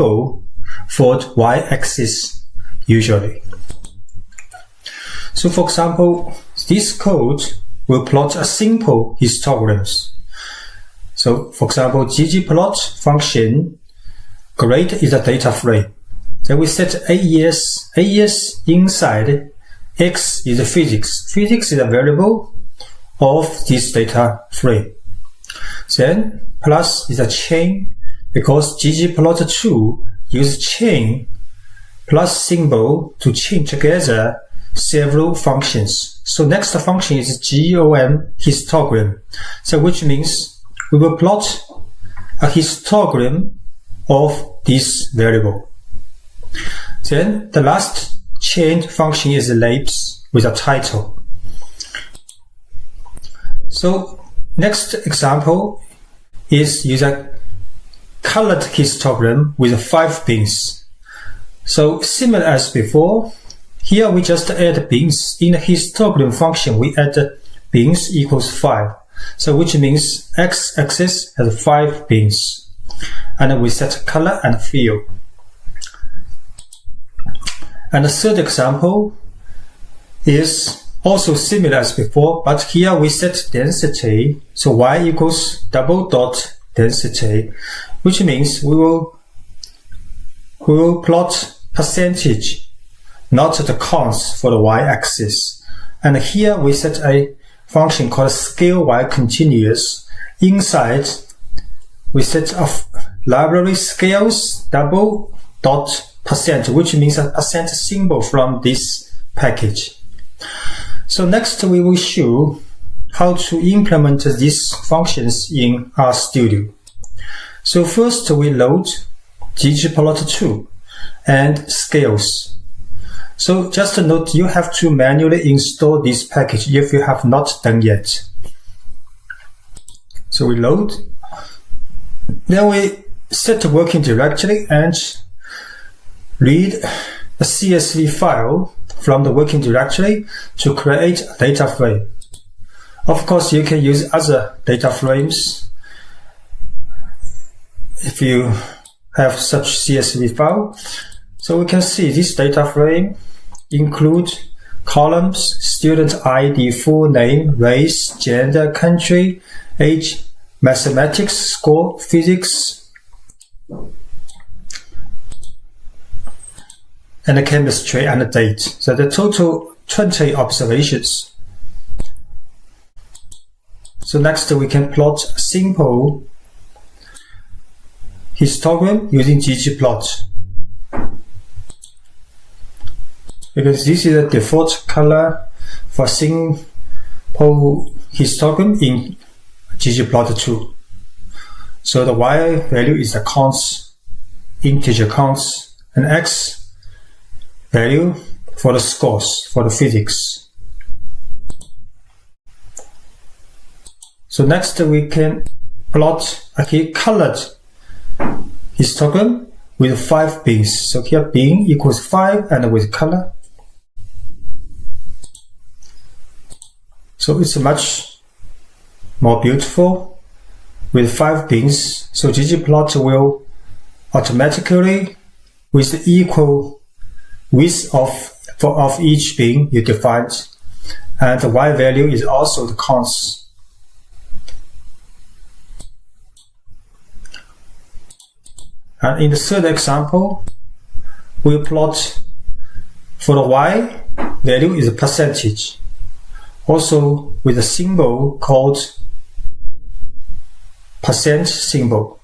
symbol for the y-axis usually. So for example, this code will plot a simple histograms. So for example, ggplot function, grade is a data frame. Then we set A years inside, X is a physics. Physics is a variable of this data frame. Then plus is a chain, because ggplot2 use chain plus symbol to chain together several functions. So next function is GOM histogram. So which means we will plot a histogram of this variable. Then the last chain function is labs with a title. So next example is use a colored histogram with 5 bins. So similar as before, here we just add bins. In the histogram function, we add bins equals 5. So which means x-axis has 5 bins. And we set color and fill. And the third example is also similar as before, but here we set density. So y equals double dot density, which means we will plot percentage, not the counts for the y-axis. And here we set a function called scale y continuous. Inside, we set a library scales double dot percent, which means a percent symbol from this package. So next we will show how to implement these functions in RStudio. So first we load ggplot2 and scales. So just note, you have to manually install this package if you have not done yet. So we load, then we set the working directory and read a CSV file from the working directory to create a data frame. Of course, you can use other data frames if you have such CSV file. So we can see this data frame include columns, student ID, full name, race, gender, country, age, mathematics, score, physics, and the chemistry and the date. So the total 20 observations. So next we can plot a simple histogram using ggplot. Because this is the default color for simple histogram in ggplot2. So the y value is the counts, integer counts, and x value for the scores, for the physics. So next we can plot a colored histogram with 5 bins. So here bin equals 5 and with color. So it's much more beautiful with 5 bins. So ggplot will automatically, with the equal width of each bin you defined, and the y value is also the counts. And in the third example, we plot for the y value is a percentage, also with a symbol called percent symbol.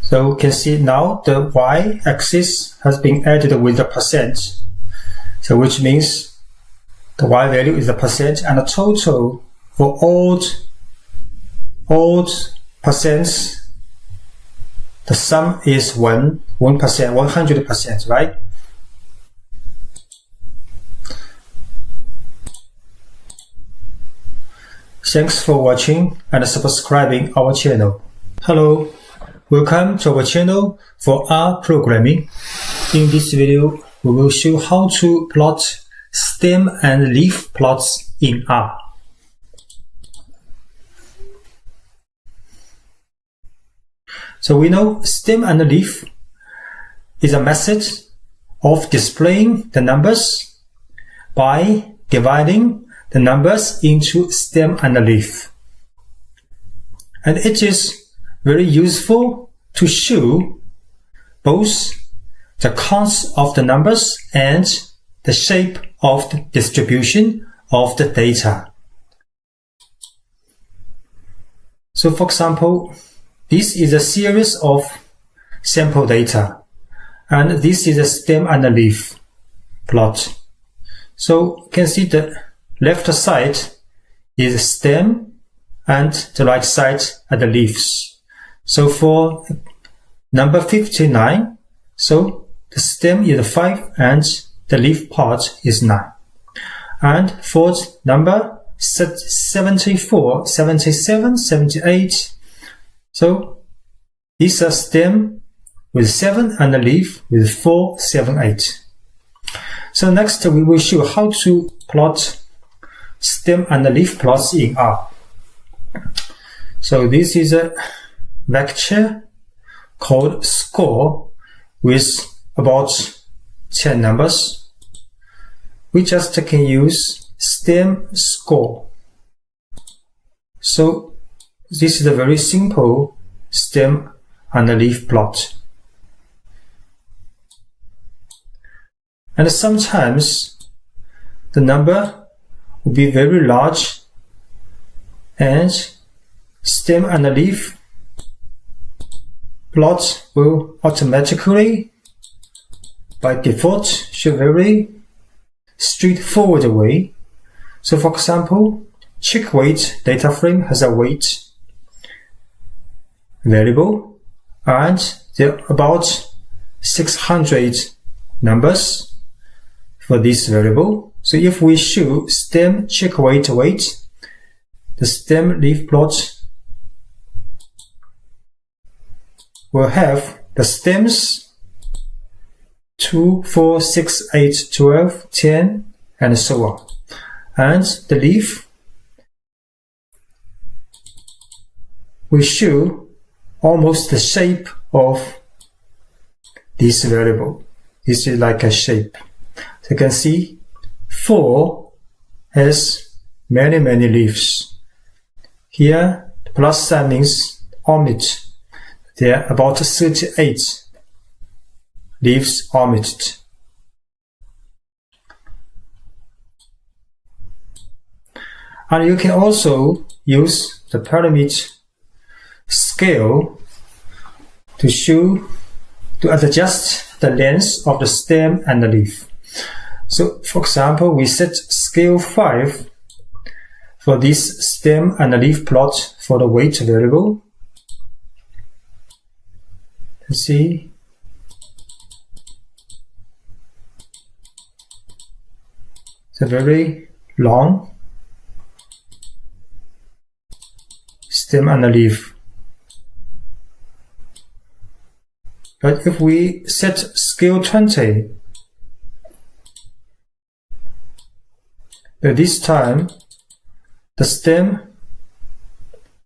So you can see now the y-axis has been added with the percent. So which means the y value is the percent, and the total for all percents, the sum is 1%, 100%, right? Thanks for watching and subscribing our channel. Hello, welcome to our channel for R programming. In this video, we will show how to plot stem and leaf plots in R. So we know stem and leaf is a method of displaying the numbers by dividing the numbers into stem and leaf. And it is very useful to show both the counts of the numbers and the shape of the distribution of the data. So for example, this is a series of sample data, and this is a stem and a leaf plot. So you can see the left side is stem and the right side are the leaves. So for number 59, so the stem is 5 and the leaf part is 9. And for number 74, 77, 78, so these are stem with 7 and a leaf with 4, 7, 8. So next we will show how to plot stem and leaf plots in R. So this is a vector called score with about 10 numbers. We just can use stem score. So this is a very simple stem and leaf plot. And sometimes the number will be very large and stem and leaf plot will automatically by default show very straightforward way. So for example, check weight data frame has a weight variable and there are about 600 numbers for this variable. So if we show stem check weight, the stem leaf plot will have the stems 2, 4, 6, 8, 12, 10, and so on. And the leaf will show almost the shape of this variable. This is like a shape. So you can see 4 has many leaves. Here, the plus sign means omit. There are about 38 leaves omitted. And you can also use the parameter scale to adjust the length of the stem and the leaf. So for example, we set scale 5 for this stem and leaf plot for the weight variable. Let's see. It's a very long stem and leaf. But if we set scale 20, at this time the stem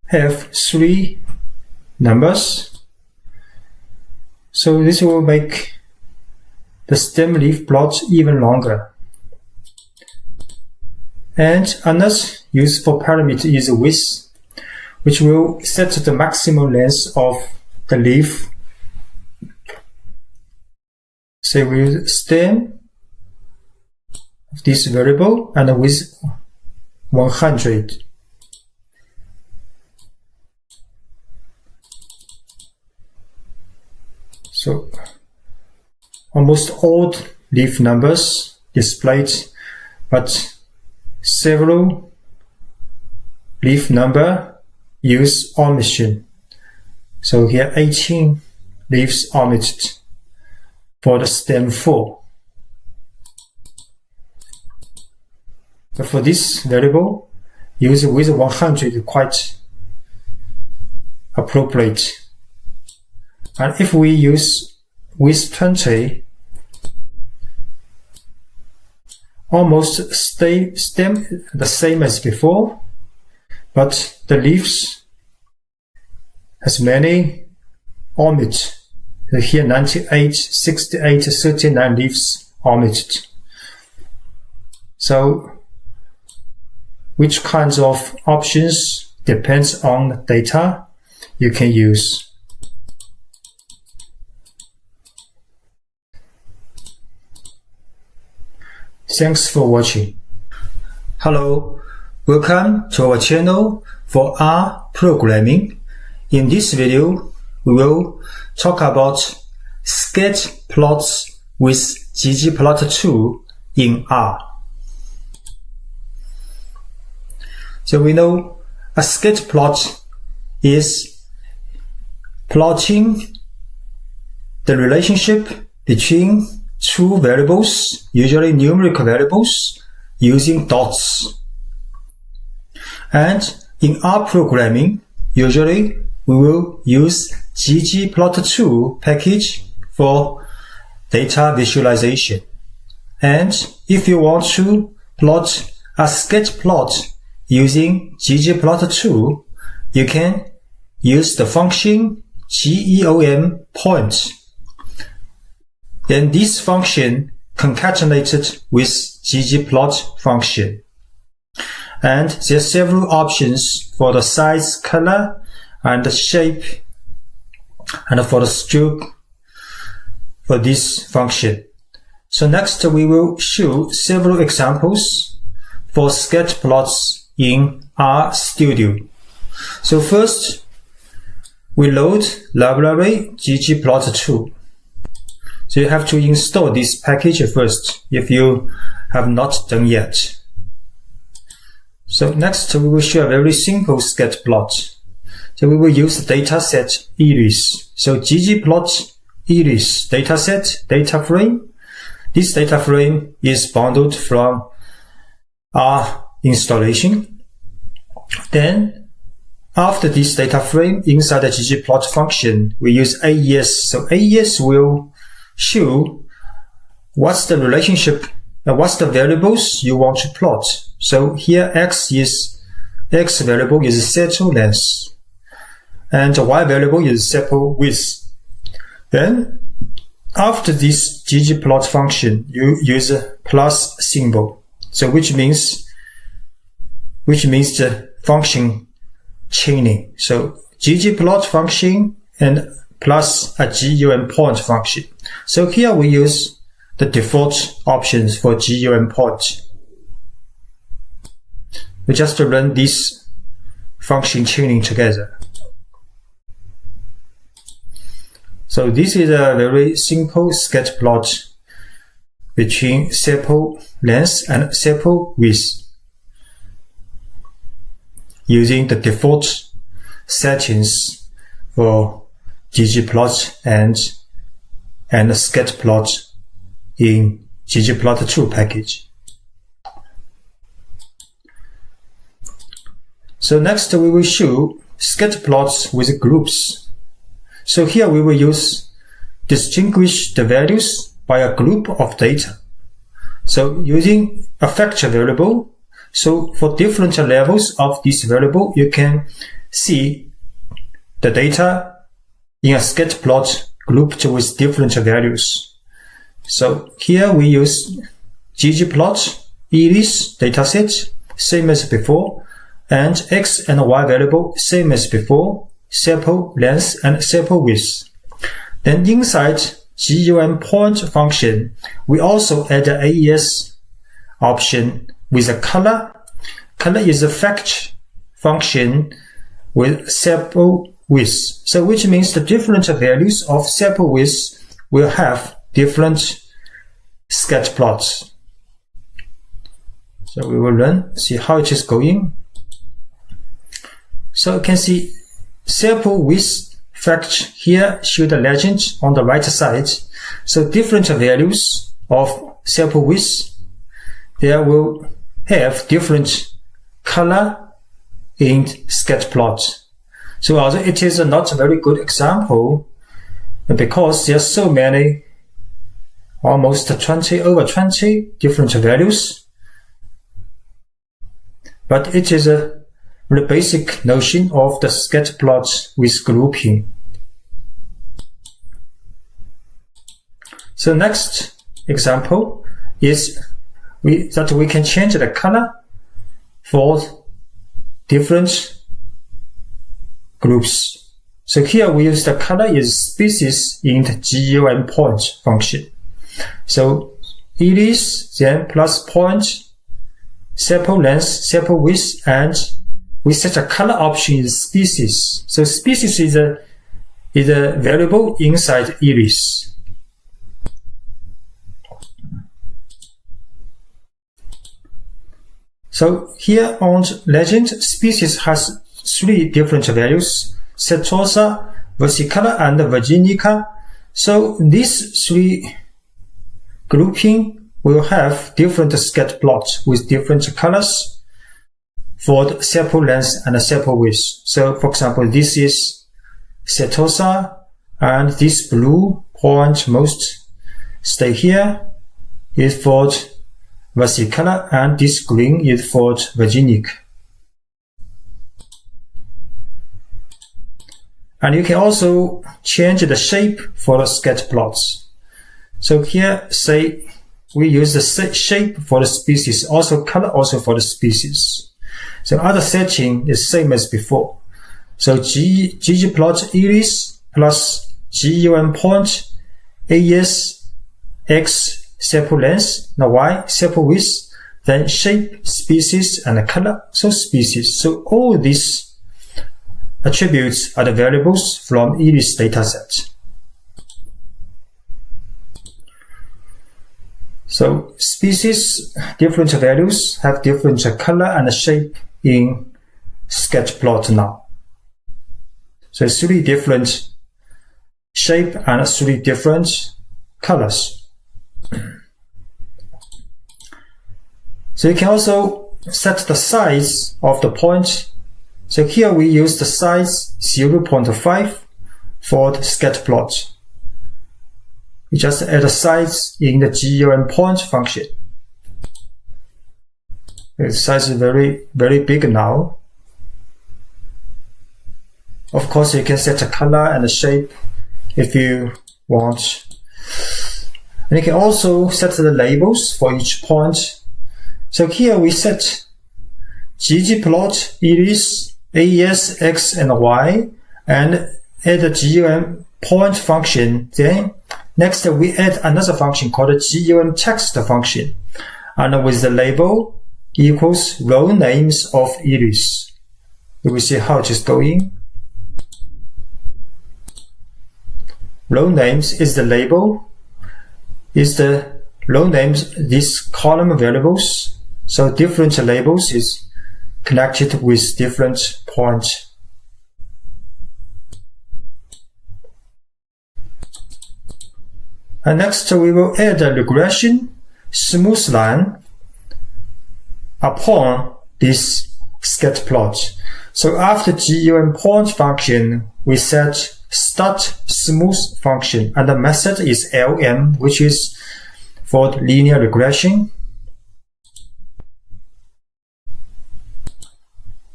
have 3 numbers. So this will make the stem leaf plot even longer. And another useful parameter is width, which will set the maximum length of the leaf. So we use stem of this variable and width 100. So almost all leaf numbers displayed, but several leaf number use omission. So here 18 leaves omitted for the stem 4. But for this variable, use width 100 quite appropriate. And if we use width 20, almost stem the same as before, but the leaves has many omitted. Here 98, 68, 39 leaves omitted. So which kinds of options depends on the data you can use. Thanks for watching. Hello, welcome to our channel for R programming. In this video, we will talk about sketch plots with ggplot2 in R. So we know a sketch plot is plotting the relationship between two variables, usually numerical variables, using dots. And in R programming, usually we will use ggplot2 package for data visualization. And if you want to plot a sketch plot using ggplot2, you can use the function geom point. Then this function concatenated with ggplot function. And there are several options for the size, color, and the shape, and for the stroke for this function. So next we will show several examples for sketch plots in RStudio. So first, we load library ggplot2. So you have to install this package first if you have not done yet. So next we will show a very simple sketch plot. So we will use the dataset iris. So ggplot iris dataset data frame. This data frame is bundled from R installation. Then after this data frame inside the ggplot function, we use AES. So AES will show what's the relationship, what's the variables you want to plot. So here x variable is sepal length, and y variable is sepal width. Then after this ggplot function, you use a plus symbol. So which means the function chaining. So ggplot function and plus a GUM point function. So here we use the default options for GUM point. We just run this function chaining together. So this is a very simple sketch plot between sepal length and sepal width, using the default settings for ggplot and sketch plot in ggplot2 package. So next we will show sketch plots with groups. So here we will distinguish the values by a group of data. So using a factor variable, so for different levels of this variable, you can see the data in a sketch plot grouped with different values. So here we use ggplot iris dataset, same as before, and x and y variable, same as before, sepal length and sepal width. Then inside GUM point function, we also add the AES option with a color. Color is a fact function with sepal width. So which means the different values of sepal width will have different sketch plots. So we will run, see how it is going. So you can see sepal width fact here show the legend on the right side. So different values of sepal width, they will have different color in sketch plot. So although it is not a very good example, because there are so many, almost over 20 different values, but it is a very basic notion of the sketch plot with grouping. So next example is that we can change the color for different groups. So here we use the color is species in the GUM point function. So iris, then plus point, sepal length, sepal width, and we set a color option in species. So species is a variable inside iris. So here on legend, species has 3 different values: setosa, versicolor, and virginica. So these 3 grouping will have different scatter plots with different colors for the sepal length and the sepal width. So for example, this is setosa, and this blue point most stay here is for versicolor, and this green is for virginic. And you can also change the shape for the scatter plots. So here, say we use the shape for the species, also color also for the species. So other setting is same as before. So ggplot iris plus GUM point, AS, X, sepal length, now Y, sepal width, then shape, species, and color, so species. So all these attributes are the variables from iris dataset. So species, different values have different color and shape in sketch plot now. So 3 different shape and 3 different colors. So you can also set the size of the point. So here we use the size 0.5 for the sketch plot. We just add a size in the GUM point function. The size is very big now. Of course, you can set a color and a shape if you want. And you can also set the labels for each point. So here we set ggplot, iris, AES, X, and Y, and add the GUM point function. Then next we add another function called GUM text function, and with the label equals row names of iris. We will see how it is going. Row names is the label, is the row names, these column variables. So different labels is connected with different points. And next we will add a regression smooth line upon this scatter plot. So after GUM point function, we set start smooth function, and the method is LM, which is for linear regression.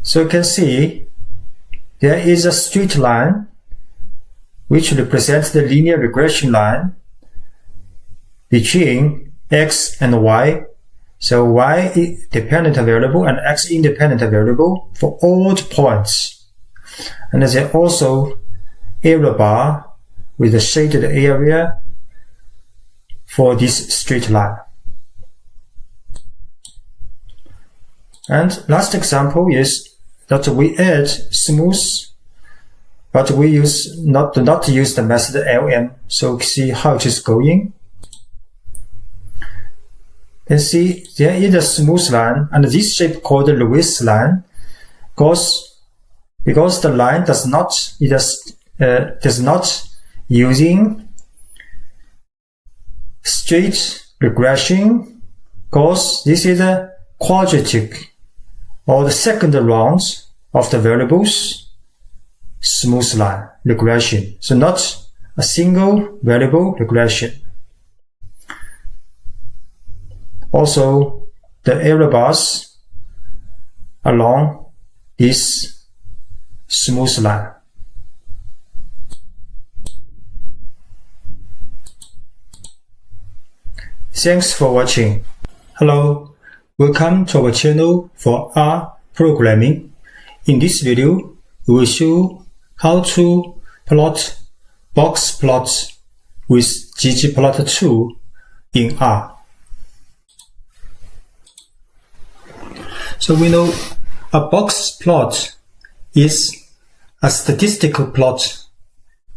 So you can see there is a straight line which represents the linear regression line between X and Y. So Y is dependent variable and X independent variable for all the points. And there's also error bar with a shaded area for this straight line. And last example is that we add smooth, but we do not use the method LM. So see how it is going. And see there is a smooth line, and this shape called the Lewis line because the line does not using straight regression, because this is a quadratic or the second round of the variables smooth line regression. So not a single variable regression. Also, the error bars along this smooth line. Thanks for watching. Hello, welcome to our channel for rprogramming. In this video, we will show how to plot box plots with ggplot2 in R. So we know a box plot is a statistical plot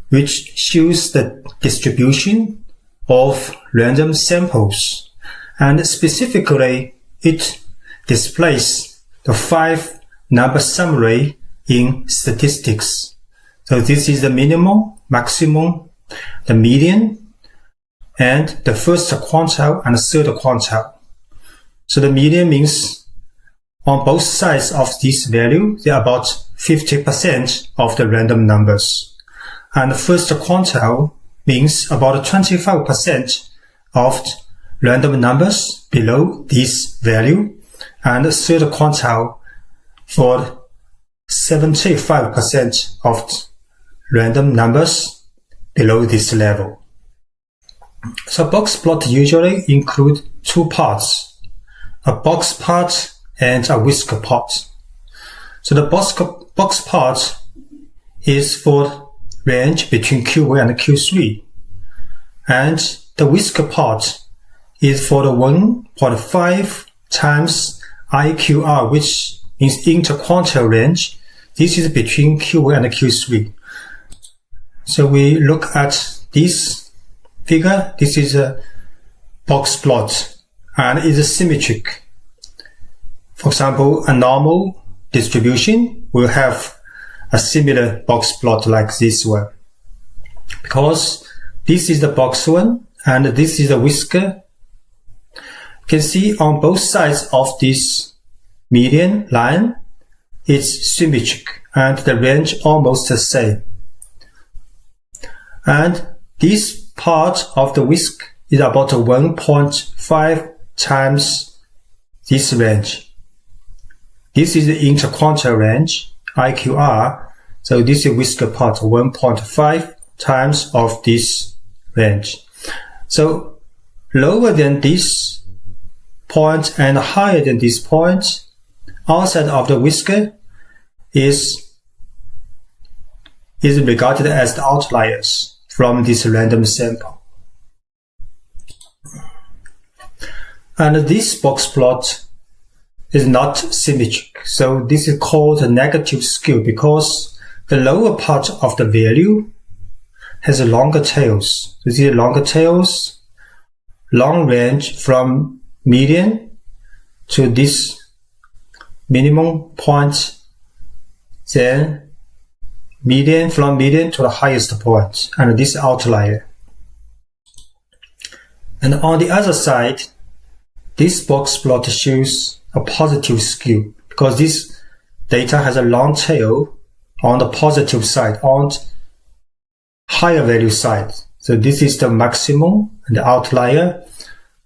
which shows the distribution of random samples, and specifically it displays the 5 number summary in statistics. So this is the minimum, maximum, the median, and the first quantile and the third quantile. So the median means on both sides of this value, they are about 50% of the random numbers. And the first quantile means about 25% of random numbers below this value, and the third quantile for 75% of random numbers below this level. So box plot usually include two parts, a box part and a whisker part. So the box part is for range between Q1 and Q3, and the whisker part is for the 1.5 times IQR, which means interquartile range. This is between Q1 and Q3. So we look at this figure. This is a box plot and it is symmetric. For example, a normal distribution will have a similar box plot like this one, because this is the box one and this is the whisker. You can see on both sides of this median line it's symmetric and the range almost the same. And this part of the whisk is about 1.5 times this range. This is the interquartile range, IQR, so this is whisker part 1.5 times of this range. So lower than this point and higher than this point outside of the whisker is regarded as the outliers from this random sample. And this box plot is not symmetric. So this is called a negative skew because the lower part of the value has longer tails. So these longer tails, long range from median to this minimum point, then median from median to the highest point, and this outlier. And on the other side, this box plot shows a positive skew because this data has a long tail on the positive side, on higher value side. So this is the maximum and the outlier,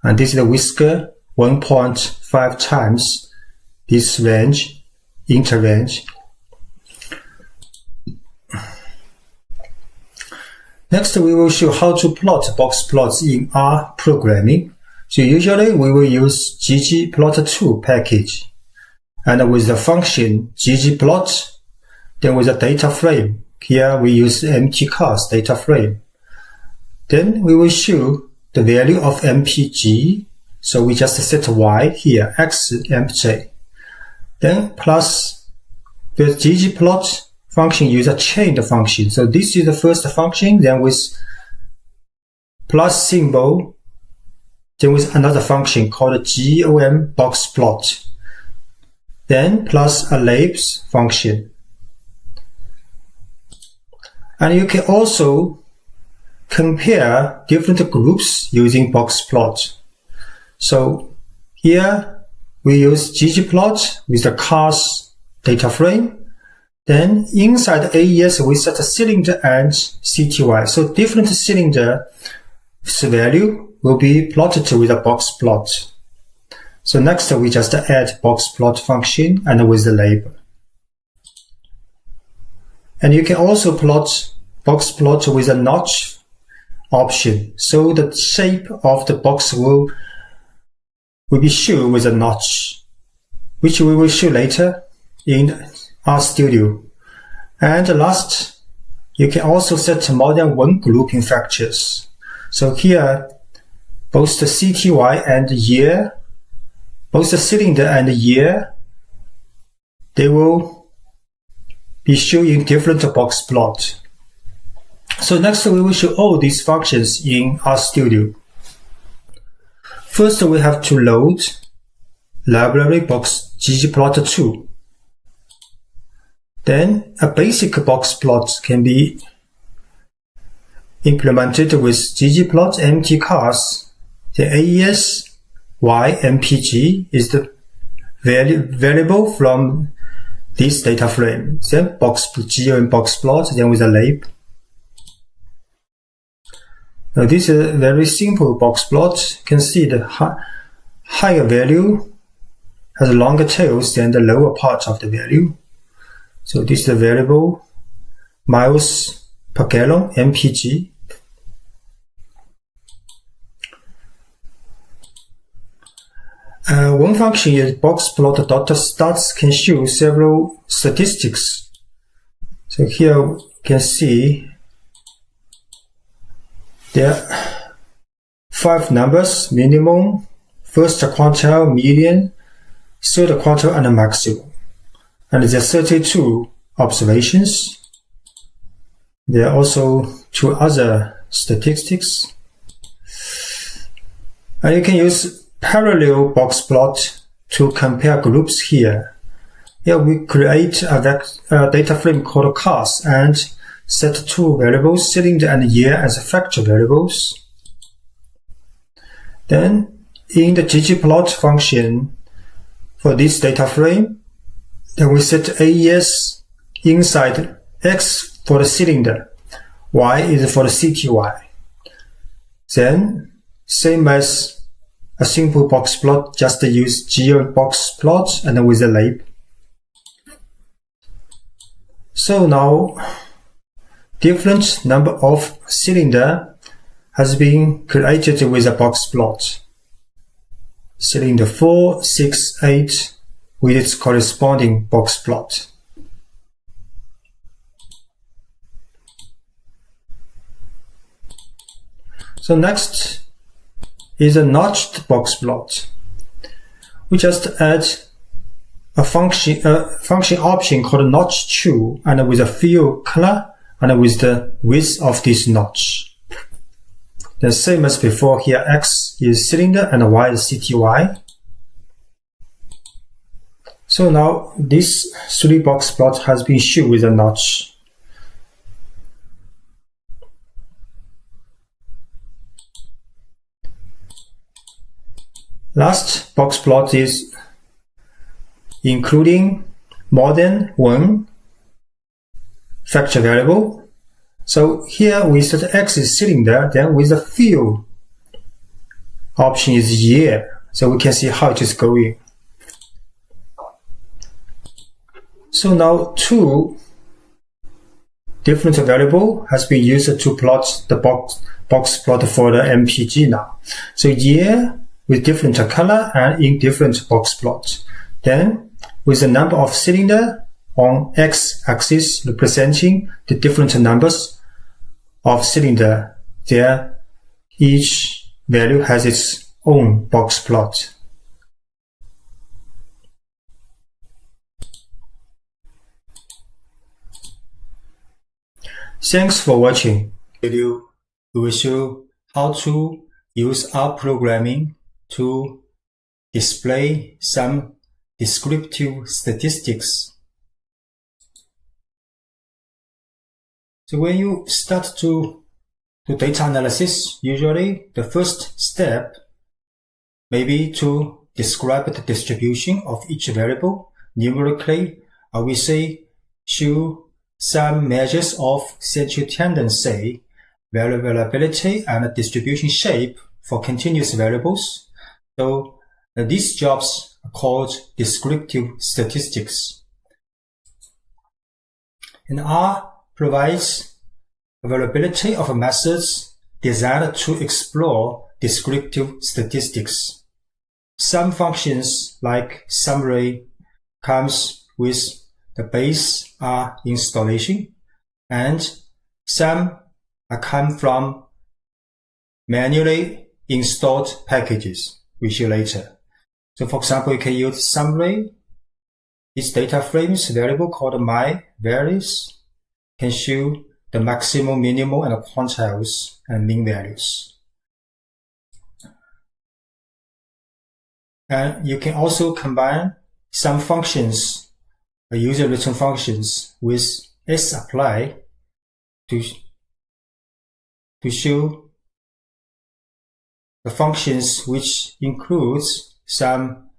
and this is the whisker 1.5 times this range, interrange. Next, we will show how to plot box plots in R programming. So usually we will use ggplot2 package, and with the function ggplot, then with a data frame. Here we use empty cast data frame. Then we will show the value of mpg. So we just set y here, x empty. Then plus the ggplot function use a chained function. So this is the first function, then with plus symbol, then with another function called GOM box plot, then plus a labs function. And you can also compare different groups using box plot. So here we use ggplot with the cast data frame. Then inside AES we set a cylinder and CTY. So different cylinder value will be plotted with a box plot. So next we just add box plot function and with the label. And you can also plot box plot with a notch option. So the shape of the box will be shown with a notch, which we will show later in RStudio. And last, you can also set more than one grouping factors. So here, both the CTY and the year, both the cylinder and the year, they will be shown in different box plot. So next we will show all these functions in RStudio. First we have to load library box ggplot2. Then a basic box plot can be implemented with ggplot empty cars. The AES YMPG is the variable from this data frame. Then GOM box plot, then with a label. Now this is a very simple box plot. You can see the higher value has longer tails than the lower part of the value. So this is the variable miles per gallon MPG. One function is boxplot.stats can show several statistics. So here you can see there are 5 numbers: minimum, first quantile, median, third quantile, and maximum. And there are 32 observations. There are also 2 other statistics. And you can use parallel box plot to compare groups here. Here we create a data frame called cars and set 2 variables, cylinder and year, as factor variables. Then in the ggplot function for this data frame, then we set AES inside X for the cylinder, Y is for the CTY. Then same as a simple box plot, just use geo box plot and with a label. So now different number of cylinder has been created with a box plot. Cylinder 4, 6, 8 with its corresponding box plot. So next is a notched box plot. We just add a function option called notch true and with a fill color and with the width of this notch. The same as before, here X is cylinder and Y is CTY. So now this 3 box plot has been shown with a notch. Last box plot is including more than 1 factor variable. So here we set X is cylinder, then with the fill option is year. So we can see how it is going. So now 2 different variable has been used to plot the box plot for the MPG now. So year with different color and in different box plot. Then with the number of cylinder on x-axis representing the different numbers of cylinder, there each value has its own box plot. Thanks for watching. Video we will show how to use rprogramming to display some descriptive statistics. So when you start to do data analysis, usually the first step may be to describe the distribution of each variable numerically. We say show some measures of central tendency, variability, and distribution shape for continuous variables. So these jobs are called descriptive statistics. And R provides availability of methods designed to explore descriptive statistics. Some functions like summary comes with the base R installation, and some come from manually installed packages, which you later. So for example, you can use summary. This data frames variable called myVariance can show the maximum, minimum, and quantiles and mean values. And you can also combine some functions, user-written functions, with sapply to show the functions which includes some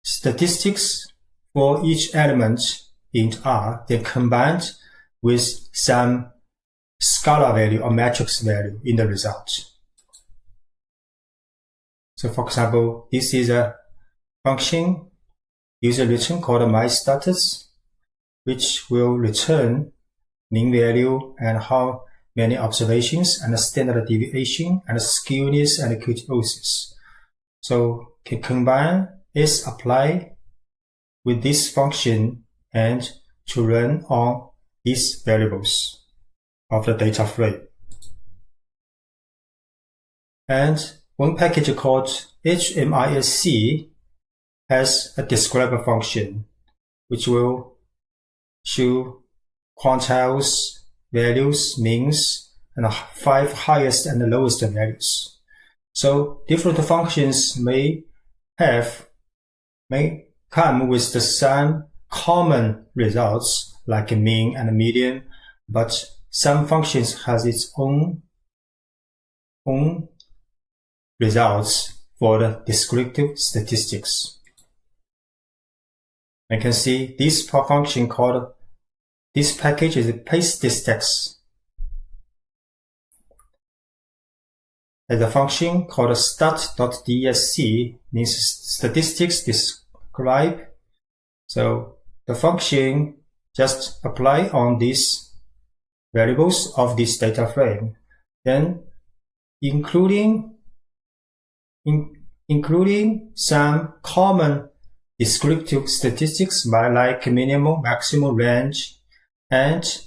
statistics for each element in R, then combined with some scalar value or matrix value in the result. So for example, this is a function user-written called myStatus, which will return mean value and how many observations and standard deviation and skewness and kurtosis. So can combine sapply with this function and to run on these variables of the data frame. And one package called HMISC has a describer function which will show quantiles, values, means, and 5 highest and lowest values. So different functions may come with the same common results like mean and median, but some functions has its own results for the descriptive statistics. You can see this function called, this package is paste-this-text. There's a function called stat.dsc, means statistics describe. So the function just apply on these variables of this data frame, then including some common descriptive statistics like minimum, maximum, range, and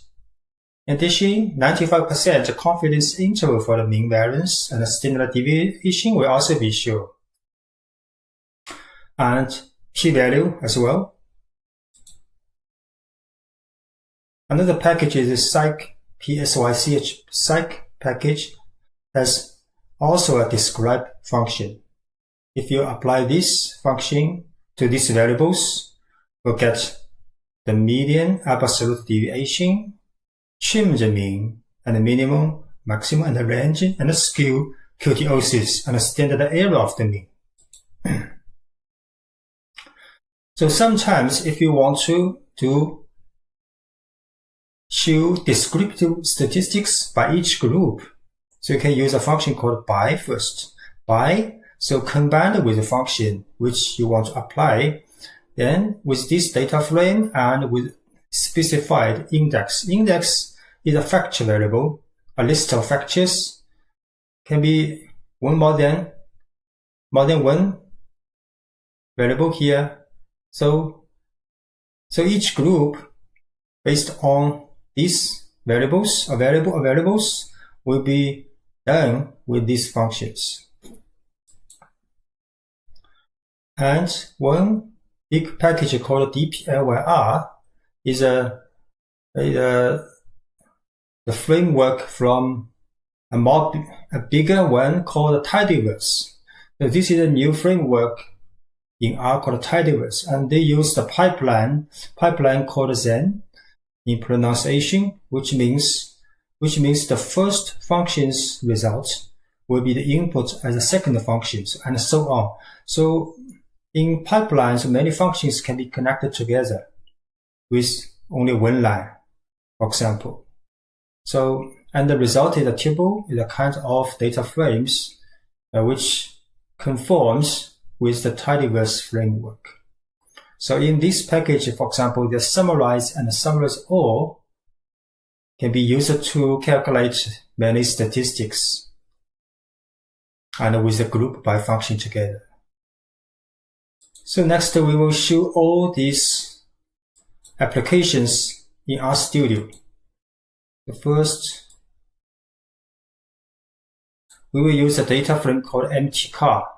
in addition, 95% confidence interval for the mean variance and the standard deviation will also be shown. And p-value as well. Another package is psych, psych package has also a describe function. If you apply this function to these variables, we'll get the median, absolute deviation, change mean, and the minimum, maximum, and the range, and the skew, kurtosis, and the standard error of the mean. So sometimes if you want to show descriptive statistics by each group, so you can use a function called by first. By, so combined with the function which you want to apply, then with this data frame and with specified index. Index is a factor variable, a list of factors, can be more than one variable here. So each group based on these variables, a variable of variables will be done with these functions. And one big package called dplyr is the framework from a bigger one called tidyverse. So this is a new framework in R called tidyverse, and they use the pipeline called Zen in pronunciation, which means the first function's result will be the input as the second functions, and so on. So in pipelines, many functions can be connected together with only one line, for example. So, and the result is a tuple, is a kind of data frames which conforms with the tidyverse framework. So in this package, for example, the summarize and summarize all can be used to calculate many statistics and with the group by function together. So next we will show all these applications in RStudio. First, we will use a data frame called empty car,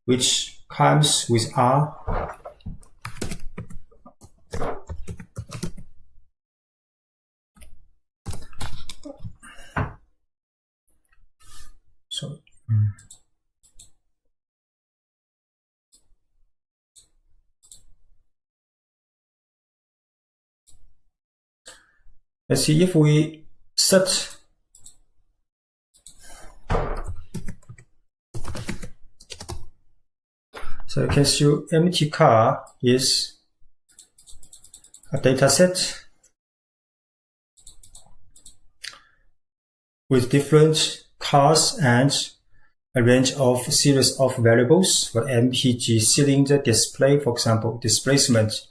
which comes with R. Let's see if we set so you can see empty car is a data set with different cars and a range of series of variables for MPG cylinder display, for example, displacement.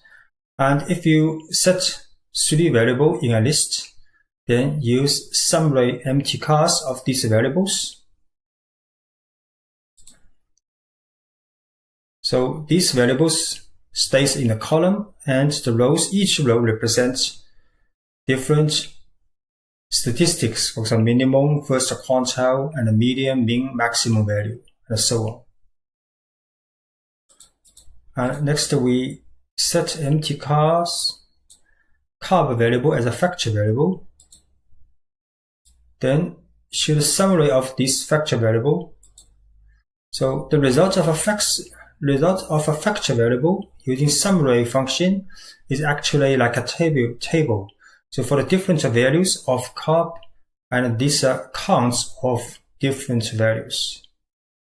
And if you set 3 variables in a list, then use summary empty cars of these variables. So these variables stays in a column, and the rows, each row represents different statistics, for example, minimum, first quantile, and the median, mean, maximum value, and so on. And next we set empty cars carb variable as a factor variable. Then show the summary of this factor variable. So the result of a factor variable using summary function is actually like a table. So for the different values of carb, and these are counts of different values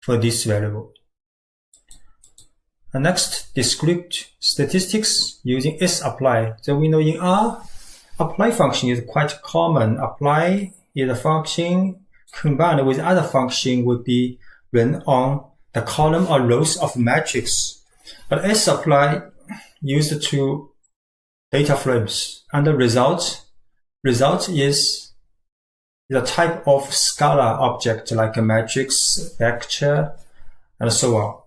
for this variable. And next, descriptive statistics using sapply. So we know in R, apply function is quite common. Apply is a function combined with other function would be run on the column or rows of matrix. But sapply used to data frames, and the result is a type of scalar object like a matrix, vector, and so on.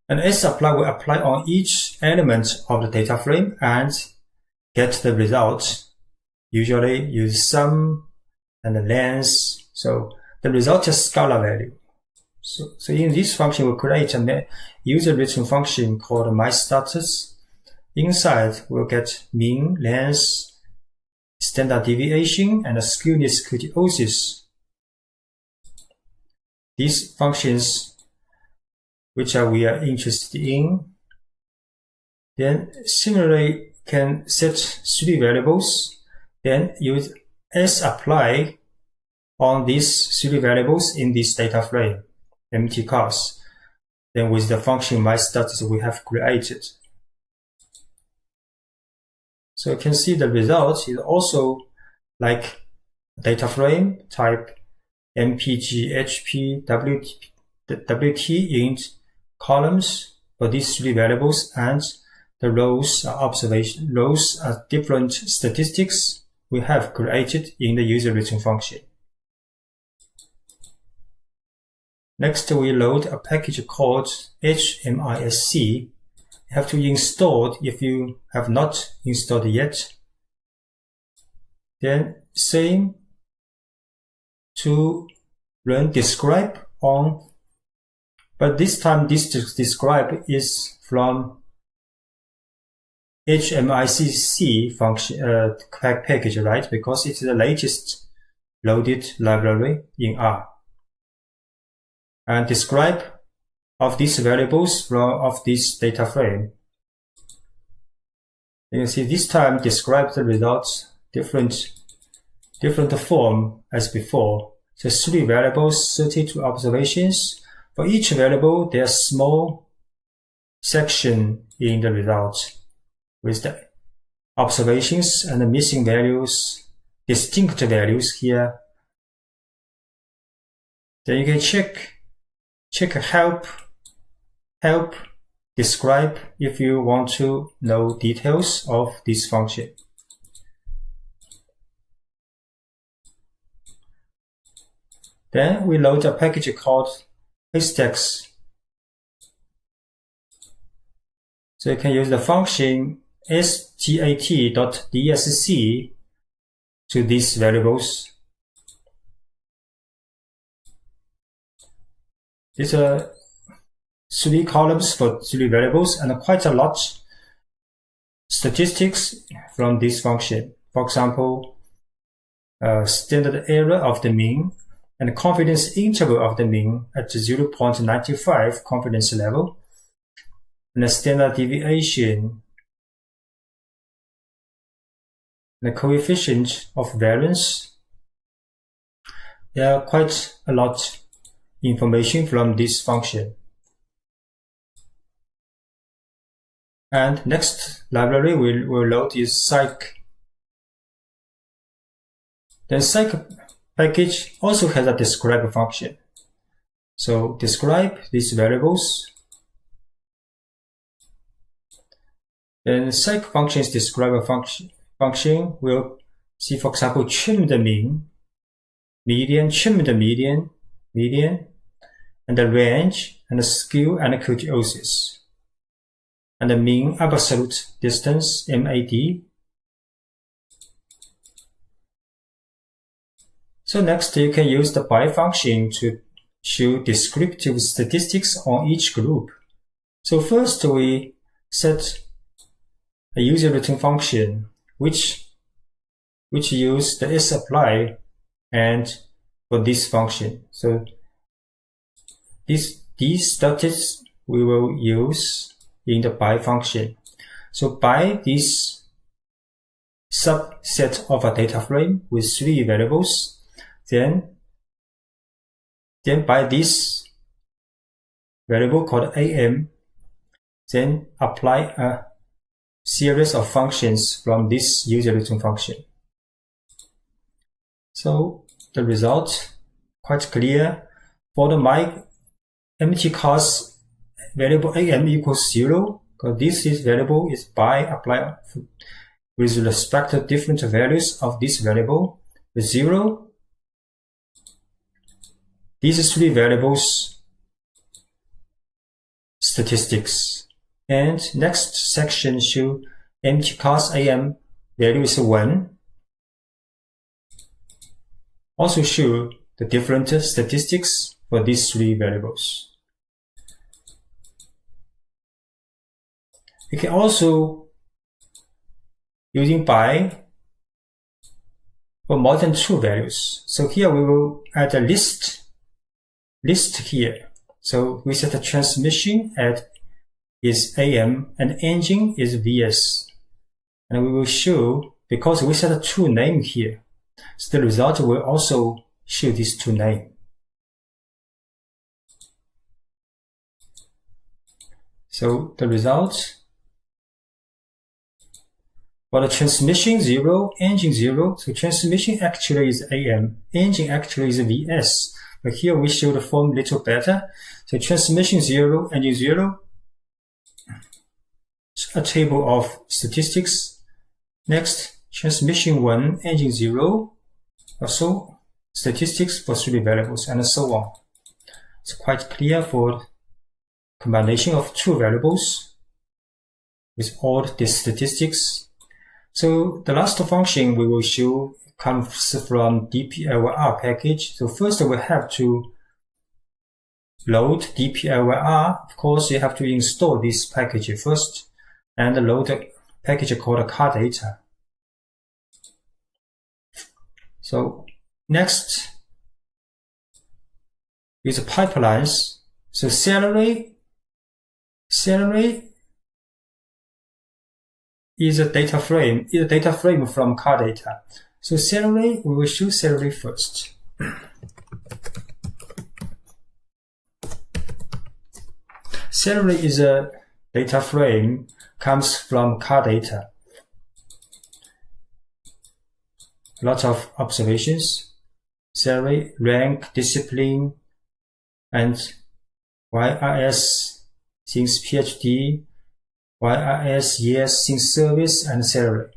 And sapply will apply on each element of the data frame and get the result. Usually use sum and the length. So the result is scalar value. So in this function, we'll create a user-written function called myStatus. Inside, we'll get mean, length, standard deviation, and skewness kurtosis. These functions which we are interested in. Then similarly can set 3 variables, then use sapply on these 3 variables in this data frame, empty cars. Then with the function myStatus we have created. So you can see the result is also like data frame type MPG, HP, WT int columns for these 3 variables, and the rows are different statistics we have created in the user-written function. Next, we load a package called HMISC. You have to install it if you have not installed it yet. Then same to run describe on, but this time this describe is from HMICC function package, right? Because it's the latest loaded library in R. And describe of these variables of this data frame. You can see this time describe the results different form as before. So 3 variables, 32 observations. For each variable, there are small section in the results with the observations and the missing values, distinct values here. Then you can check help describe if you want to know details of this function. Then we load a package called histograms. So you can use the function stat.dsc to these variables. These are 3 columns for 3 variables and quite a lot statistics from this function. For example, standard error of the mean and confidence interval of the mean at 0.95 confidence level, and the standard deviation, the coefficient of variance. There are quite a lot information from this function. And next library we'll load is psych. Then psych package also has a describe function. So describe these variables. Then psych function's describe function will see, for example, trim the mean, median, trim the median, and the range, and the skew and the kurtosis, and the mean absolute distance, MAD. So next, you can use the by function to show descriptive statistics on each group. So first, we set a user return function which use the sapply and for this function. So these statistics we will use in the by function. So by this subset of a data frame with 3 variables, then by this variable called AM, then apply a series of functions from this user return function. So the result quite clear. For the my empty cast variable AM equals 0, because this variable is by apply with respect to different values of this variable with 0. These 3 variables statistics. And next section show empty cast AM value is 1. Also show the different statistics for these 3 variables. You can also using by for more than 2 values. So here we will add a list here. So we set the transmission at is AM and engine is VS. And we will show, because we set a 2 name here, so the result will also show these 2 names. So the result for the transmission 0, engine 0, so transmission actually is AM, engine actually is VS. But here we show the form a little better. So transmission 0, engine 0, a table of statistics. Next, transmission 1, engine 0, also statistics for 3 variables, and so on. It's quite clear for combination of 2 variables with all the statistics. So the last function we will show comes from dplyr package. So first we have to load dplyr. Of course, you have to install this package first and load a package called car data. So next is pipelines. So salary is a data frame from car data. So salary, we will show salary first. Salary is a data frame, comes from car data. Lots of observations, salary, rank, discipline, and YRS since PhD, YRS years since service, and salary.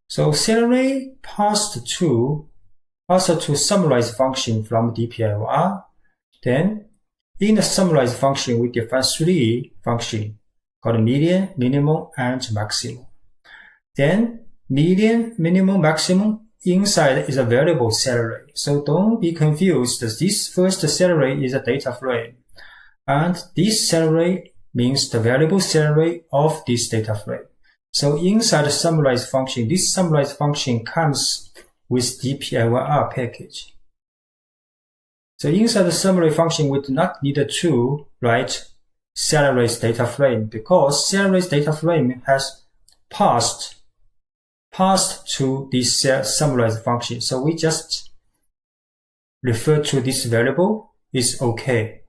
So salary passed to also to summarize function from dplyr. Then in the summarized function, we define 3 functions called median, minimum, and maximum. Then median, minimum, maximum, inside is a variable salary. So don't be confused. This first salary is a data frame. And this salary means the variable salary of this data frame. So inside the summarized function, this summarized function comes with dplyr package. So inside the summary function, we do not need to write salary's data frame because salary's data frame has passed to this summarized function. So we just refer to this variable is okay.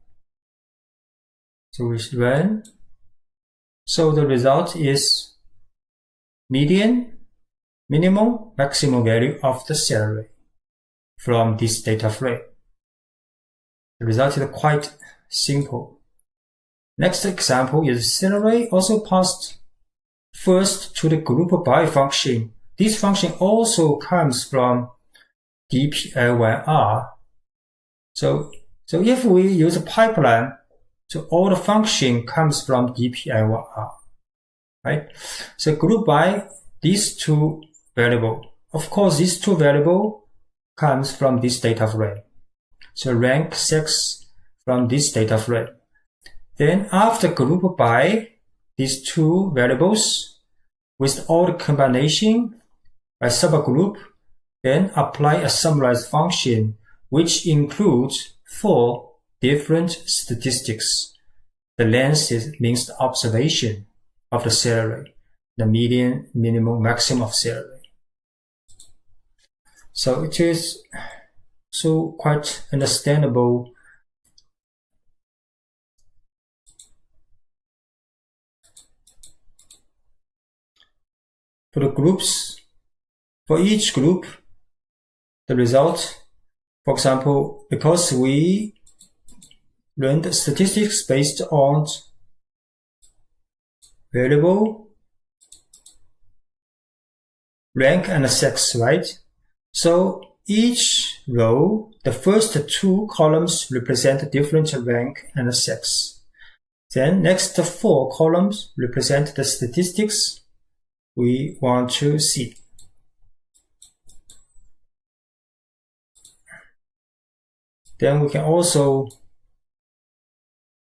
So we run. So the result is median, minimum, maximum value of the salary from this data frame. The result is quite simple. Next example is salary also passed first to the group by function. This function also comes from dplyr. So if we use a pipeline, so all the function comes from dplyr, right? So group by these 2 variables. Of course, these 2 variables comes from this data frame. So rank 6 from this data frame. Then after group by these 2 variables with all the combination by subgroup, then apply a summarized function which includes 4 different statistics. The length means the observation of the salary, the median, minimum, maximum of salary. So it is so quite understandable. For the groups, for each group, the result, for example, because we learned statistics based on variable, rank, and sex, right? So each row, the first 2 columns represent different rank and sex. Then next 4 columns represent the statistics we want to see. Then we can also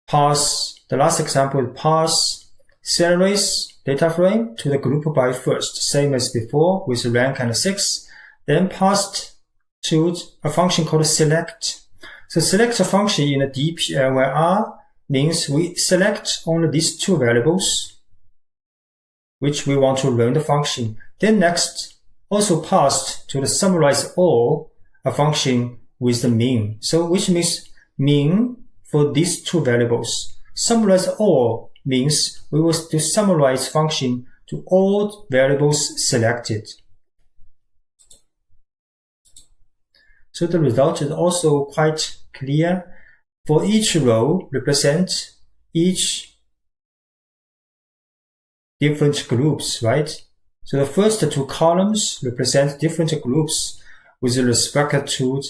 pass, the last example, pass salaries data frame to the group by first, same as before with rank and sex. Then passed to a function called select. So select a function in the dplyr means we select only these 2 variables which we want to learn the function. Then next, also passed to the summarize all, a function with the mean. So which means mean for these 2 variables. Summarize all means we will do summarize function to all variables selected. So the result is also quite clear. For each row represent each different groups, right? So the first 2 columns represent different groups with respect to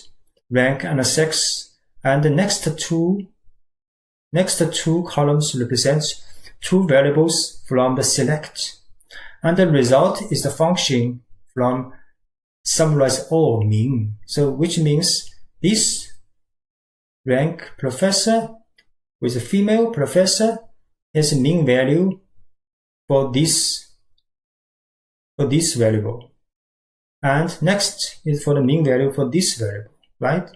rank and sex, and the next two columns represent 2 variables from the select, and the result is the function from summarize all mean. So which means this rank professor with a female professor has a mean value for this variable, and next is for the mean value for this variable, right?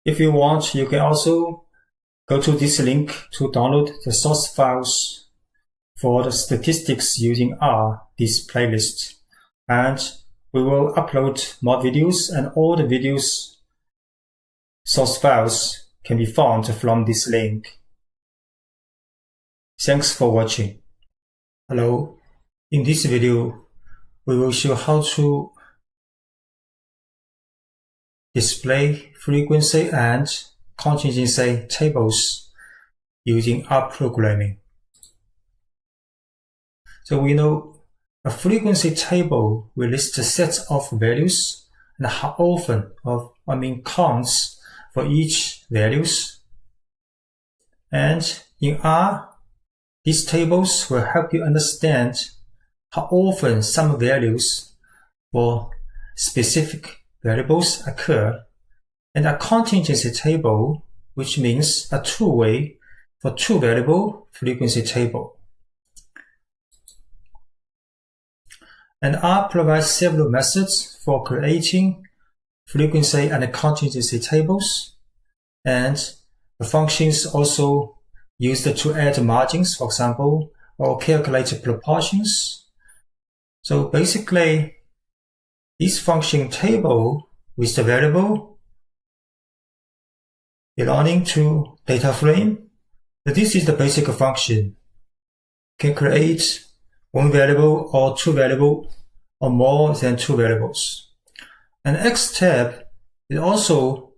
If you want, you can also go to this link to download the source files for the statistics using R, this playlist, and we will upload more videos, and all the videos source files can be found from this link. Thanks for watching. Hello. In this video, we will show how to display frequency and contingency tables using rprogramming. So we know a frequency table will list sets of values and how often counts for each values. And in R, these tables will help you understand how often some values for specific variables occur, and a contingency table, which means a two-way for two-variable frequency table. And R provides several methods for creating frequency and contingency tables, and the functions also used to add margins, for example, or calculate proportions. So basically, this function table with the variable belonging to data frame, this is the basic function. Can create one variable or two variables or more than two variables. And xtab is also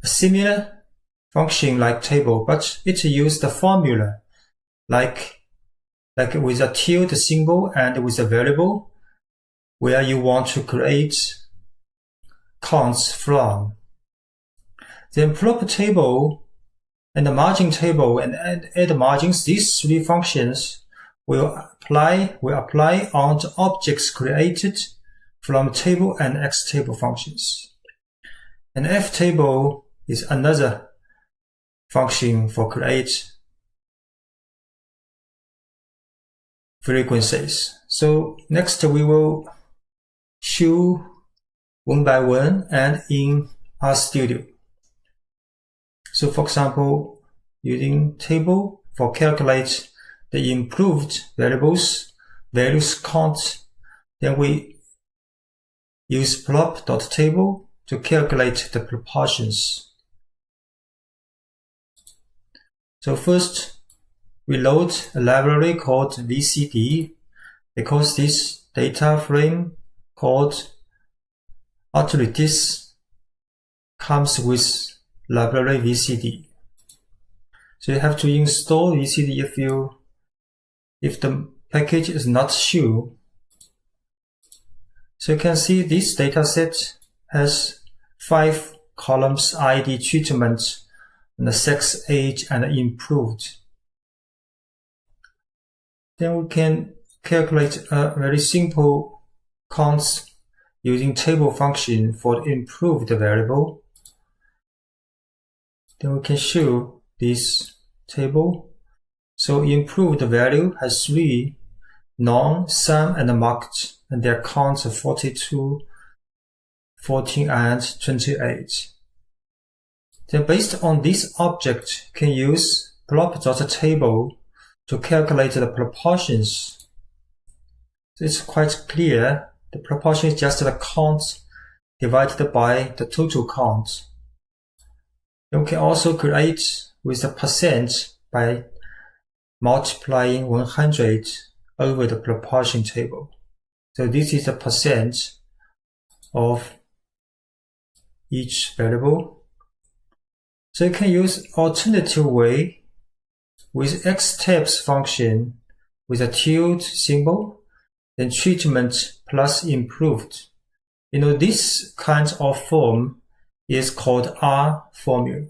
a similar function like table, but it uses the formula like with a tilde symbol and with a variable where you want to create counts from. Then prop table and the margin table and add margins, these three functions will apply on the objects created from table and xtable functions. And ftable is another function for create frequencies. So next we will show one by one and in RStudio. So for example, using table for calculate the improved values count, then we use prop.table to calculate the proportions. So first, we load a library called VCD because this data frame called authorities comes with library VCD. So you have to install VCD if the package is not shown. So you can see this dataset has 5 columns: ID, treatment, and the sex, age, and improved. Then we can calculate a very simple counts using table function for the improved variable. Then we can show this table. So improved value has 3 known, sum, and marked, and their counts are 42, 14, and 28. Then based on this object, can use prop.table to calculate the proportions. So it's quite clear. The proportion is just the count divided by the total count. Then we can also create with the percent by multiplying 100 over the proportion table. So this is the percent of each variable. So you can use alternative way with xtabs function with a tilde symbol, then treatment plus improved. This kind of form is called R formula,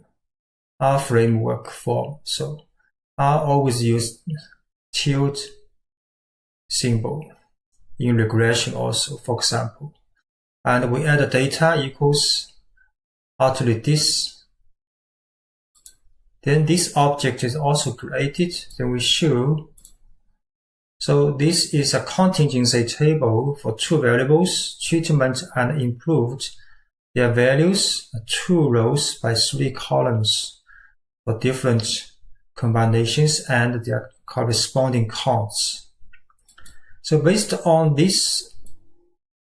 R framework form. So R always use tilde symbol in regression also, for example. And we add data equals utterly this. Then this object is also created. Then we show. So this is a contingency table for 2 variables, treatment and improved. Their values are 2 rows by 3 columns for different combinations and their corresponding counts. So based on this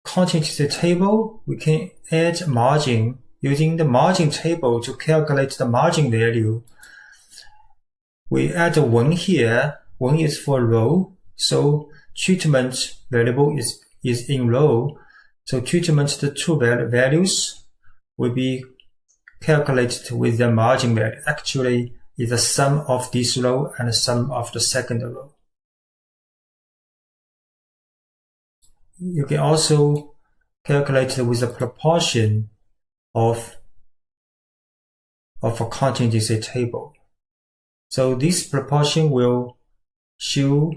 contingency table, we can add margin using the margin table to calculate the margin value. We add 1 here. 1 is for row. So treatment variable is in row. So treatment, the 2 values will be calculated with the margin value. Actually, is the sum of this row and the sum of the second row. you can also calculate with the proportion of a contingency table. So this proportion will show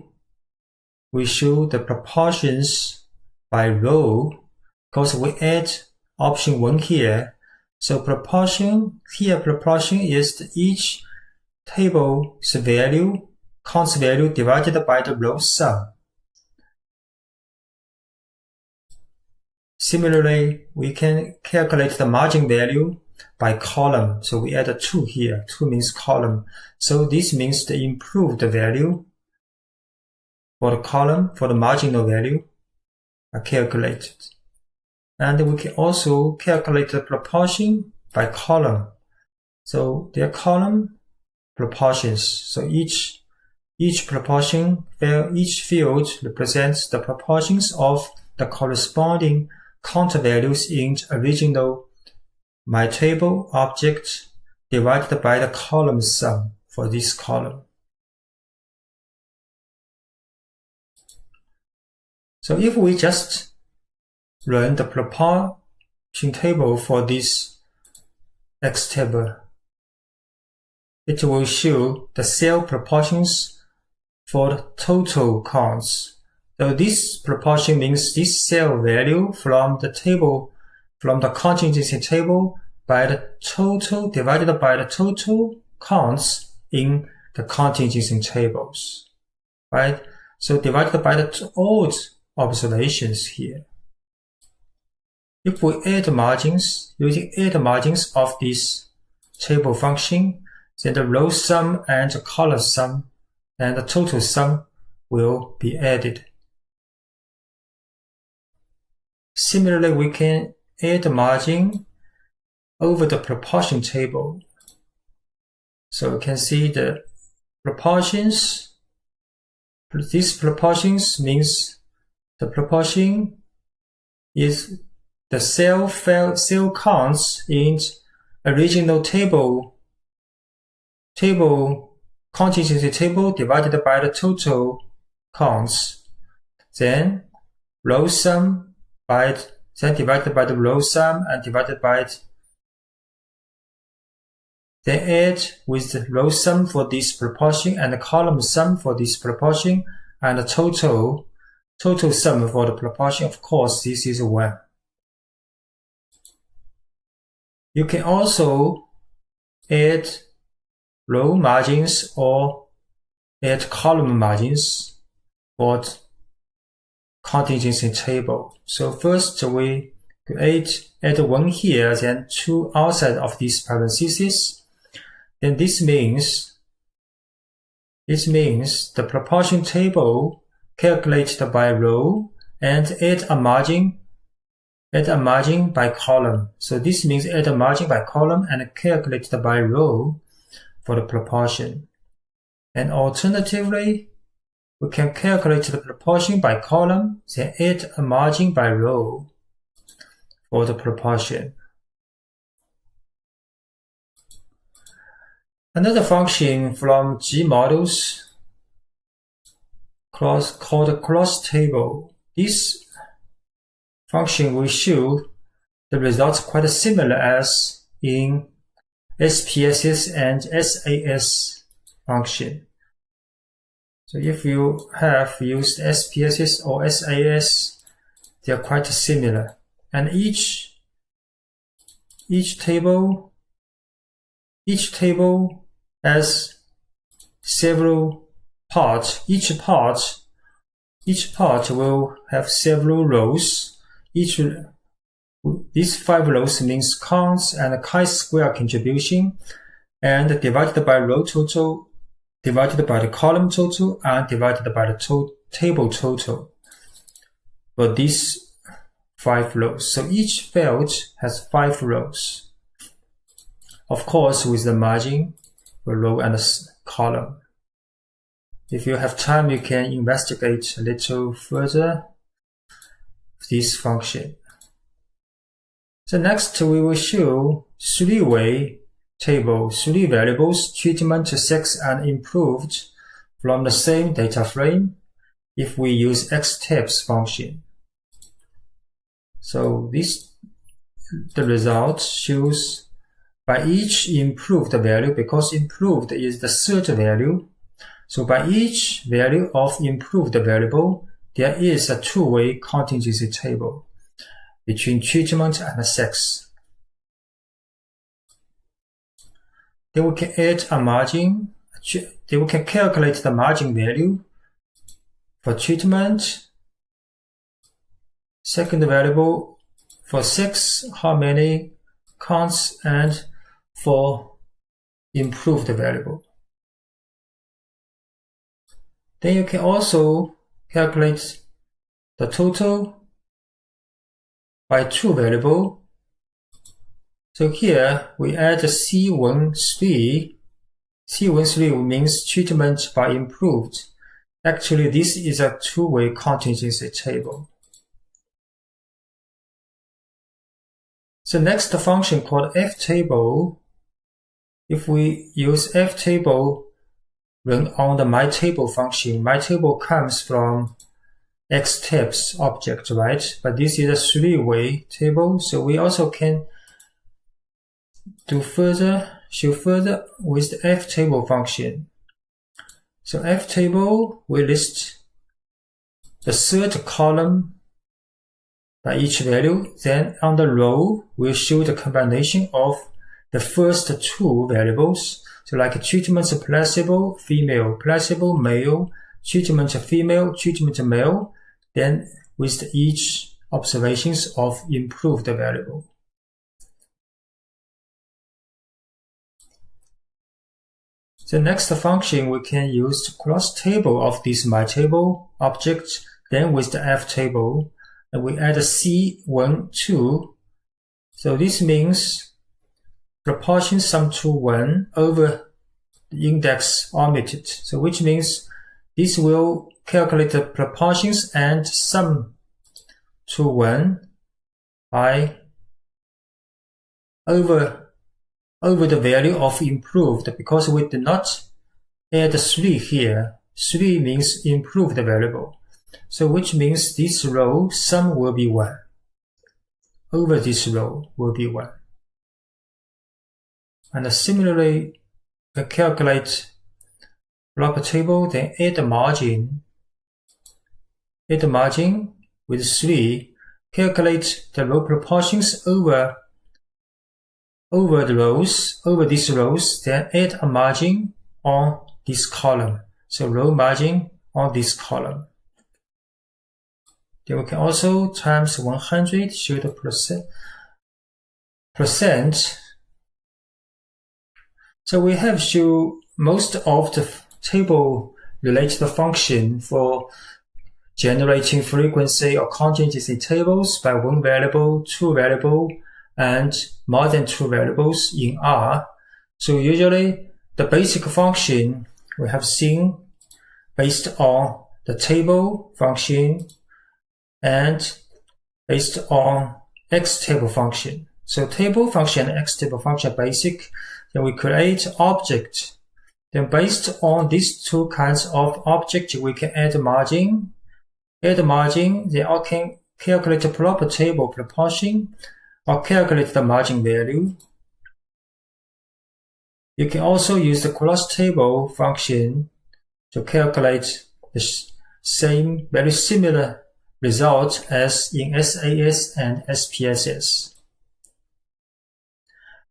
the proportions by row, because we add option 1 here. So proportion is each table's value, count's value divided by the row sum. Similarly, we can calculate the margin value by column. So we add a 2 here. 2 means column. So this means the improved value for the column, for the marginal value, are calculated. And we can also calculate the proportion by column. So their column proportions. So each proportion, each field represents the proportions of the corresponding counter values in original myTable object divided by the column sum for this column. So if we just run the proportion table for this X table, it will show the cell proportions for the total counts. So this proportion means this cell value from the table, from the contingency table, by the total divided by the total counts in the contingency tables, right? So divided by the odd observations here. If we add margins, using add margins of this table function, then the row sum and the column sum and the total sum will be added. Similarly, we can add the margin over the proportion table. So you can see the proportions. These proportions means the proportion is the cell counts in original table contingency table divided by the total counts. Then row sum divided by the row sum and divided by then add with the row sum for this proportion and the column sum for this proportion and the total sum for the proportion. Of course, this is 1. You can also add row margins or add column margins for the contingency table. So first we add 1 here, then 2 outside of this parenthesis. Then this means the proportion table calculated by row and add a margin by column. So this means add a margin by column and calculated by row for the proportion. And alternatively, we can calculate the proportion by column, then add a margin by row for the proportion. Another function from G models called cross table. This function will show the results quite similar as in SPSS and SAS function. So if you have used SPSS or SAS, they are quite similar. And each table has several parts. Each part will have several rows. These 5 rows means counts and chi-square contribution, and divided by row total, divided by the column total, and divided by the table total for these 5 rows. So each field has 5 rows. Of course, with the margin for row and column. If you have time, you can investigate a little further this function. So next, we will show 3-way table, 3 variables, treatment, sex, and improved from the same data frame if we use xtabs function. So the result shows by each improved value, because improved is the third value. So by each value of improved variable, there is a two-way contingency table between treatment and sex. Then we can add a margin. Then we can calculate the margin value for treatment. Second variable for sex, how many counts, and for improved variable. Then you can also calculate the total by two variable. So here we add C13. C13 means treatment by improved. Actually, this is a two-way contingency table. So next function called ftable. If we use ftable run on the myTable function, myTable comes from xtabs object, right? But this is a three-way table, so we also can show further with the ftable function. So ftable will list the third column by each value. Then on the row, we'll show the combination of the first two variables. So like treatment placebo, female, placebo, male, treatment female, treatment male, then with each observations of improved variable. The next function we can use to cross table of this myTable object, then with the ftable, and we add a C12. So this means proportion sum to 1 over the index omitted. So which means this will calculate the proportions and sum to 1 by over the value of improved, because we did not add 3 here. 3 means improved variable. So which means this row sum will be 1. Over this row will be 1. And similarly, we calculate block table, then add the margin. Add the margin with 3. Calculate the row proportions over the rows, over these rows, then add a margin on this column. So row margin on this column. Then we can also times 100, show the percent. So we have shown most of the table related function for generating frequency or contingency tables by one variable, two variable, and more than two variables in R. So usually the basic function we have seen based on the table function and based on xtable function. So table function and xtable function are basic. Then we create object. Then based on these two kinds of object, we can add margin. Add margin, then I can calculate the proper table proportion or calculate the margin value. You can also use the cross table function to calculate the same, very similar result as in SAS and SPSS.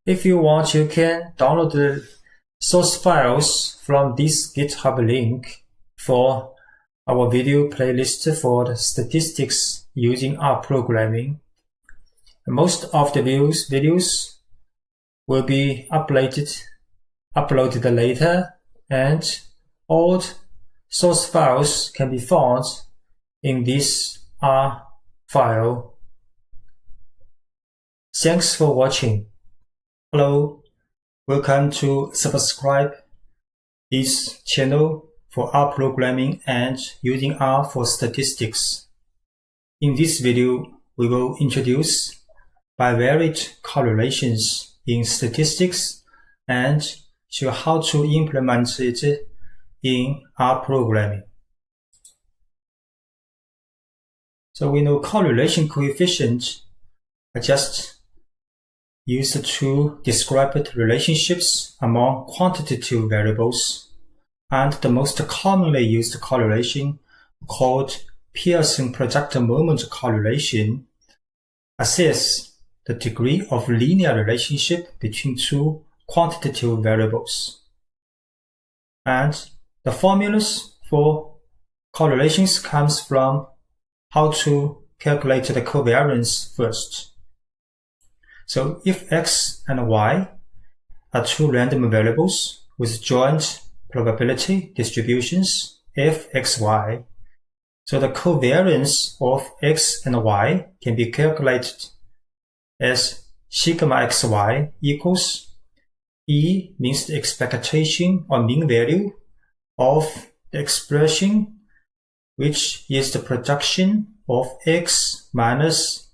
If you want, you can download the source files from this GitHub link for our video playlist for the statistics using rprogramming. Most of the videos will be uploaded later, and all source files can be found in this R file. Thanks for watching. Hello, welcome to subscribe this channel for R programming and using R for statistics. In this video, we will introduce bivariate correlations in statistics and show how to implement it in R programming. So we know correlation coefficient I just used to describe the relationships among quantitative variables, and the most commonly used correlation, called Poisson projector moment correlation, assesses the degree of linear relationship between two quantitative variables. And the formulas for correlations comes from how to calculate the covariance first. So if x and y are two random variables with joint probability distributions fxy, so the covariance of x and y can be calculated as sigma xy equals E means the expectation or mean value of the expression, which is the production of x minus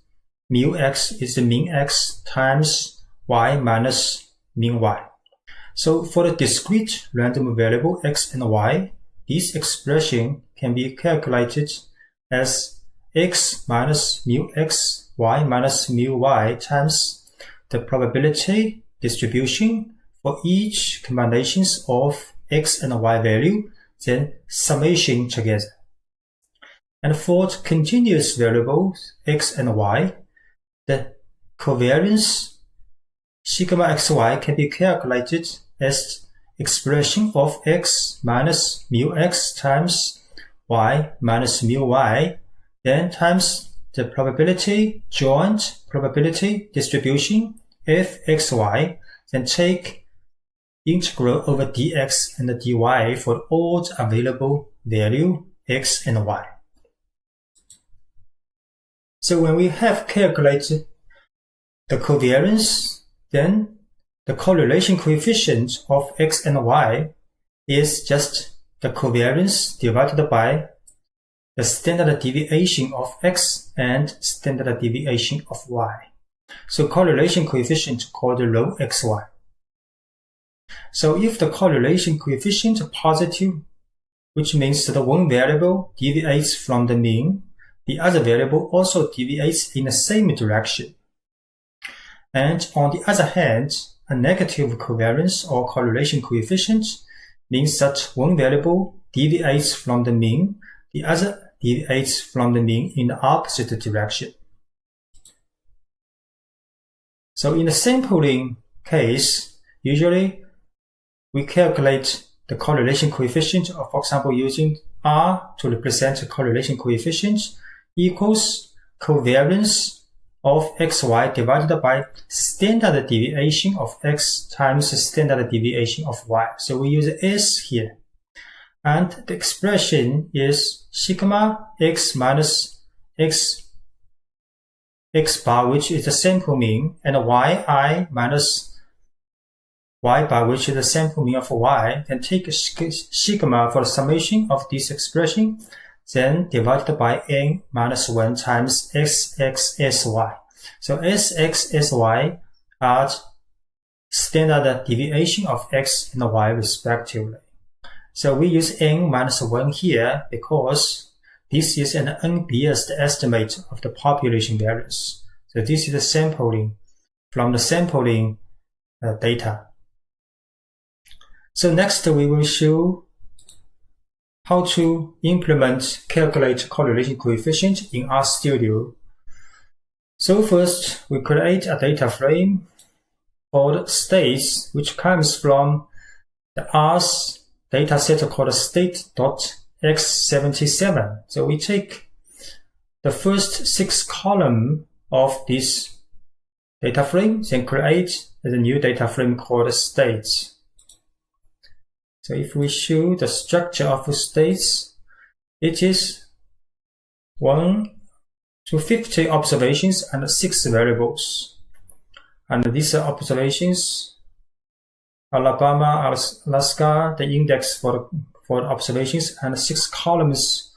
mu x is the mean x times y minus mean y. So for the discrete random variable x and y, this expression can be calculated as x minus mu x, y minus mu y times the probability distribution for each combinations of x and y value, then summation together. And for continuous variables x and y, the covariance sigma xy can be calculated as expression of x minus mu x times y minus mu y, then times the probability joint probability distribution fxy, then take integral over dx and dy for all the available value x and y. So when we have calculated the covariance, then the correlation coefficient of x and y is just the covariance divided by the standard deviation of x and standard deviation of y. So correlation coefficient called rho xy. So if the correlation coefficient is positive, which means that one variable deviates from the mean, the other variable also deviates in the same direction. And on the other hand, a negative covariance or correlation coefficient means that one variable deviates from the mean, the other deviates from the mean in the opposite direction. So in the sampling case, usually we calculate the correlation coefficient, of, for example, using R to represent the correlation coefficient equals covariance of xy divided by standard deviation of x times the standard deviation of y. So we use S here. And the expression is sigma x minus x bar, which is the sample mean, and yi minus y bar, which is the sample mean of y, then take sigma for the summation of this expression, then divided by n minus 1 times sxsy. So sxsy are standard deviation of x and y respectively. So we use n minus 1 here because this is an unbiased estimate of the population variance. So this is the sampling from the sampling data. So next we will show how to calculate correlation coefficient in RStudio. So first we create a data frame called states, which comes from the R's dataset called state.x77. So we take the first 6 columns of this data frame, then create a new data frame called states. So if we show the structure of states, it is 1 to 50 observations and 6 variables. And these are observations, Alabama, Alaska, the index for observations, and 6 columns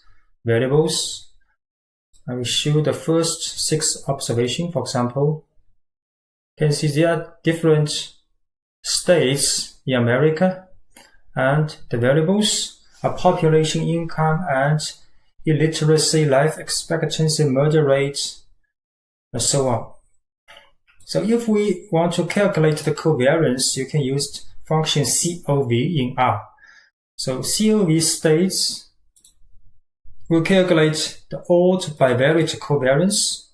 variables. And we show the first 6 observations, for example. You can see there are different states in America, and the variables are population, income, and illiteracy, life expectancy, murder rate, and so on. So if we want to calculate the covariance, you can use function COV in R. So COV states we'll calculate the odd bivariate covariance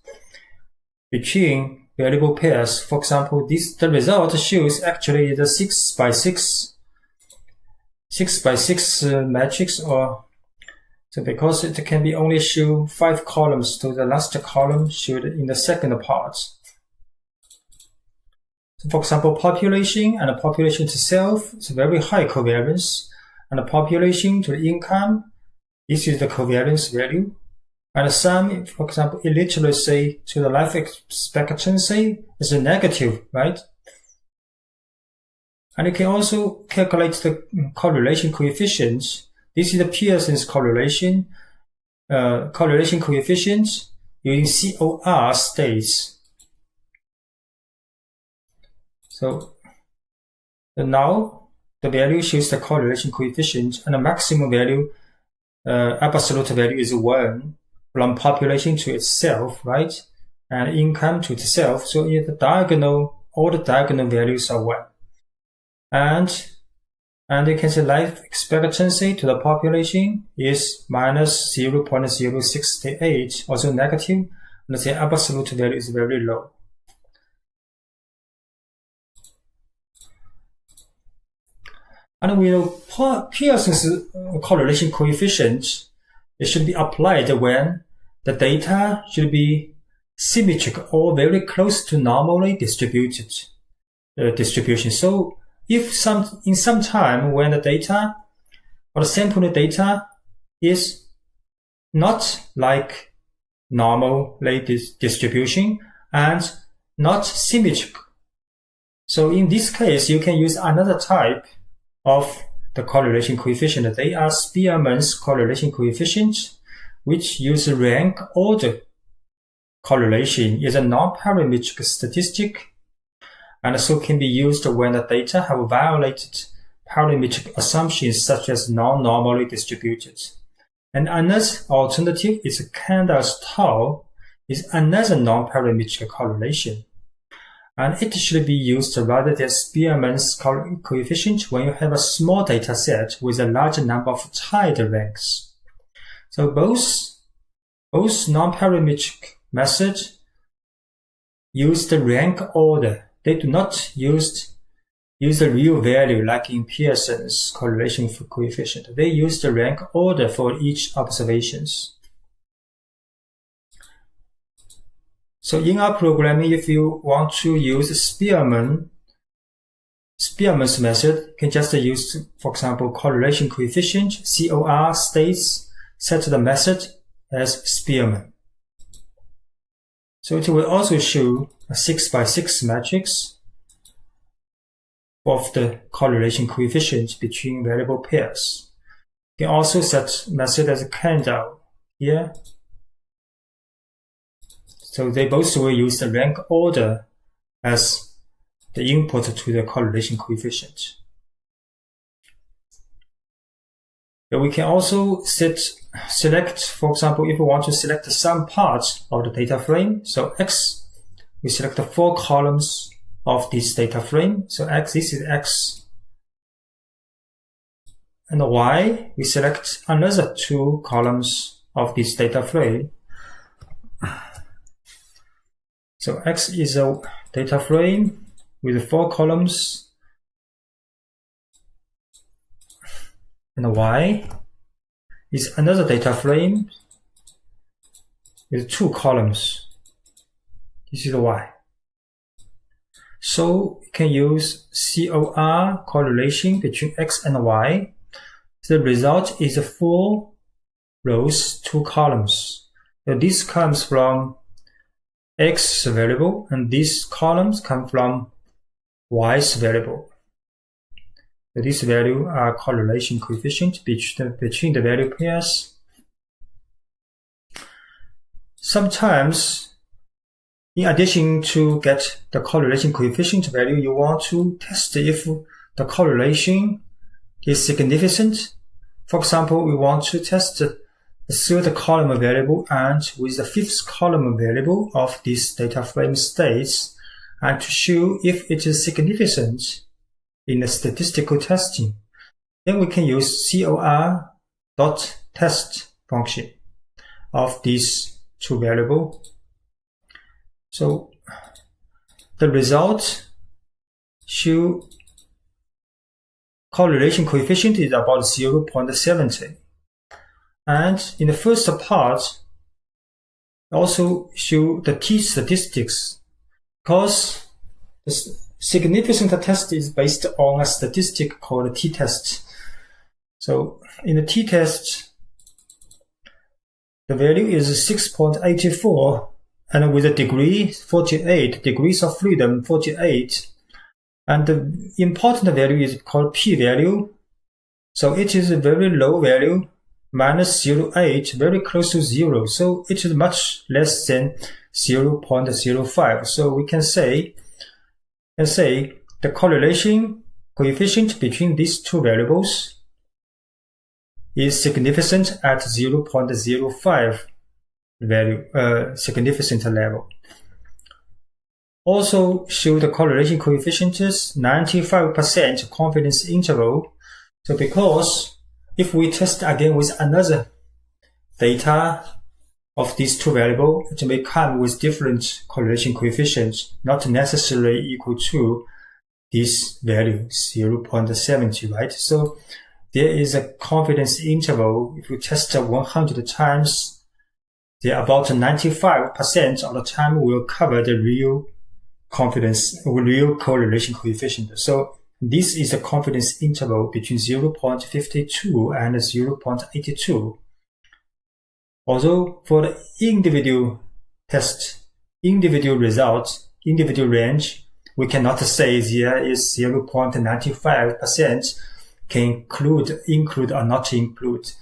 between variable pairs. For example, the result shows actually the 6 by 6 matrix, or so because it can be only show 5 columns, so the last column should in the second part. So for example, population and population to self is very high covariance, and the population to the income, this is the covariance value. And sum, for example, illiteracy to the life expectancy is a negative, right? And you can also calculate the correlation coefficient. This is the Pearson's correlation coefficient using COR states. So now the value shows the correlation coefficient, and the maximum value, absolute value is 1 from population to itself, right? And income to itself. So in the diagonal, all the diagonal values are 1. And you can say life expectancy to the population is minus 0.068, also negative, and the absolute value is very low. And we know Pearson's correlation coefficient, it should be applied when the data should be symmetric or very close to normally distributed distribution. So if in some time when the data or the sample data is not like normal distribution and not symmetric, so in this case you can use another type of the correlation coefficient. They are Spearman's correlation coefficient, which use rank order correlation. Is a non-parametric statistic, and so can be used when the data have violated parametric assumptions such as non-normally distributed. And another alternative is Kendall's tau, is another non-parametric correlation. And it should be used rather than Spearman's coefficient when you have a small data set with a large number of tied ranks. So both non-parametric methods use the rank order. They do not use the real value like in Pearson's correlation coefficient. They use the rank order for each observations. So in our programming, if you want to use Spearman's method, you can just use, for example, correlation coefficient, COR states, set the method as Spearman. So it will also show a 6 by 6 matrix of the correlation coefficient between variable pairs. You can also set method as Kendall here. So they both will use the rank order as the input to the correlation coefficient. But we can also select, for example, if we want to select some parts of the data frame. So X, we select the 4 columns of this data frame. So X, this is X. And Y, we select another 2 columns of this data frame. So X is a data frame with 4 columns, and Y is another data frame with 2 columns. This is Y. So you can use COR correlation between X and Y. The result is 4 rows, 2 columns. So this comes from X variable, and these columns come from Y's variable. So these values are correlation coefficient between the value pairs. Sometimes, in addition to get the correlation coefficient value, you want to test if the correlation is significant. For example, we want to test the 3rd column variable and with the 5th column variable of this data frame states, and to show if it is significant in the statistical testing, then we can use cor.test function of these two variables. So the result show correlation coefficient is about 0.70. And in the first part, also show the t-statistics, because the significant test is based on a statistic called t-test. So in the t-test, the value is 6.84, and with a degree 48, degrees of freedom 48, and the important value is called p-value. So it is a very low value, minus 0.8, very close to 0. So it is much less than 0.05. So we can say the correlation coefficient between these two variables is significant at 0.05 value, significant level. Also show the correlation coefficient is 95% confidence interval. So because if we test again with another data of these two variables, it may come with different correlation coefficients, not necessarily equal to this value, 0.70, right? So there is a confidence interval. If you test 100 times, about 95% of the time will cover the real confidence, real correlation coefficient. So this is a confidence interval between 0.52 and 0.82. Although for the individual test, individual results, individual range, we cannot say there is 0.95% can include or not include.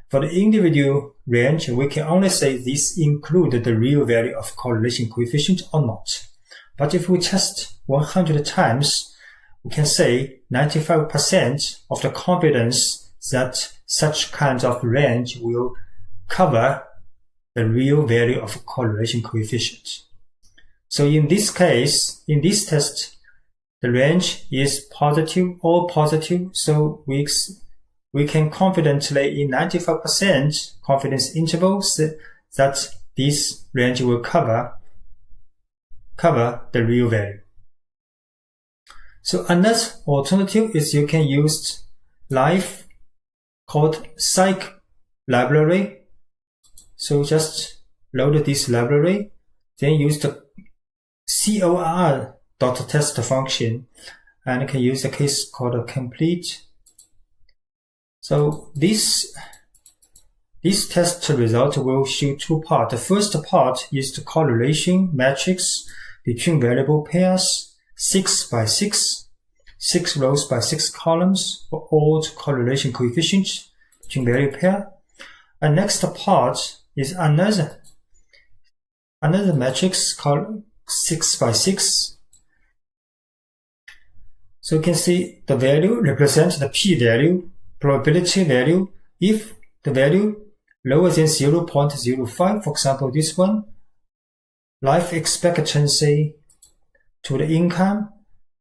For the individual range, we can only say this include the real value of correlation coefficient or not. But if we test 100 times, we can say 95% of the confidence that such kind of range will cover the real value of correlation coefficient. So in this case, in this test, the range is positive, all positive, so we can confidently in 95% confidence intervals that this range will cover the real value. So another alternative is you can use live called psych library. So just load this library, then use the cor.test function, and you can use a case called complete. So this test result will show two parts. The first part is the correlation matrix between variable pairs, 6 by 6, 6 rows by 6 columns for all correlation coefficients between variable pair. And next part is another matrix called 6 by 6. So you can see the value represents the p-value, probability value. If the value lower than 0.05, for example, this one, life expectancy to the income,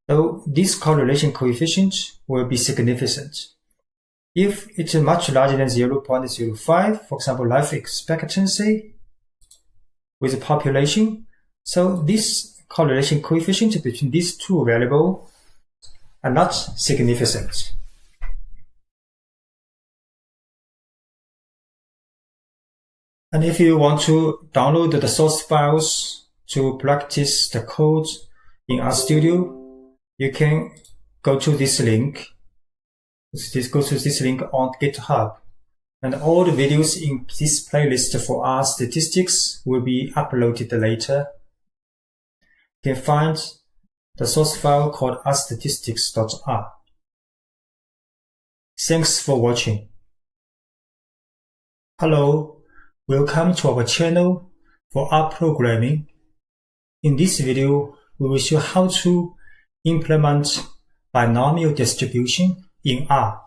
so this correlation coefficient will be significant. If it is much larger than 0.05, for example, life expectancy with the population, so this correlation coefficient between these two variables are not significant. And if you want to download the source files to practice the code in RStudio, you can go to this link. Go to this link on GitHub. And all the videos in this playlist for R statistics will be uploaded later. You can find the source file called rstatistics.r. Thanks for watching. Hello. Welcome to our channel for rprogramming. In this video, we will show how to implement binomial distribution in R.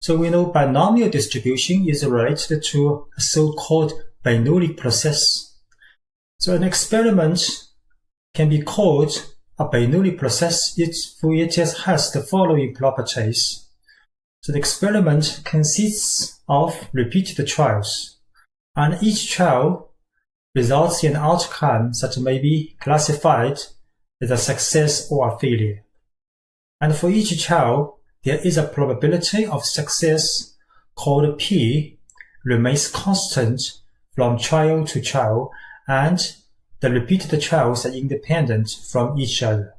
So we know binomial distribution is related to a so-called Bernoulli process. So an experiment can be called a Bernoulli process if it has the following properties. So the experiment consists of repeated trials, and each trial results in an outcome that may be classified as a success or a failure. And for each trial, there is a probability of success called P remains constant from trial to trial, and the repeated trials are independent from each other.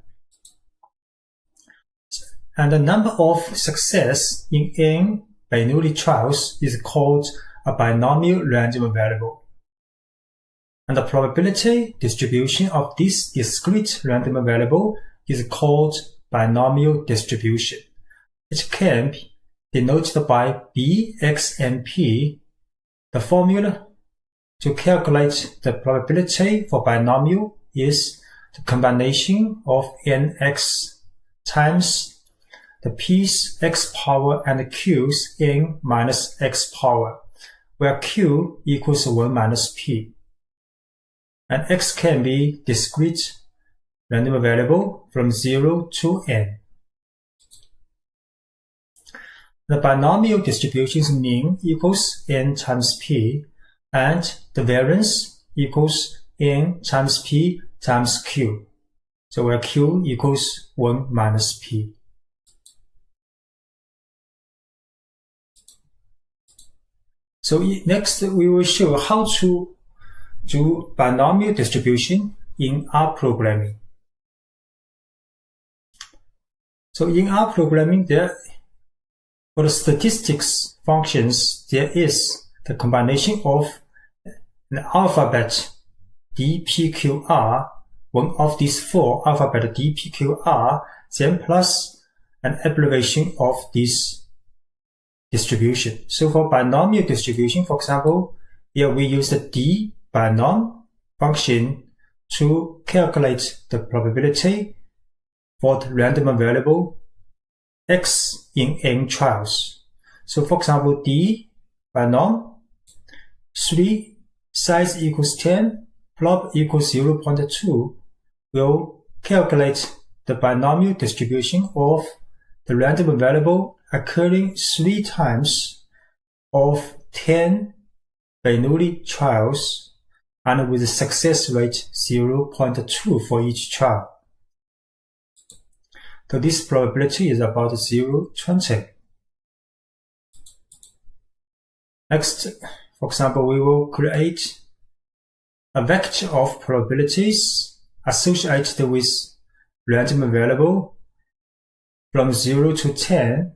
And the number of success in n Bernoulli trials is called a binomial random variable. And the probability distribution of this discrete random variable is called binomial distribution. It can be denoted by B, X, and P. The formula to calculate the probability for binomial is the combination of nx times the p's x power and the q's n minus x power, where q equals 1 minus p. And x can be discrete random variable from 0 to n. The binomial distribution's mean equals n times p, and the variance equals n times p times q. So where q equals 1 minus p. So next we will show how to do binomial distribution in rprogramming. So in rprogramming, for the statistics functions, there is the combination of an alphabet dpqr, one of these four alphabet dpqr, then plus an abbreviation of this distribution. So for binomial distribution, for example, here we use the dbinom function to calculate the probability for the random variable x in n trials. So for example, dbinom 3 size equals 10, prob equals 0.2 will calculate the binomial distribution of the random variable occurring 3 times of 10 Bernoulli trials, and with a success rate 0.2 for each trial. So this probability is about 0.20. Next, for example, we will create a vector of probabilities associated with random variable from 0 to 10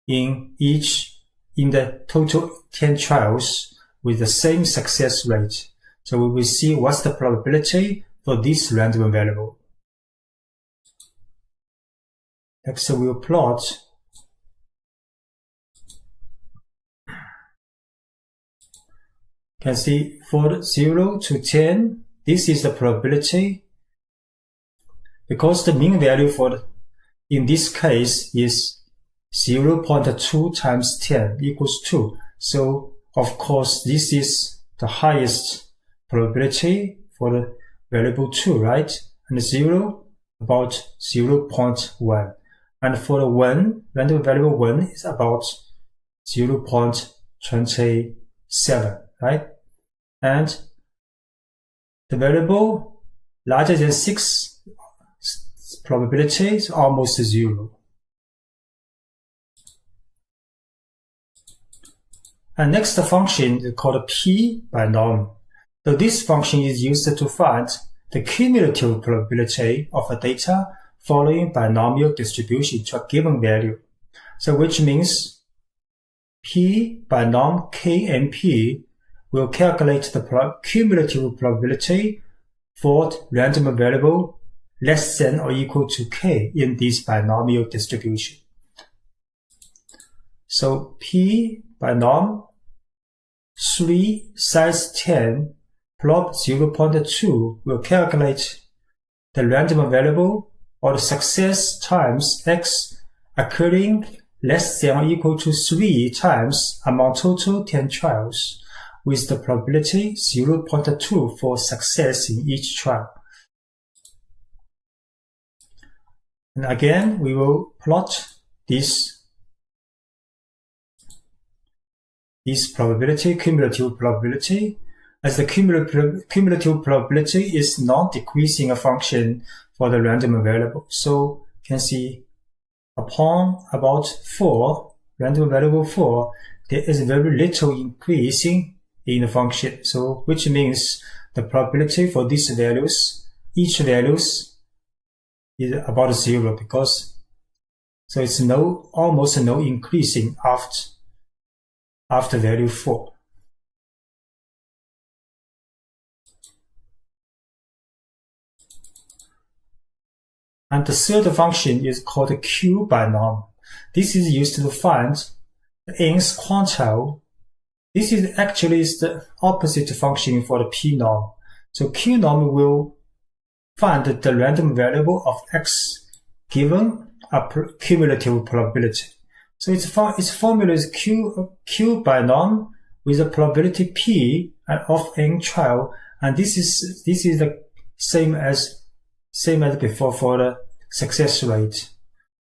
in the total 10 trials with the same success rate. So we will see what's the probability for this random variable. Next, we will plot you can see for 0 to 10, this is the probability because the mean value in this case is 0.2 times 10 equals 2. So of course this is the highest probability for the variable 2, right? And 0 about 0.1. And for the 1, random variable 1 is about 0.27, right? And the variable larger than 6 probability is almost 0. And next function is called p-binom. So this function is used to find the cumulative probability of a data following binomial distribution to a given value. So which means p-binom k and p will calculate the cumulative probability for the random variable less than or equal to k in this binomial distribution. So p-binom 3 size 10 prob 0.2 will calculate the random variable or the success times x occurring less than or equal to 3 times among total 10 trials, with the probability 0.2 for success in each trial. And again, we will plot this probability, cumulative probability, as the cumulative probability is non-decreasing function for the random variable. So you can see upon about 4, random variable 4, there is very little increasing in the function. So which means the probability for these values, each values is about 0 because so it's almost no increasing after value 4. And the third function is called Q binomial. This is used to find the nth quantile. This is actually the opposite function for the P norm. So Q norm will find the random variable of x given a cumulative probability. So its formula is Q binomial with a probability P of n trial, and this is the same as before for the success rate.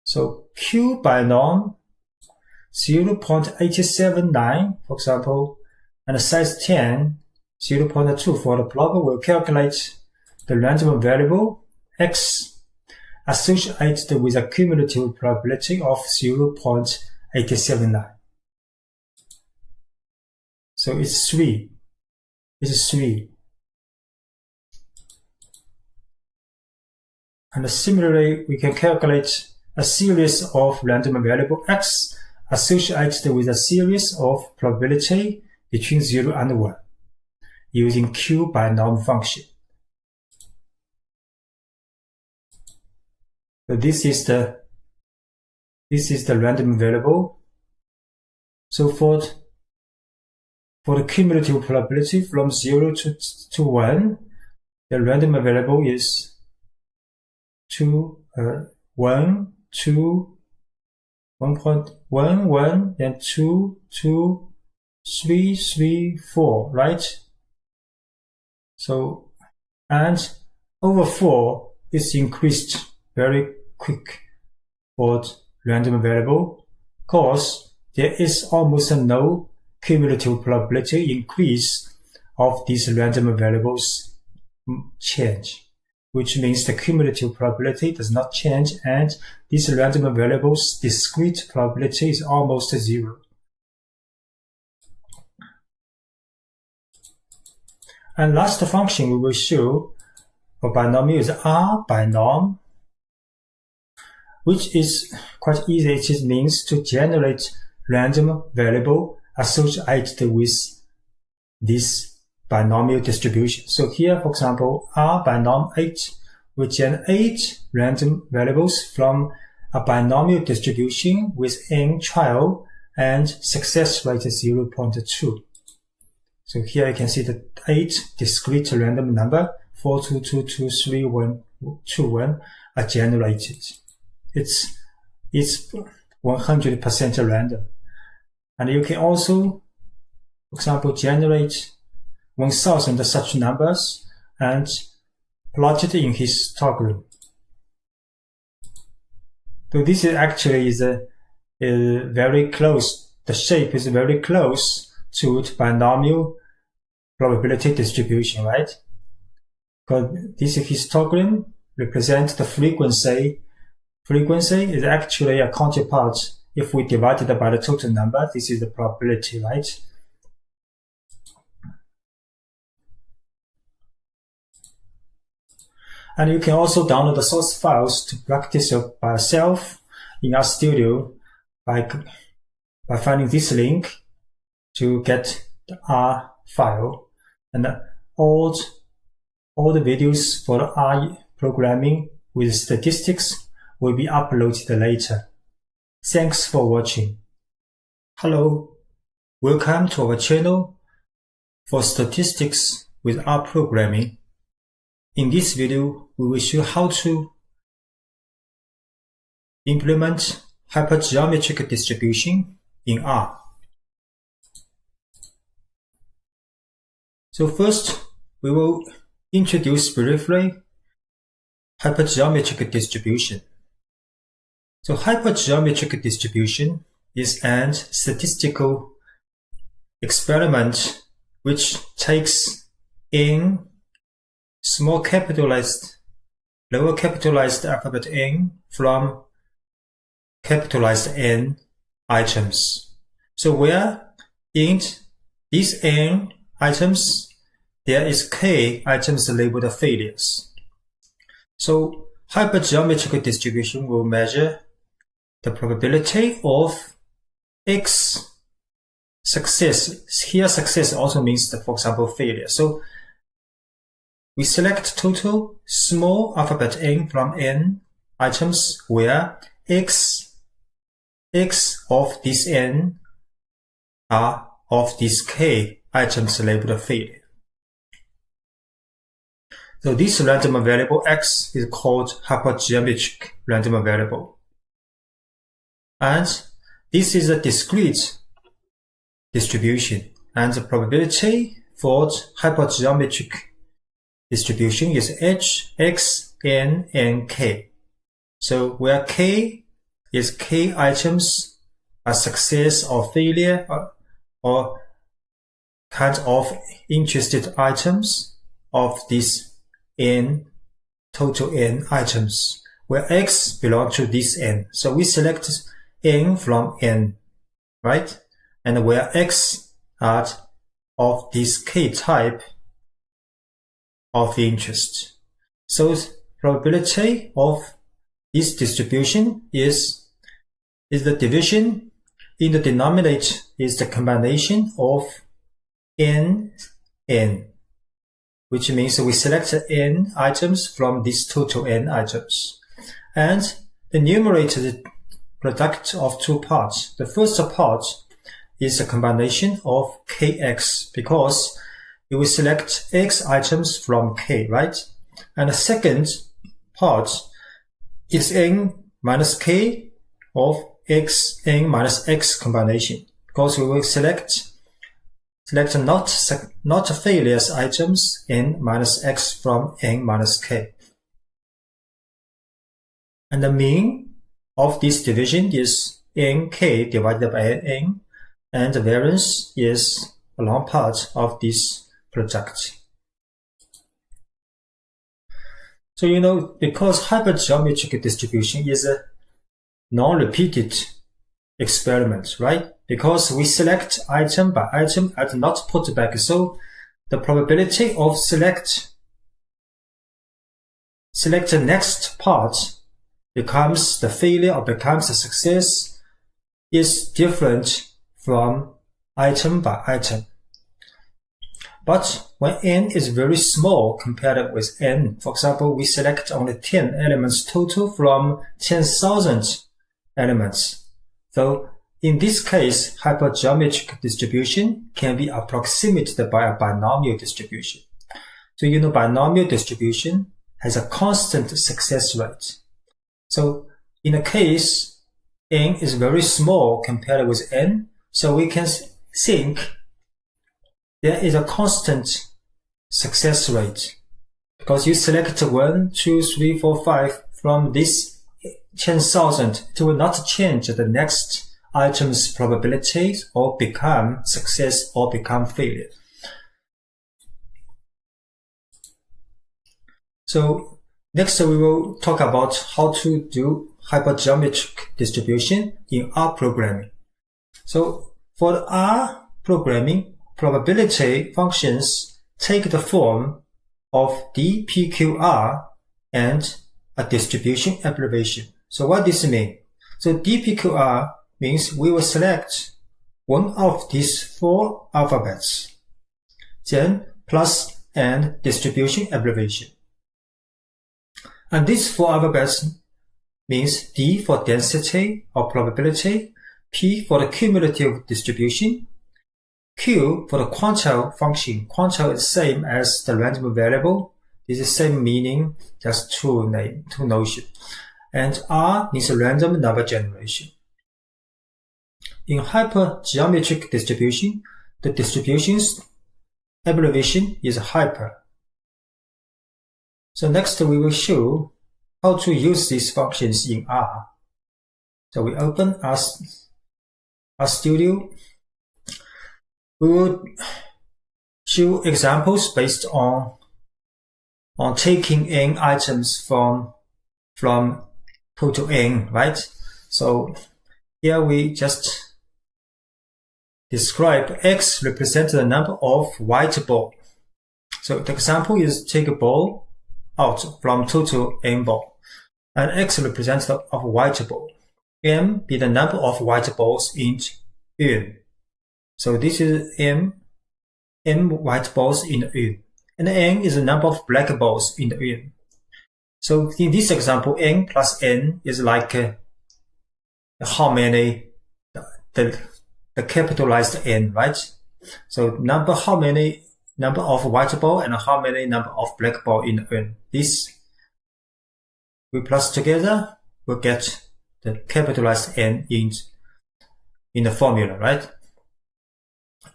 So Q binomial 0.879, for example, and size 10, 0.2 for the block will calculate the random variable x associated with a cumulative probability of 0.879. So it's 3. It's 3. And similarly, we can calculate a series of random variable x associated with a series of probability between 0 and 1 using Q binomial function. So this is the random variable. So for the cumulative probability from 0 to 1, the random variable is 1.11, then 2, 2, 3, 3, 4, right? So, and over 4 is increased very quick for the random variable because there is almost no cumulative probability increase of these random variables change, which means the cumulative probability does not change and these random variables' discrete probability is almost 0. And last function we will show for binomial is R binomial, which is quite easy. It just means to generate random variable associated with this binomial distribution. So here, for example, R binomial 8 will generate random variables from a binomial distribution with n trial and success rate is 0.2. So here you can see the 8 discrete random number 4, 2, 2, 2, 3, 1, 2, 1 are generated. It's 100% random. And you can also, for example, generate 1,000 such numbers and plot it in histogram. So this is actually very close. The shape is very close to the binomial probability distribution, right? Because this histogram represents the frequency. Frequency is actually a counterpart. If we divide it by the total number, this is the probability, right? And you can also download the source files to practice by yourself in RStudio by finding this link to get the R file. And all the videos for the R programming with statistics will be uploaded later. Thanks for watching. Hello, welcome to our channel for statistics with R programming. In this video, we will show how to implement hypergeometric distribution in R. So first, we will introduce briefly hypergeometric distribution. So hypergeometric distribution is an statistical experiment which takes in small capitalized, lower capitalized alphabet n from capitalized n items. So where in these n items, there is k items labeled failures. So hypergeometric distribution will measure the probability of x success. Here success also means, for example, failure. So we select total small alphabet n from n items where x of this n are of these k items labeled failure. So this random variable x is called hypergeometric random variable. And this is a discrete distribution, and the probability for hypergeometric distribution is h, x, n, and k. So where k is k items are success or failure or kind of interested items of these n, total n items, where x belongs to this n. So we select n from n, right? And where x are of this k type of interest. So probability of this distribution is the division in the denominator is the combination of n, which means we select n items from these total n items. And the numerator is the product of two parts. The first part is a combination of kx, because you will select x items from k, right? And the second part is n minus k of x, n minus x combination, because we will select not failures items n minus x from n minus k. And the mean of this division is nk divided by n, and the variance is a long part of this product. So because hypergeometric distribution is a non-repeated experiment, right? Because we select item by item and not put back, so the probability of select the next part becomes the failure or becomes a success is different from item by item. But when n is very small compared with n, for example, we select only 10 elements total from 10,000 elements. So in this case, hypergeometric distribution can be approximated by a binomial distribution. So binomial distribution has a constant success rate. So in a case, n is very small compared with n, so we can think there is a constant success rate, because you select 1, 2, 3, 4, 5 from this 10,000. It will not change the next item's probabilities or become success or become failure. So next we will talk about how to do hypergeometric distribution in rprogramming. So for R programming, probability functions take the form of dpqr and a distribution abbreviation. So what does this mean? So dpqr means we will select one of these 4 alphabets, then plus and distribution abbreviation. And these 4 alphabets means D for density or probability, P for the cumulative distribution, Q for the quantile function. Quantile is the same as the random variable. This is the same meaning, just two notion. And R means random number generation. In hypergeometric distribution, the distributions abbreviation is hyper. So next we will show how to use these functions in R. So we open RStudio. We will show examples based on taking n items from total n, right? So here we just describe x represents the number of white ball. So the example is take a ball out from total n ball, and x represents the of white ball. M be the number of white balls in U. So this is m white balls in U, and n is the number of black balls in U. So in this example, n plus n is like how many the capitalized n, right? So how many number of white ball and how many number of black ball in n. This we plus together will get the capitalized n in the formula, right?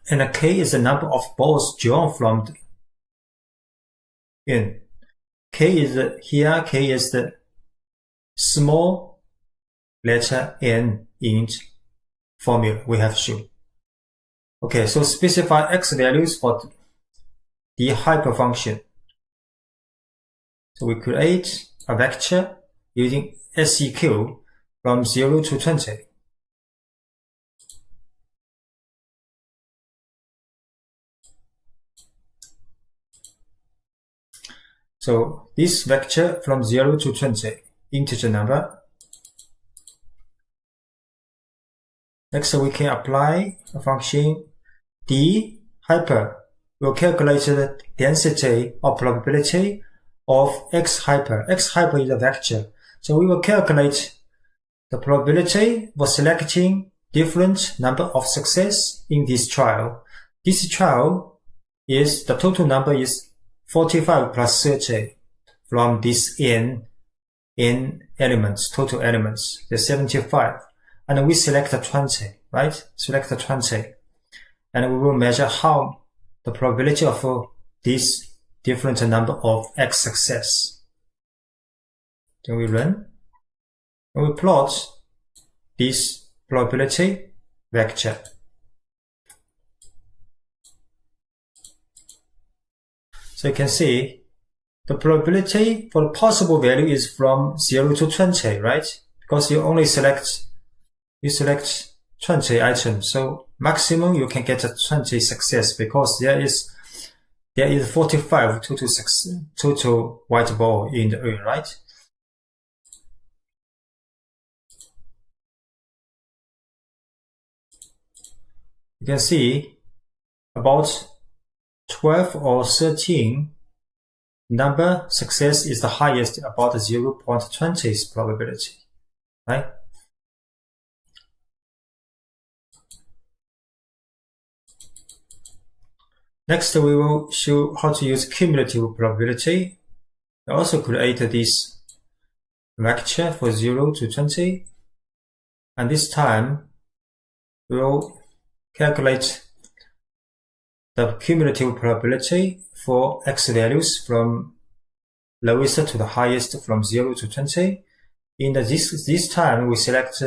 And k is the number of balls drawn from n. K is the small letter n in formula we have shown. Okay, so specify x values for the hyperfunction. So we create a vector using seq from 0 to 20. So this vector from 0 to 20, integer number. Next we can apply a function d hyper. We'll calculate the density or probability of x hyper. X hyper is a vector. So we will calculate the probability for selecting different number of success in this trial. This trial is the total number is 45 plus 30 from this n elements, total elements, the 75. And we select the 20, right? Select the 20. And we will measure how the probability of this different number of x success. Then we run. And we plot this probability vector. So you can see the probability for the possible value is from 0 to 20, right? Because you only select 20 items. So maximum you can get a 20 success because there is 45 total white ball in the U, right? You can see about 12 or 13 number success is the highest, about 0.20 probability, right? Next, we will show how to use cumulative probability. We also create this vector for 0 to 20. And this time, we will calculate the cumulative probability for x values from lowest to the highest from 0 to 20. In this time, we select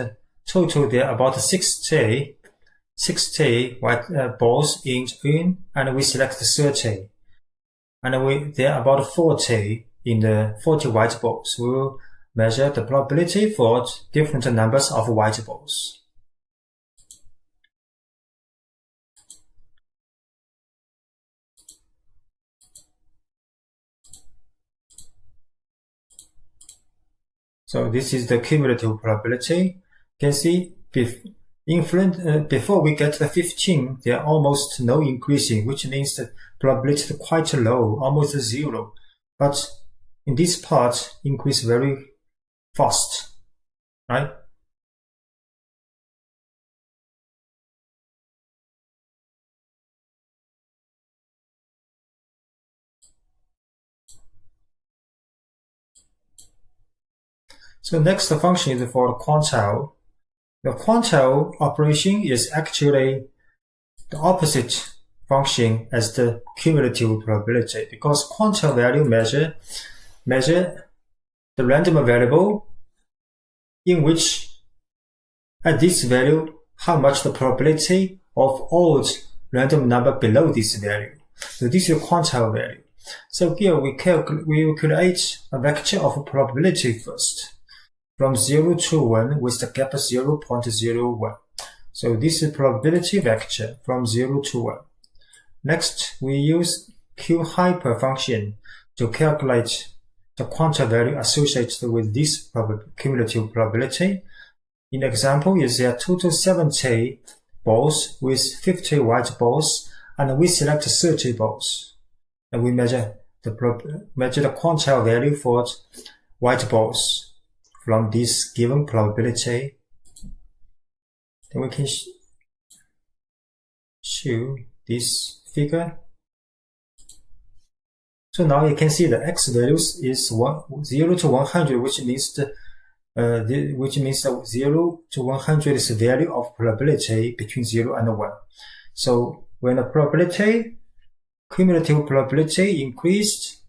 total there about 60 white balls in green, and we select 30. And there are about 40 in the 40 white balls. We will measure the probability for different numbers of white balls. So this is the cumulative probability. You can see before we get the 15, there are almost no increasing, which means the probability is quite low, almost 0. But in this part, increase very fast, right? So next function is for quantile. The quantile operation is actually the opposite function as the cumulative probability, because quantile value measure the random variable in which at this value how much the probability of odd random number below this value. So this is a quantile value. So here we will create a vector of probability first, from 0 to 1 with the gap 0.01. So this is probability vector from 0 to 1. Next, we use Q-hyper function to calculate the quantile value associated with this cumulative probability. In the example, is there total 70 balls with 50 white balls, and we select 30 balls. And we measure the quantile value for white balls from this given probability. Then we can show this figure. So now you can see the x values is 0 to 100, which means that 0 to 100 is the value of probability between 0 and 1. So when the cumulative probability increased,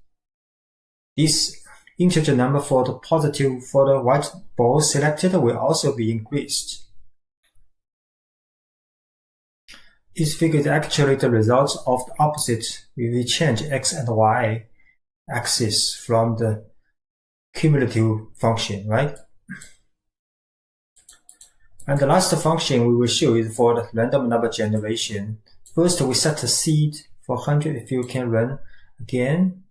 this integer number for the white ball selected will also be increased. This figure is actually the result of the opposite. We will change x and y axis from the cumulative function, right? And the last function we will show is for the random number generation. First, we set the seed for 100. If you can run again,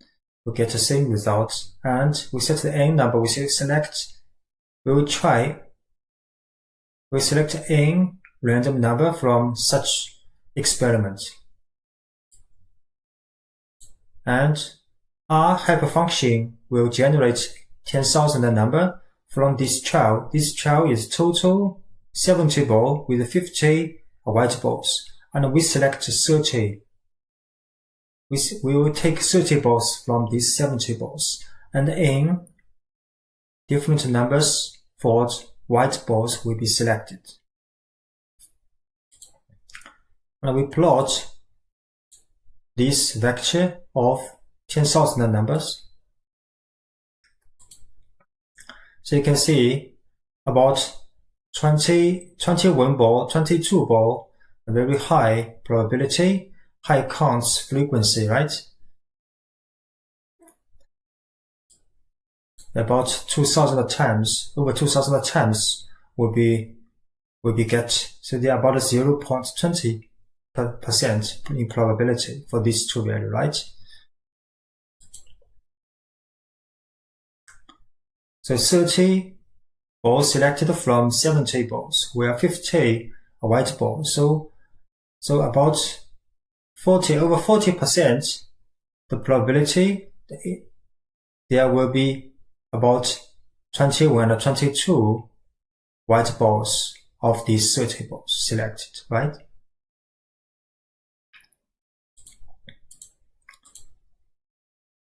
we'll get the same result. And we set the n number. We select n random number from such experiment. And our hyperfunction will generate 10,000 number from this trial. This trial is total 70 ball with 50 white balls. And we select 30. We will take 30 balls from these 70 balls. And n different numbers for white balls will be selected. And we plot this vector of 10,000 numbers. So you can see about 21 ball, 22 ball, a very high probability, high counts frequency, right? About 2,000 times, over 2,000 times will be get. So they are about 0.20% in probability for these two values, right? So 30 balls selected from 70 balls, where 50 are white balls. So about over 40%, the probability there will be about 21 or 22 white balls of these 30 balls selected, right?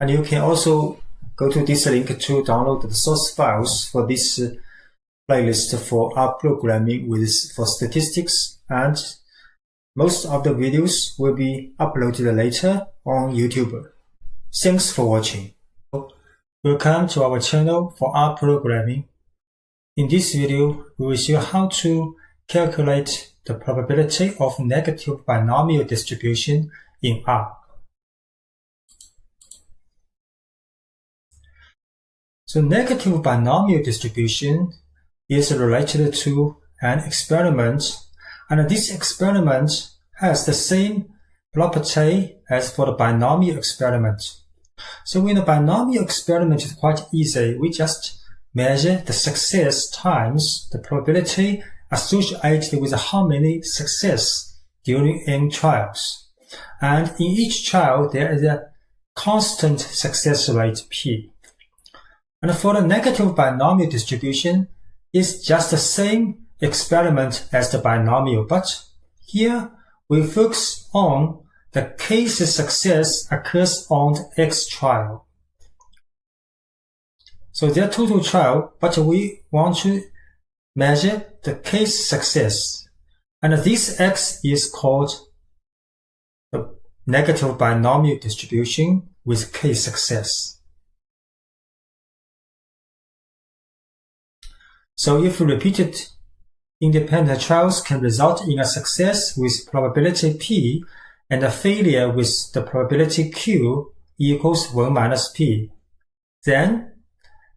And you can also go to this link to download the source files for this playlist for rprogramming for statistics, and most of the videos will be uploaded later on YouTube. Thanks for watching. Welcome to our channel for rprogramming. In this video, we will show how to calculate the probability of negative binomial distribution in R. So negative binomial distribution is related to an experiment, and this experiment has the same property as for the binomial experiment. So in the binomial experiment, it's quite easy. We just measure the success times the probability associated with how many success during n trials. And in each trial, there is a constant success rate P. And for the negative binomial distribution, it's just the same experiment as the binomial, but here we focus on the case success occurs on the X trial. So their total trial, but we want to measure the case success. And this X is called the negative binomial distribution with k success. So if repeated independent trials can result in a success with probability p and a failure with the probability q equals 1 minus p, then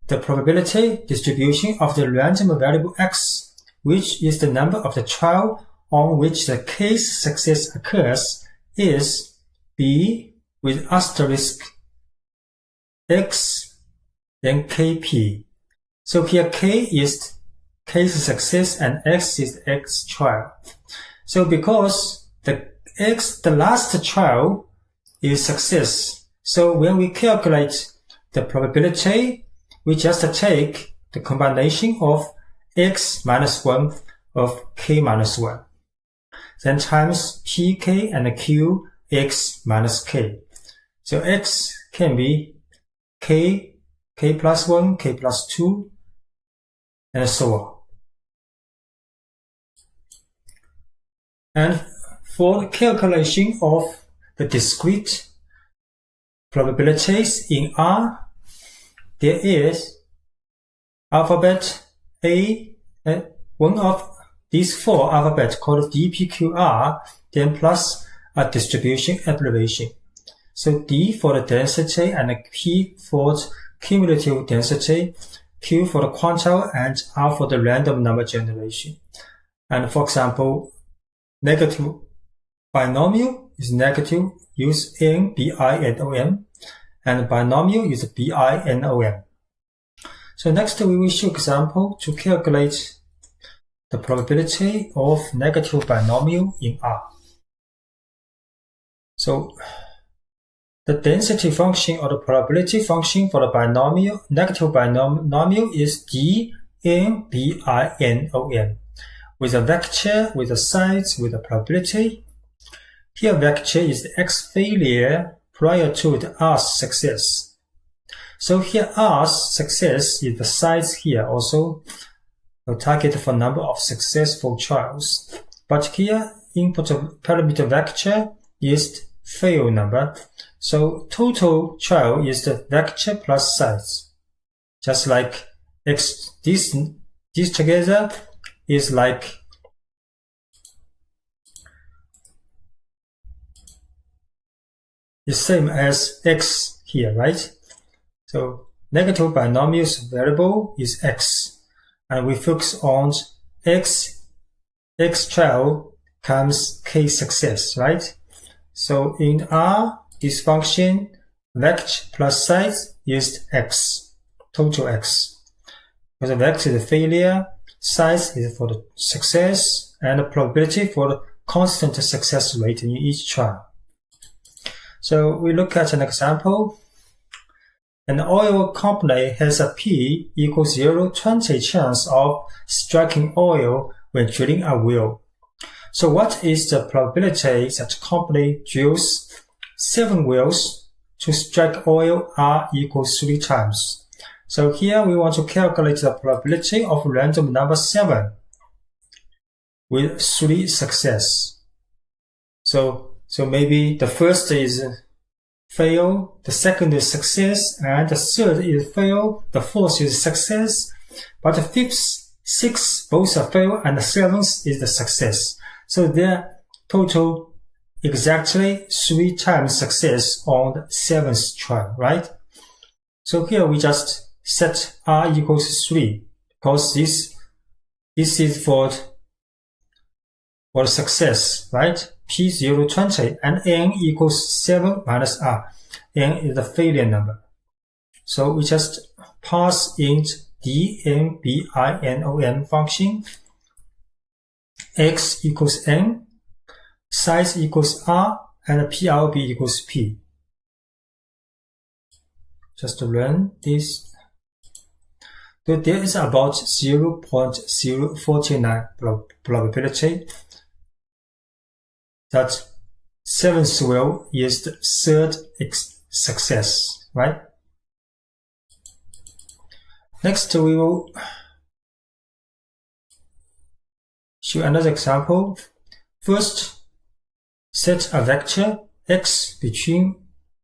the probability distribution of the random variable x, which is the number of the trial on which the case success occurs, is b with asterisk x then kp. So here k is case success and x is x trial. So because the last trial is success, so when we calculate the probability, we just take the combination of x minus 1 of k minus 1, then times pk and q x minus k. So x can be k plus 1, k plus 2, and so on. And for the calculation of the discrete probabilities in R, there is alphabet A, one of these 4 alphabets called DPQR, then plus a distribution abbreviation. So D for the density and P for the cumulative density, Q for the quantile, and R for the random number generation. And for example, negative binomial is negative, use N, B-I-N-O-M, and binomial is B-I-N-O-M. So next we will show example to calculate the probability of negative binomial in R. So the density function or the probability function for the binomial, negative binomial is D-N-B-I-N-O-M, with a vector, with a size, with a probability. Here vector is the X failure prior to the R's success. So here R's success is the size here also, a target for number of successful trials. But here input parameter vector is fail number. So total trial is the vector plus size. Just like X, this together is like the same as X here, right? So negative binomial's variable is X, and we focus on X trial comes K success, right? So in R, this function vector plus size is X, total X. Because the vector is the failure, size is for the success, and the probability for the constant success rate in each trial. So we look at an example. An oil company has a P equals 0.20 chance of striking oil when drilling a well. So what is the probability that company drills 7 wells to strike oil R equals 3 times? So here we want to calculate the probability of random number 7 with 3 success. So maybe the first is fail, the second is success, and the third is fail, the fourth is success, but the fifth, sixth, both are fail, and the seventh is the success. So their total exactly 3 times success on the 7th trial, right? So here we just set R equals 3, because this is for success, right? P 0.20 and N equals 7 minus R. N is the failure number. So we just pass in DNBINOM function. X equals N, size equals R, and PRB equals P. Just to run this. So there is about 0.049 probability that 7th well is the 3rd success, right? Next, we will show another example. First, set a vector x between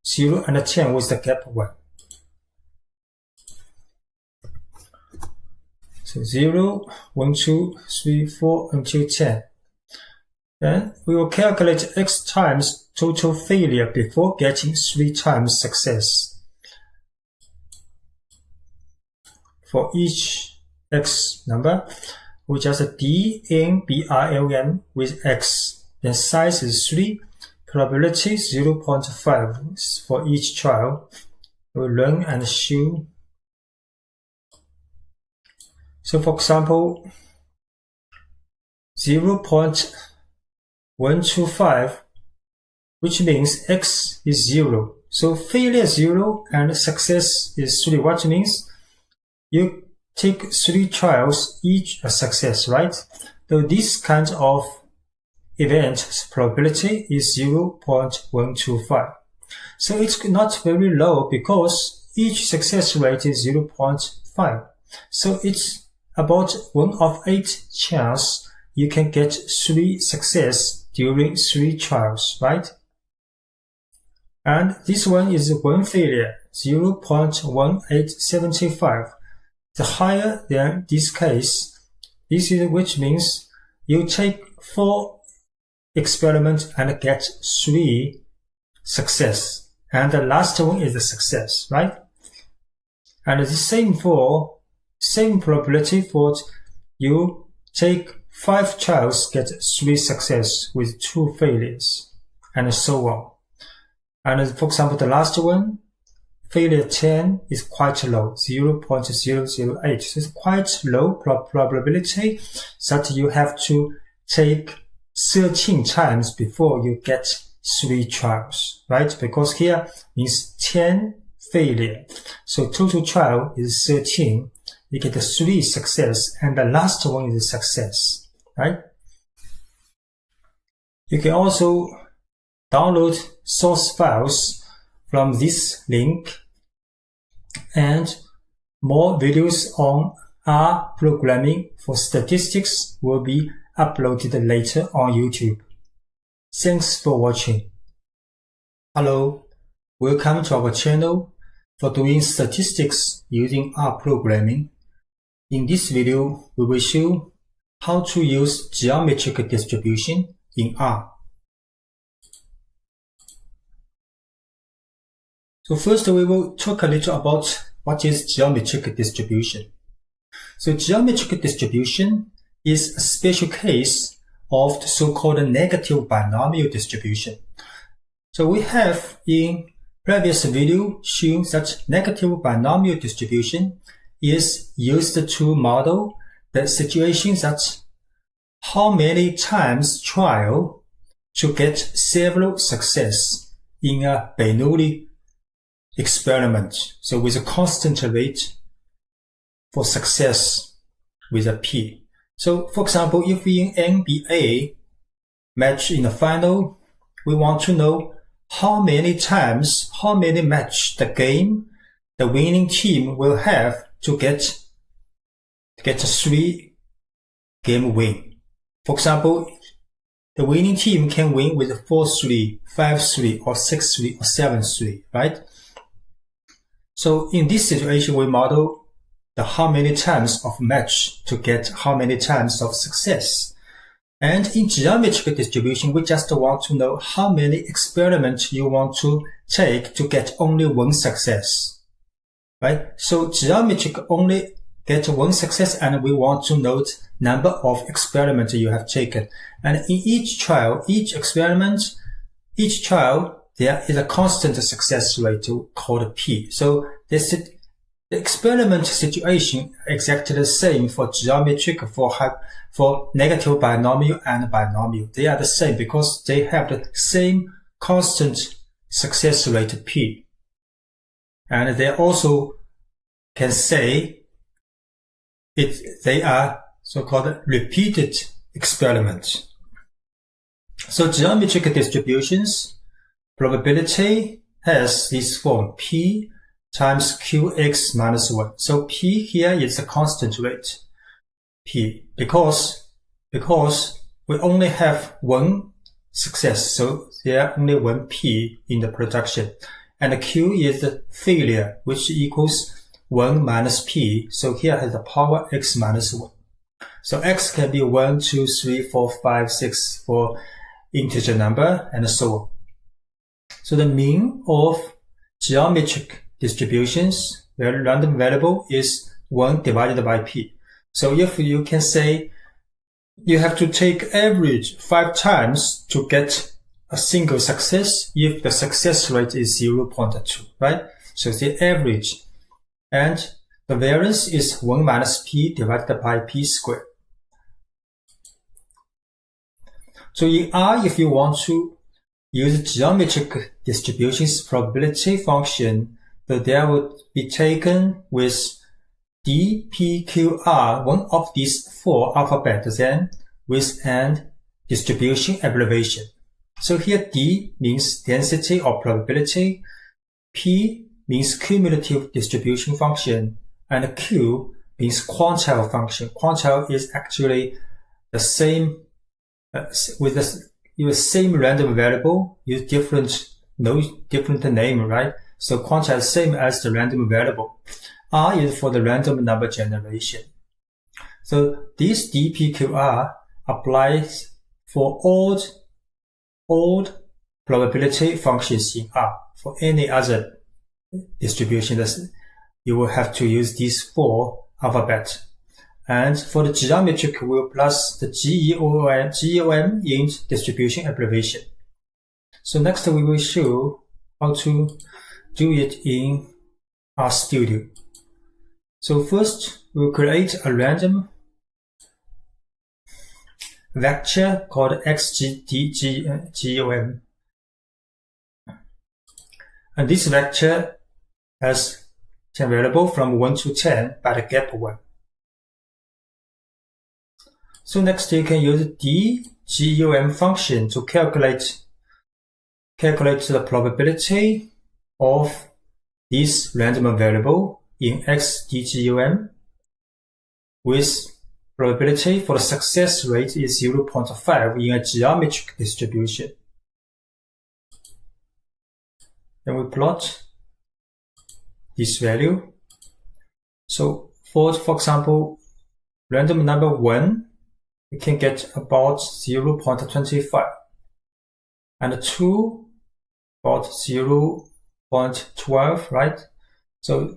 0 and 10 with the gap 1. So 0, 1, 2, 3, 4 until 10. Then we will calculate x times total failure before getting 3 times success. For each x number, we just d n BRLN with x. Then size is 3, probability 0.5 for each trial. We learn and show. So for example, 0.125, which means x is 0. So failure 0 and success is 3. What means you take 3 trials, each a success, right? So this kind of event's probability is 0.125. So it's not very low because each success rate is 0.5. So it's about 1 of 8 chance you can get 3 success during 3 trials, right? And this one is 1 failure, 0.1875. The higher than this case, this is which means you take 4 experiments and get 3 success. And the last one is a success, right? And the same probability for you take 5 trials, get 3 success with 2 failures, and so on. And for example, the last one, failure 10 is quite low, 0.008. So it's quite low probability that you have to take 13 times before you get 3 trials, right? Because here means 10 failure. So total trial is 13. You get 3 success, and the last one is a success, right? You can also download source files from this link, and more videos on rprogramming for statistics will be uploaded later on YouTube. Thanks for watching. Hello, welcome to our channel for doing statistics using rprogramming. In this video, we will show how to use geometric distribution in R. So first we will talk a little about what is geometric distribution. So geometric distribution is a special case of the so-called negative binomial distribution. So we have in previous video shown that negative binomial distribution is used to model the situation that how many times trial to get several success in a Bernoulli experiment. So with a constant rate for success with a P. So for example, if in NBA match in the final, we want to know how many match the game the winning team will have to get a 3-game win. For example, the winning team can win with 4-3, 5-3, or 6-3, or 7-3, right? So in this situation, we model the how many times of match to get how many times of success. And in geometric distribution, we just want to know how many experiments you want to take to get only 1 success. Right? So geometric only get 1 success, and we want to note number of experiments you have taken. And in each trial, each trial, there is a constant success rate called P. So the experiment situation exactly the same for geometric, for negative binomial and binomial. They are the same because they have the same constant success rate P. And they also can say they are so-called repeated experiments. So geometric distributions probability has this form P times Qx minus 1. So P here is a constant rate P because we only have 1 success. So there are only one P in the projection. And Q is the failure, which equals 1 minus P. So here has the power x minus 1. So x can be 1, 2, 3, 4, 5, 6 for integer number, and so on. So the mean of geometric distributions, where random variable is 1 divided by P. So if you can say you have to take average 5 times to get a single success if the success rate is 0.2, right? So the average. And the variance is 1 minus P divided by P squared. So in R, if you want to use geometric distributions probability function, so there would be taken with D, P, Q, R, one of these 4 alphabets, then with an distribution abbreviation. So here D means density or probability, P means cumulative distribution function, and Q means quantile function. Quantile is actually the same with the same random variable, use different name, right? So quantile is same as the random variable. R is for the random number generation. So this DPQR applies for all probability functions in R. For any other distribution, you will have to use these 4 alphabets. And for the geometric, we'll plus the GEOM in distribution abbreviation. So next we will show how to do it in RStudio. So first, we'll create a random vector called XGEOM. And this vector has 10 variables from 1 to 10 by the gap 1. So next you can use the GEOM function to calculate the probability of this random variable in XGEOM with probability for the success rate is 0.5 in a geometric distribution. Then we plot this value. So for example, random number 1, we can get about 0.25, and 2 about 0.12, right? So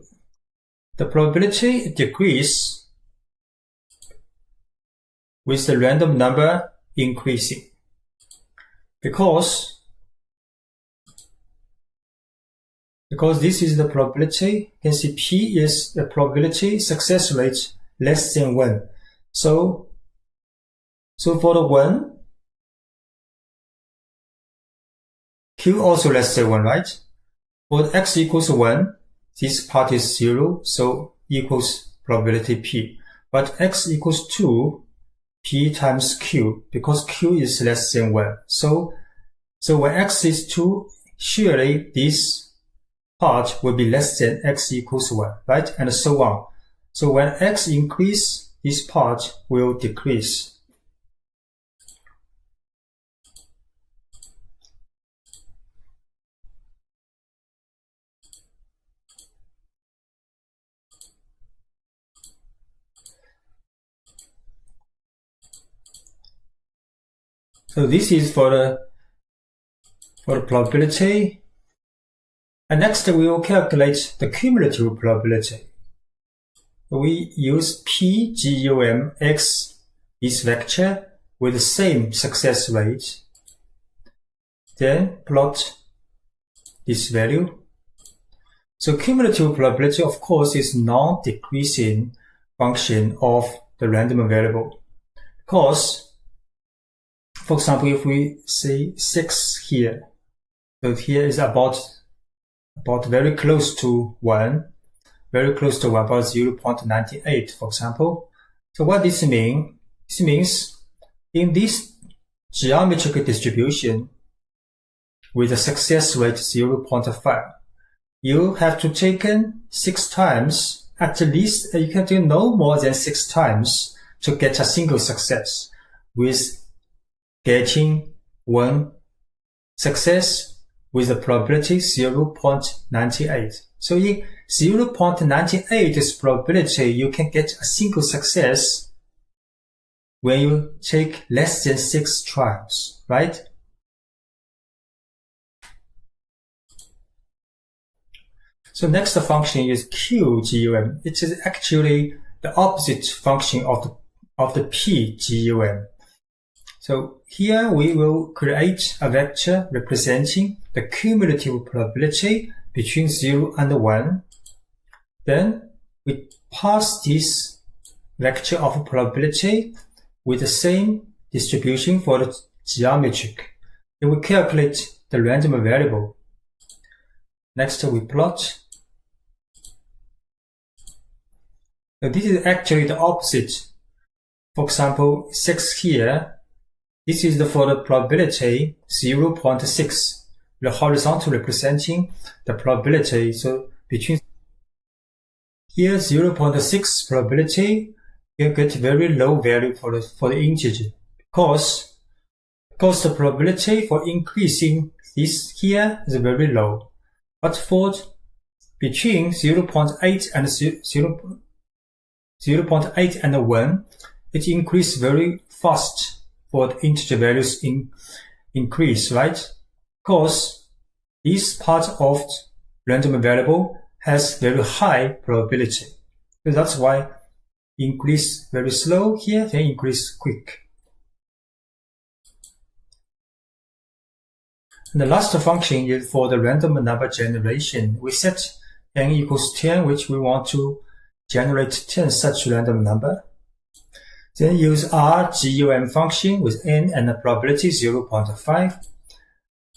the probability decreases with the random number increasing, because this is the probability. You can see P is the probability success rate less than 1. So for the 1, Q also less than 1, right? For x equals 1, this part is 0, so equals probability P. But x equals 2, P times Q, because Q is less than 1. So when x is 2, surely this part will be less than x equals 1, right? And so on. So when x increases, this part will decrease. So this is for the probability. And next we will calculate the cumulative probability. We use PGUM X, this vector, with the same success rate. Then plot this value. So cumulative probability, of course, is non-decreasing function of the random variable. Because for example, if we say 6 here, so here is about very close to 1, about 0.98, for example. So what this means? This means in this geometric distribution with a success rate 0.5, you have to take 6 times, at least you can do no more than 6 times to get a single success with getting one success with the probability 0.98. So in 0.98 probability, you can get a single success when you take less than 6 trials, right? So next function is QGUM. It is actually the opposite function of the PGUM. So here we will create a vector representing the cumulative probability between 0 and 1. Then we pass this vector of probability with the same distribution for the geometric. Then we calculate the random variable. Next we plot. Now this is actually the opposite. For example, 6 here. This is for the probability 0.6. The horizontal representing the probability. So between here 0.6 probability, you get very low value for the integer because the probability for increasing this here is very low. But for between 0.8 and 0.8 and 1, it increases very fast for the integer values increase, right? Because this part of random variable has very high probability. So that's why increase very slow here, then increase quick. And the last function is for the random number generation. We set n equals 10, which we want to generate 10 such random number. Then use rGUM function with n and the probability 0.5.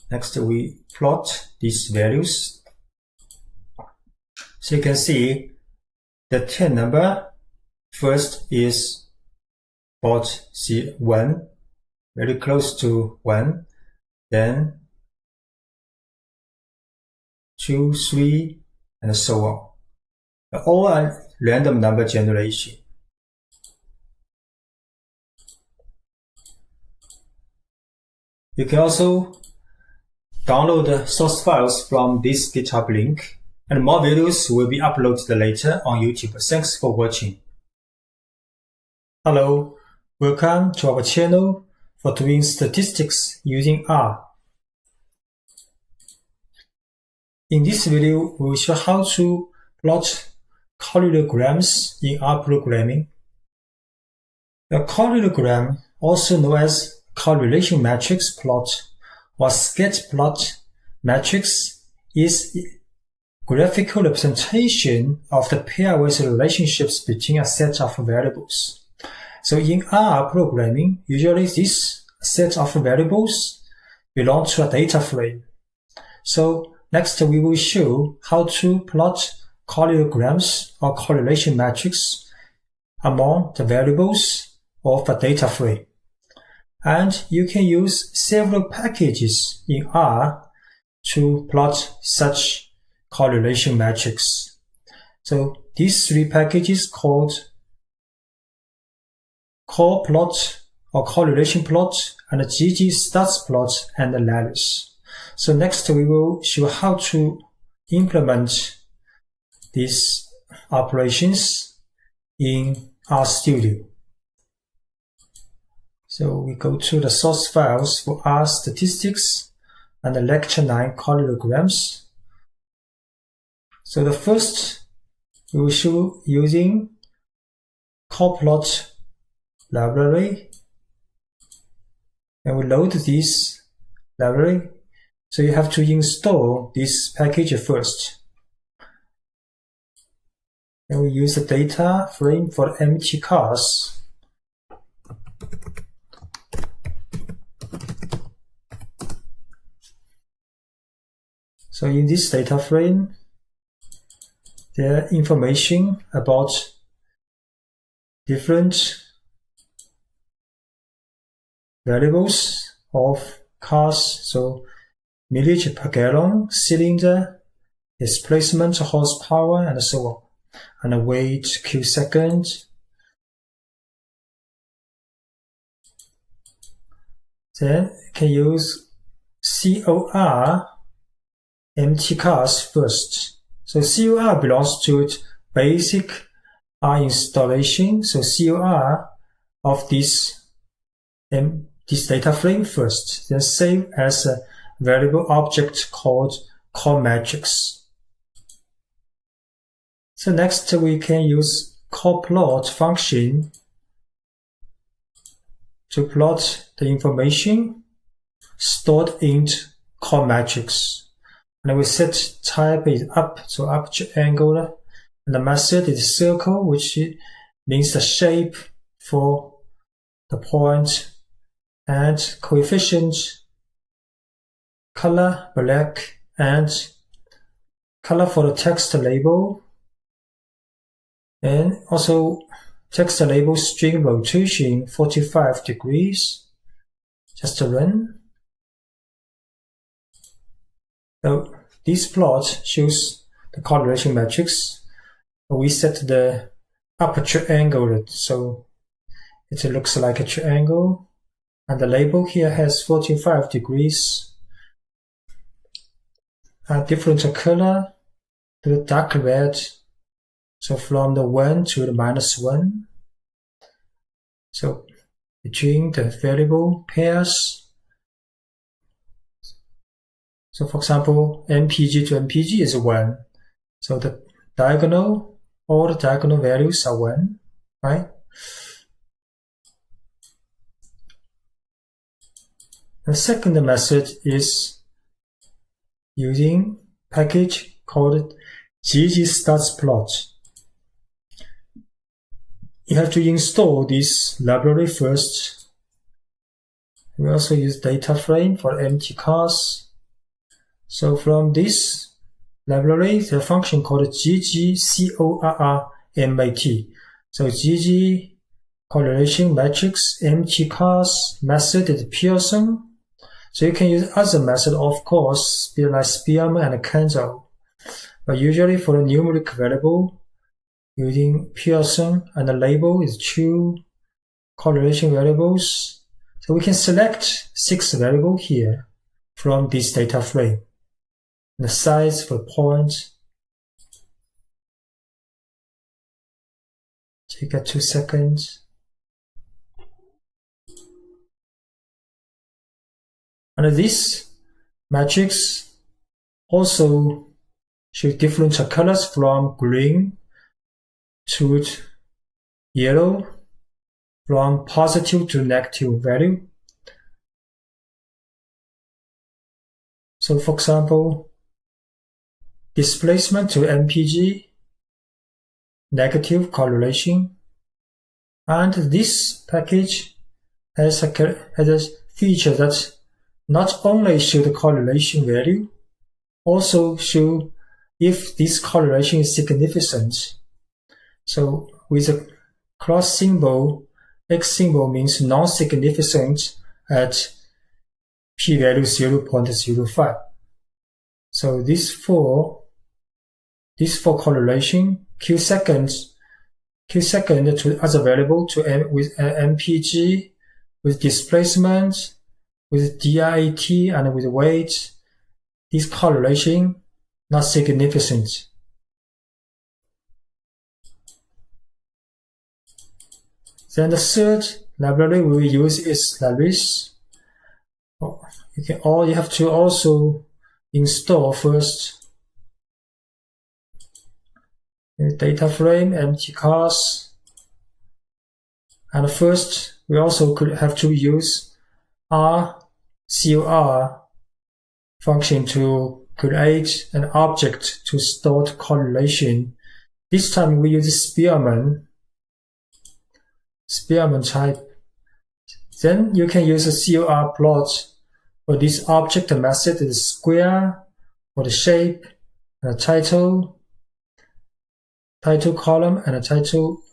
Next we plot these values. So you can see the 10 number first is about 1, very close to 1, then 2, 3, and so on. All are random number generation. You can also download the source files from this GitHub link, and more videos will be uploaded later on YouTube. Thanks for watching. Hello, welcome to our channel for doing statistics using R. In this video, we will show how to plot correlograms in R programming. The correlogram, also known as correlation matrix plot or scatter plot matrix, is graphical representation of the pairwise relationships between a set of variables. So in R programming, usually this set of variables belong to a data frame. So next we will show how to plot correlograms or correlation matrix among the variables of a data frame. And you can use several packages in R to plot such correlation matrix. So these 3 packages called corrplot or correlation plot and ggstatsplot and lalus. So next we will show how to implement these operations in RStudio. So we go to the source files for R statistics and the lecture 9 correlograms. So the first we will show using corrplot library, and we load this library. So you have to install this package first. And we use the data frame for empty cars. So in this data frame, there are information about different variables of cars. So millage per gallon, cylinder, displacement, horsepower, and so on. And weight, q-second. Then you can use COR MTCars first. So COR belongs to basic R installation. So COR of this data frame first, then save as a variable object called call matrix. So next we can use callPlot function to plot the information stored in call matrix. And we set type is up, so up triangle, and the method is circle, which means the shape for the point, and coefficient, color black, and color for the text label, and also text label string rotation 45 degrees. Just to run. So this plot shows the correlation matrix. We set the upper triangle, so it looks like a triangle, and the label here has 45 degrees. And different color to the dark red, so from the 1 to the -1. So between the variable pairs, so for example, MPG to MPG is 1. So the diagonal, all the diagonal values are 1, right? The second method is using package called ggstatsplot. You have to install this library first. We also use data frame for empty cars. So from this library, the function called ggcorrmat. So gg correlation matrix empty cars method is Poisson. So you can use other method, of course, like Spearman and Quantile. But usually for the numeric variable, using Poisson, and the label is 2 correlation variables. So we can select 6 variables here from this data frame. The size for point. Take 2 seconds. And this matrix also shows different colors from green to yellow, from positive to negative value. So for example, displacement to MPG, negative correlation. And this package has a feature that not only show the correlation value, also show if this correlation is significant. So with a cross symbol, X symbol means non-significant at p-value 0.05. So these four correlation, Q second to other variable with MPG, with displacement, with DIT, and with weight, this correlation not significant. Then the third library we will use is Levene. You have to also install first data frame, empty cars, and first we also could have to use rcor function to create an object to store correlation. This time we use Spearman type. Then you can use a COR plot for this object method is square for the shape, and a title column, and a title.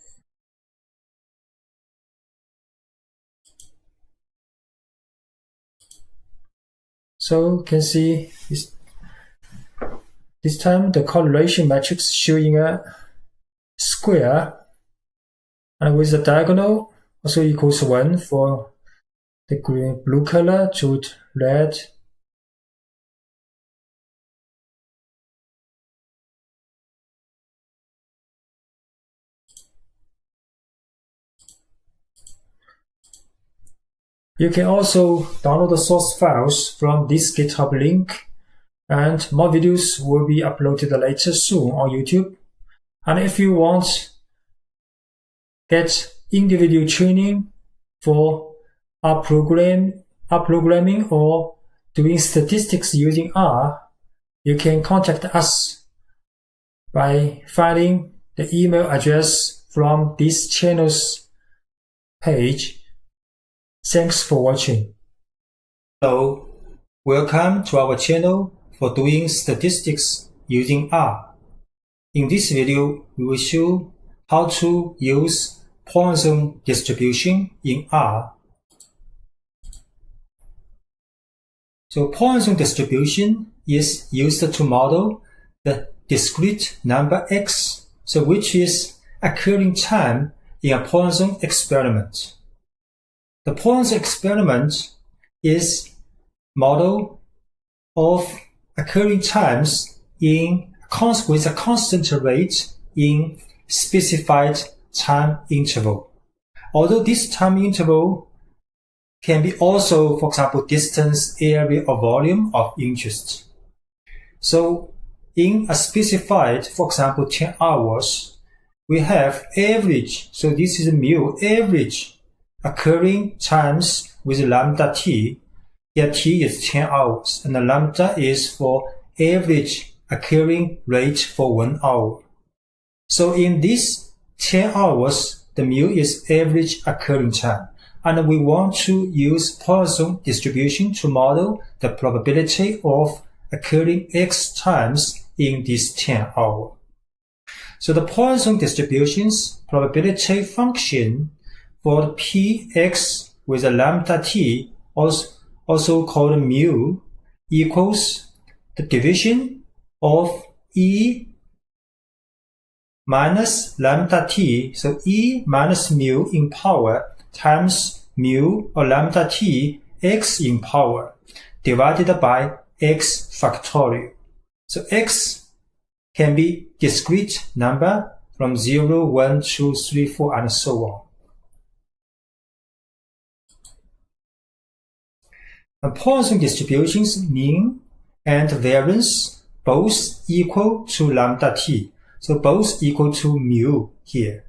So you can see this time the correlation matrix showing a square, and with the diagonal also equals 1 for the blue color to red. You can also download the source files from this GitHub link, and more videos will be uploaded later soon on YouTube. And if you want get individual training for rprogramming or doing statistics using R, you can contact us by finding the email address from this channel's page. Thanks for watching. Hello, welcome to our channel for doing statistics using R. In this video, we will show how to use Poisson distribution in R. So Poisson distribution is used to model the discrete number x, so which is occurring time in a Poisson experiment. The Poisson experiment is model of occurring times with a constant rate in specified time interval. Although this time interval can be also, for example, distance, area, or volume of interest. So in a specified, for example, 10 hours, we have average, so this is mu, average occurring times with lambda t. Here t is 10 hours, and the lambda is for average occurring rate for 1 hour. So in this 10 hours, the mu is average occurring time, and we want to use Poisson distribution to model the probability of occurring x times in this 10 hour. So the Poisson distribution's probability function for the px with a lambda t, also called mu, equals the division of e minus lambda t, so e minus mu in power times mu or lambda t x in power divided by x factorial. So x can be discrete number from 0, 1, 2, 3, 4, and so on. And Poisson distribution's mean and variance both equal to lambda t, so both equal to mu here.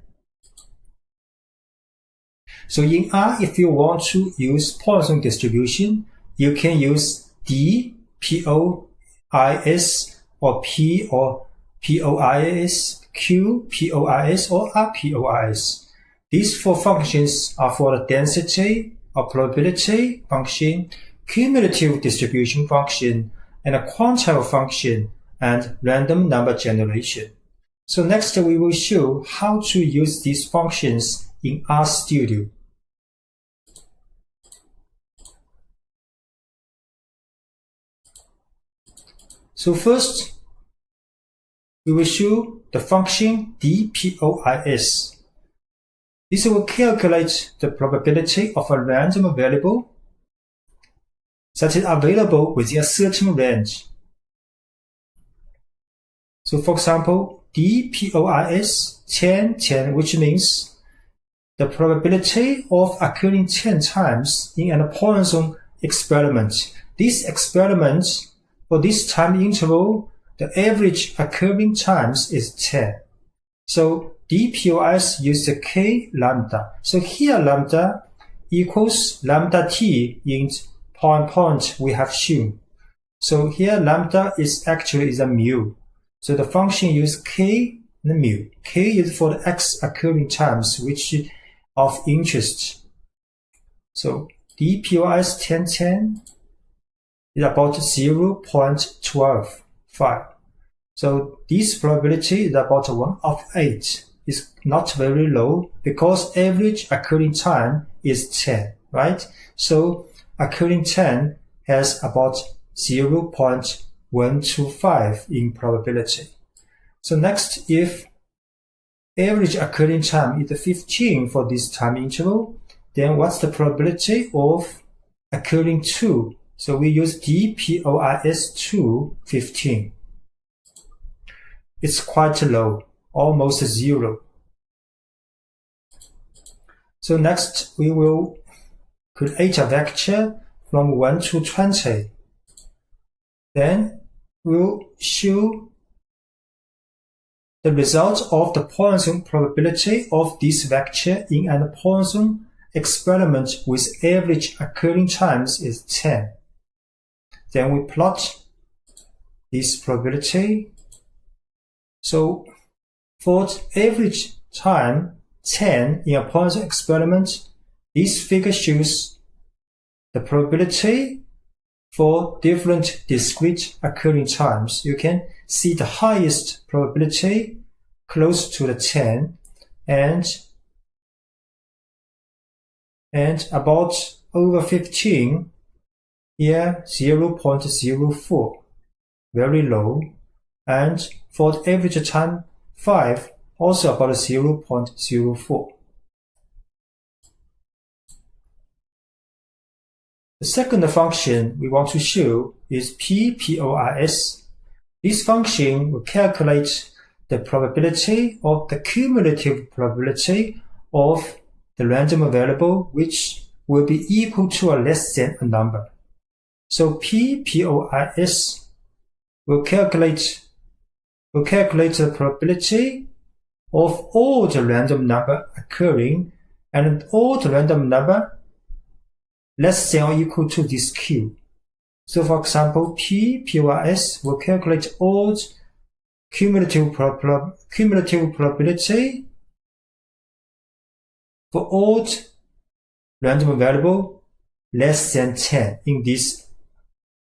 So in R, if you want to use Poisson distribution, you can use D, POIS, or P or POIS, Q, POIS, or rPOIS. These four functions are for the density or probability function, cumulative distribution function, and a quantile function, and random number generation. So next we will show how to use these functions in RStudio. So first, we will show the function dPOIS. This will calculate the probability of a random variable that is available within a certain range. So for example, dPOIS 10, 10, which means the probability of occurring 10 times in a Poisson experiment. This experiment, for this time interval, the average occurring times is 10. So dPOIS uses k lambda. So here lambda equals lambda t in point we have shown. So here lambda is actually a mu. So the function uses k and mu. K is for the x occurring times which is of interest. So dPOIS 1010 is about 0.125. So this probability is about 1 of 8. It's not very low because average occurring time is 10, right? So occurring 10 has about 0.125 in probability. So next, if average occurring time is 15 for this time interval, then what's the probability of occurring 2. So we use DPOIS 2, 15. It's quite low, almost 0. So next we will create a vector from 1 to 20. Then we'll show the result of the Poisson probability of this vector in a Poisson experiment with average occurring times is 10. Then we plot this probability. So for average time 10 in a Poisson experiment, this figure shows the probability for different discrete occurring times. You can see the highest probability close to the 10 and about over 15, here 0.04, very low. And for the average time 5, also about 0.04. The second function we want to show is PPOIS. This function will calculate the probability or the cumulative probability of the random variable which will be equal to or less than a number. So PPOIS will calculate the probability of all the random number occurring and all the random number less than or equal to this Q. So for example, PPOIS will calculate all cumulative probability for all random variable less than 10 in this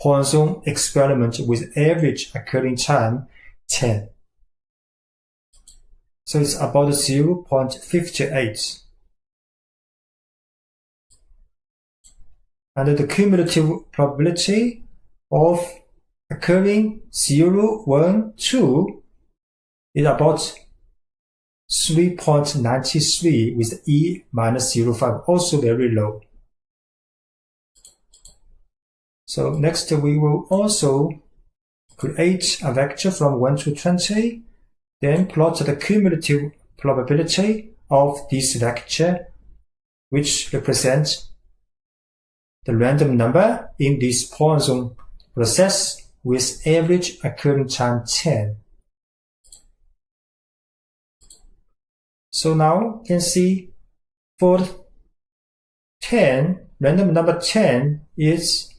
Poisson experiment with average occurring time 10. So it's about 0.58. And the cumulative probability of occurring 0, 1, 2 is about 3.93 with E minus 0.5, also very low. So next we will also create a vector from 1 to 20, then plot the cumulative probability of this vector, which represents the random number in this Poisson process with average occurring time 10. So now you can see for 10, random number 10 is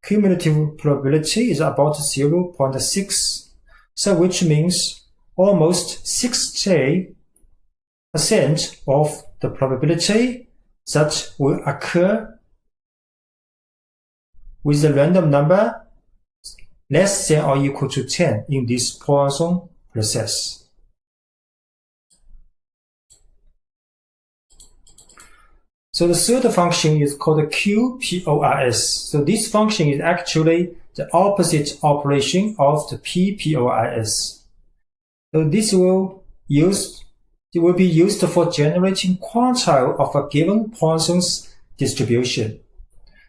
cumulative probability is about 0.6, so which means almost 60% of the probability that will occur with the random number less than or equal to 10 in this Poisson process. So the third function is called QPOIS. So this function is actually the opposite operation of the PPOIS. So this will be used for generating quantile of a given Poisson's distribution.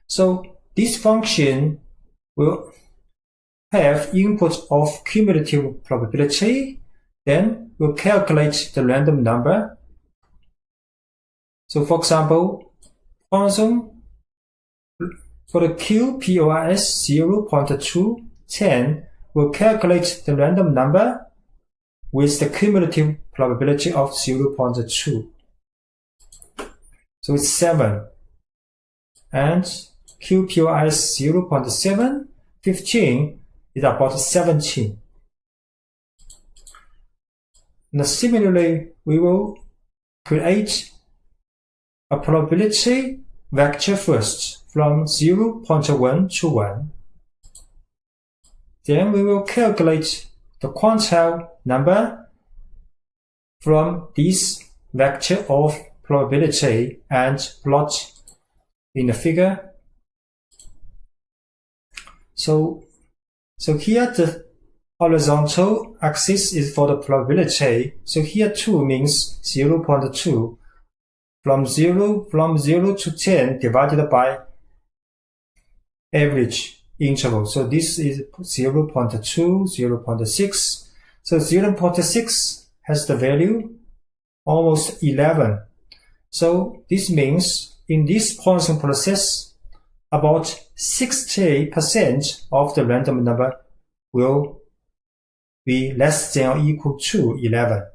So this function will have input of cumulative probability, then we'll calculate the random number. So for example, Poisson for the QPOIS 0.2, 10 will calculate the random number with the cumulative probability of 0.2. So it's 7. And QPOIS 0.7, 15 is about 17. And similarly, we will create a probability vector first from 0.1 to 1. Then we will calculate the quantile number from this vector of probability and plot in the figure. So here the horizontal axis is for the probability. So here 2 means 0.2. From 0 to 10 divided by average interval. So this is 0.2, 0.6. So 0.6 has the value almost 11. So this means in this Poisson process, about 60% of the random number will be less than or equal to 11.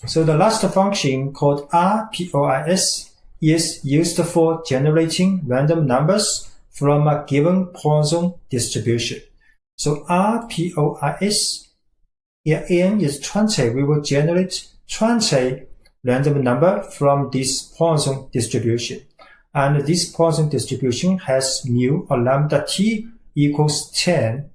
So the last function called rpois is used for generating random numbers from a given Poisson distribution. So rpois, here n is 20, we will generate 20 random number from this Poisson distribution. And this Poisson distribution has mu or lambda t equals 10.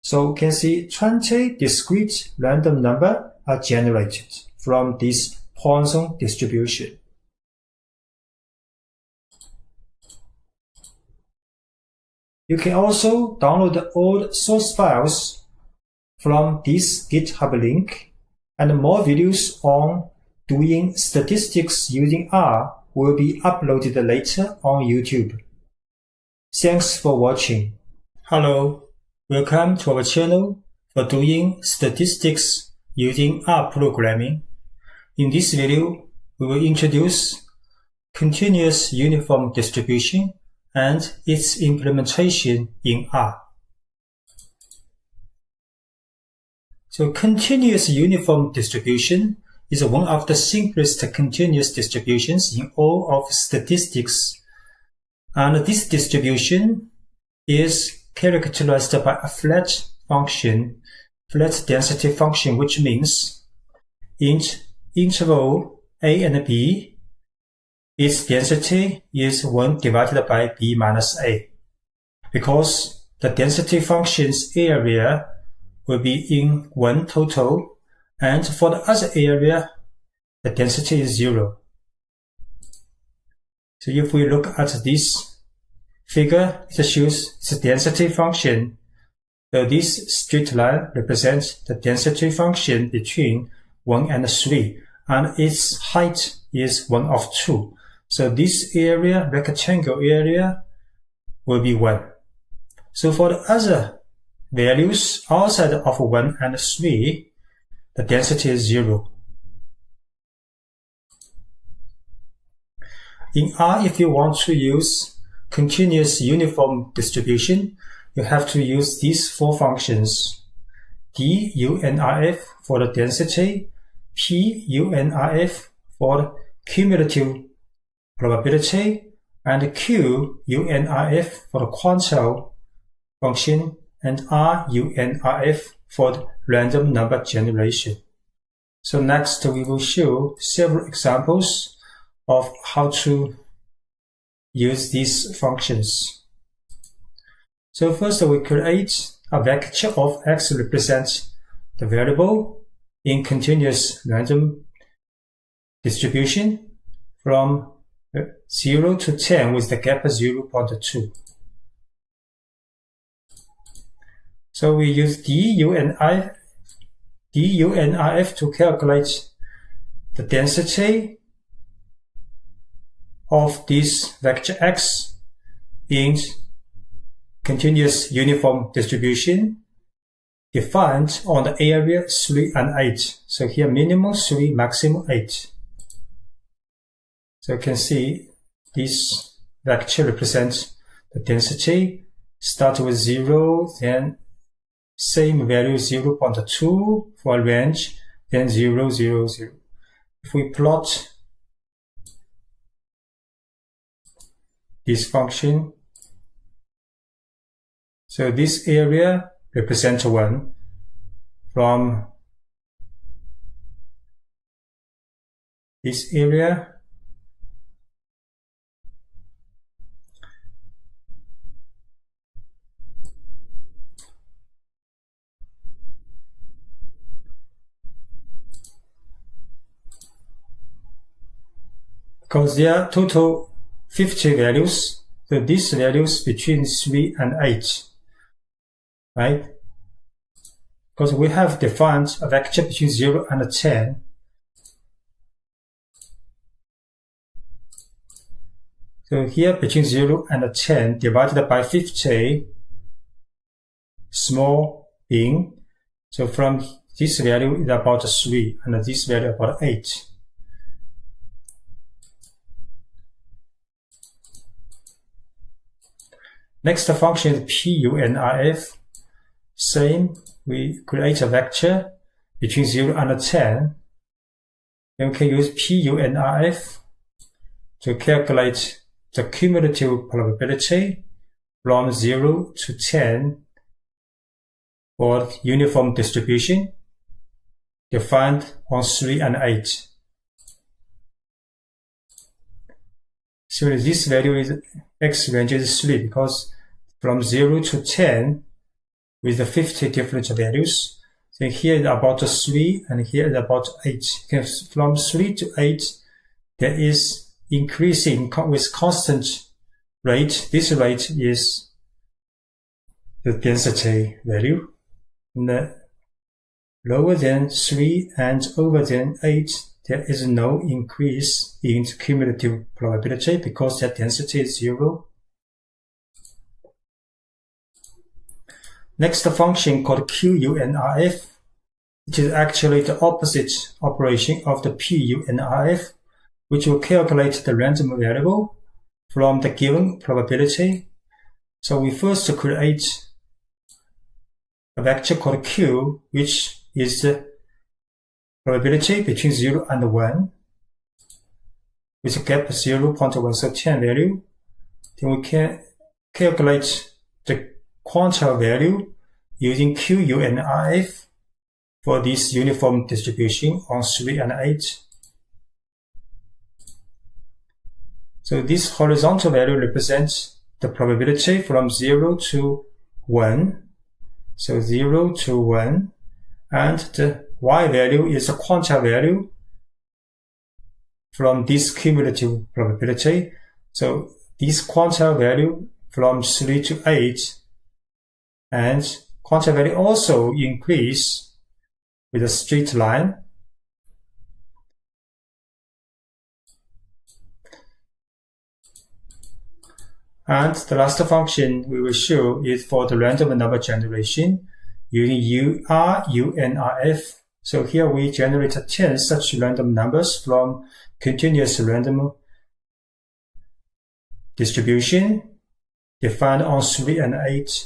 So you can see 20 discrete random number are generated from this Poisson distribution. You can also download the old source files from this GitHub link, and more videos on doing statistics using R will be uploaded later on YouTube. Thanks for watching. Hello, welcome to our channel for doing statistics using R programming. In this video, we will introduce continuous uniform distribution and its implementation in R. So continuous uniform distribution is one of the simplest continuous distributions in all of statistics. And this distribution is characterized by a flat density function, which means in interval a and b, its density is 1 divided by b minus a. Because the density function's area will be in 1 total, and for the other area, the density is 0. So if we look at this figure, it shows the density function. So this straight line represents the density function between 1 and 3, and its height is 1 of 2. So this area, rectangle area, will be 1. So for the other values outside of 1 and 3, the density is 0. In R, if you want to use continuous uniform distribution, you have to use these 4 functions: DUNRF for the density, PUNRF for the cumulative probability, and QUNRF for the quantile function, and RUNRF for the random number generation. So next we will show several examples of how to use these functions. So first we create a vector of x represents the variable in continuous random distribution from 0 to 10 with the gap 0.2. So we use DUNRF to calculate the density of this vector x in continuous uniform distribution defined on the area 3 and 8. So here minimum 3, maximum 8. So you can see this vector represents the density. Start with 0, then same value 0.2 for a range, then 0, 0, 0. If we plot this function, so this area represents 1 from this area because there are total 50 values, so these values between 3 and 8, right? Because we have defined a vector between 0 and 10. So here between 0 and 10 divided by 50, small being. So from this value is about 3 and this value about 8. Next function is punif. Same, we create a vector between 0 and 10. Then we can use punif to calculate the cumulative probability from 0 to 10 for uniform distribution defined on 3 and 8. So this value is x range is 3 because from 0 to 10 with the 50 different values. So here is about 3 and here is about 8. From 3 to 8 there is increasing with constant rate. This rate is the density value. And lower than 3 and over than 8 there is no increase in cumulative probability because their density is 0. Next function called QUNRF, which is actually the opposite operation of the PUNRF, which will calculate the random variable from the given probability. So we first create a vector called Q, which is the probability between 0 and 1, with a gap 0.1, so 10 value. Then we can calculate the quantile value using QUNRF for this uniform distribution on 3 and 8. So this horizontal value represents the probability from 0 to 1. So 0 to 1. And the y value is the quantile value from this cumulative probability. So this quantile value from 3 to 8 and quantile value also increase with a straight line. And the last function we will show is for the random number generation using UNRF. So here we generate 10 such random numbers from continuous random distribution defined on 3 and 8.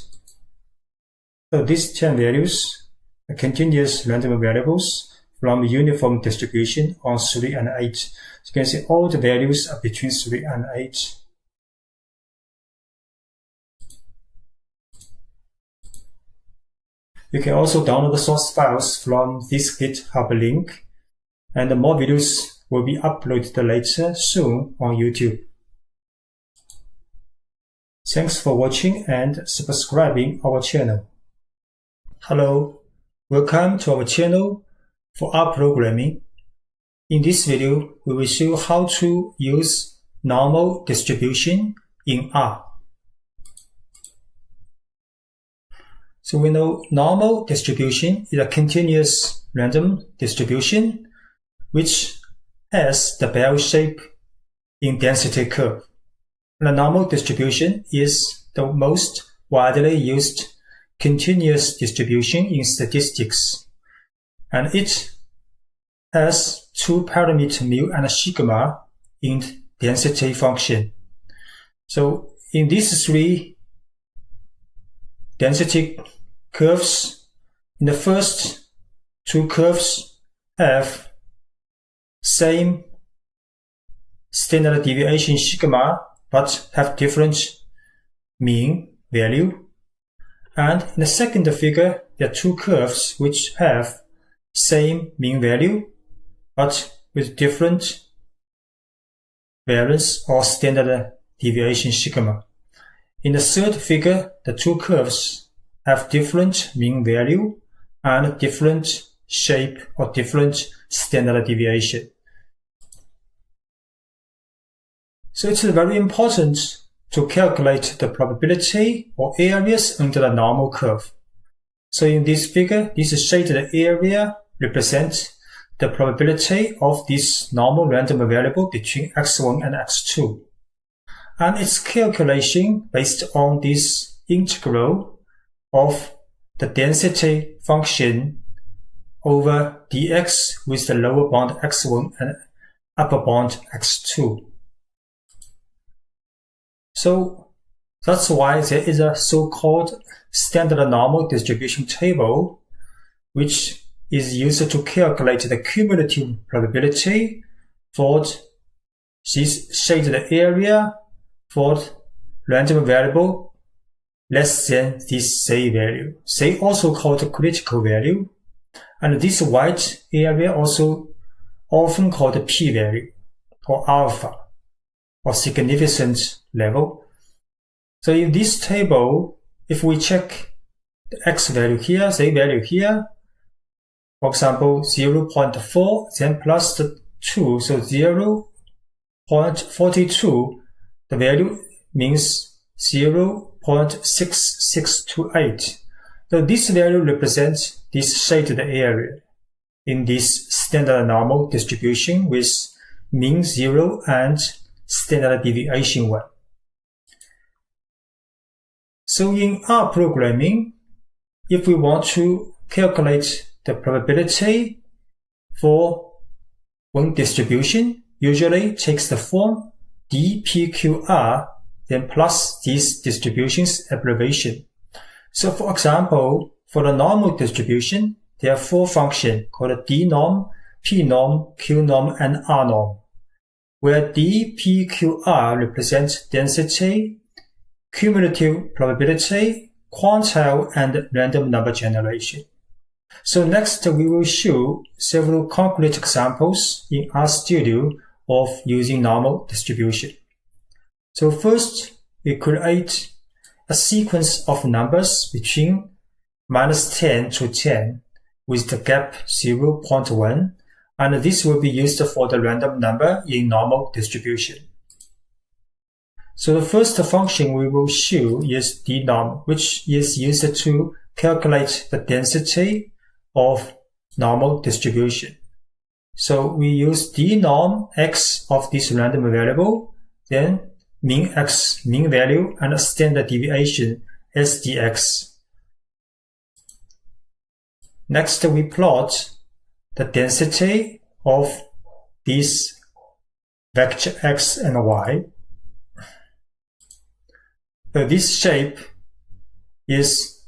So these 10 values are continuous random variables from uniform distribution on 3 and 8. So you can see all the values are between 3 and 8. You can also download the source files from this GitHub link, and more videos will be uploaded later soon on YouTube. Thanks for watching and subscribing our channel. Hello, welcome to our channel for rprogramming. In this video, we will show how to use normal distribution in R. So we know normal distribution is a continuous random distribution which has the bell shape in density curve. The normal distribution is the most widely used continuous distribution in statistics, and it has two parameters mu and sigma in density function. So in these three density curves, in the first two curves have same standard deviation sigma but have different mean value. And in the second figure, there are two curves which have same mean value but with different variance or standard deviation sigma. In the third figure, the two curves have different mean value and different shape or different standard deviation. So it's very important to calculate the probability or areas under the normal curve. So in this figure, this shaded area represents the probability of this normal random variable between x1 and x2. and its calculation based on this integral of the density function over dx with the lower bound x1 and upper bound x2. So that's why there is a so-called standard normal distribution table, which is used to calculate the cumulative probability for this shaded area for random variable less than this say value. Say also called critical value, and this white area also often called p-value or alpha or significance level. So in this table, if we check the x value here, say value here, for example 0.4, then plus the 2, so 0.42, the value means 0.6628. So this value represents this shaded area in this standard normal distribution with mean 0 and standard deviation 1. So in rprogramming, if we want to calculate the probability for one distribution, usually takes the form dpqr, then plus this distribution's abbreviation. So for example, for the normal distribution, there are 4 functions called dnorm, pnorm, qnorm, and rnorm, where dpqr represents density, cumulative probability, quantile, and random number generation. So next we will show several concrete examples in RStudio of using normal distribution. So first, we create a sequence of numbers between -10 to 10 with the gap 0.1, and this will be used for the random number in normal distribution. So the first function we will show is dnorm, which is used to calculate the density of normal distribution. So we use dnorm x of this random variable, then mean x, mean value, and standard deviation sdx. Next, we plot the density of this vector x and y. So this shape is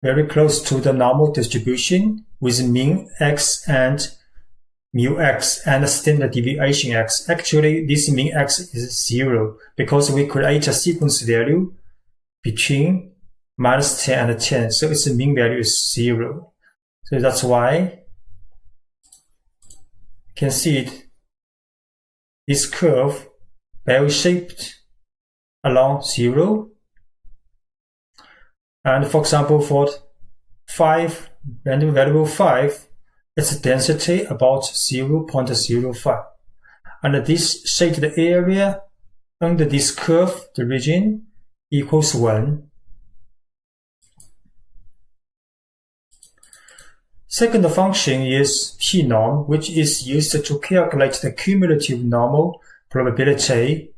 very close to the normal distribution with mean x and mu x and standard deviation x. Actually, this mean x is 0 because we create a sequence value between -10 and 10. So its mean value is 0. So that's why you can see it, this curve bell-shaped along 0. And for example, for 5, random variable 5, its density about 0.05. And this shaded area under this curve, the region, equals 1. Second function is pnorm, which is used to calculate the cumulative normal probability,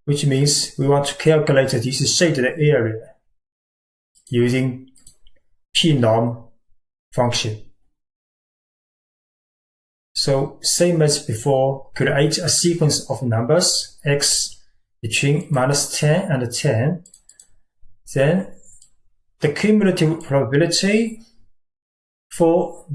which means we want to calculate this shaded area using pnorm function. So same as before, create a sequence of numbers x between -10 and 10. Then the cumulative probability for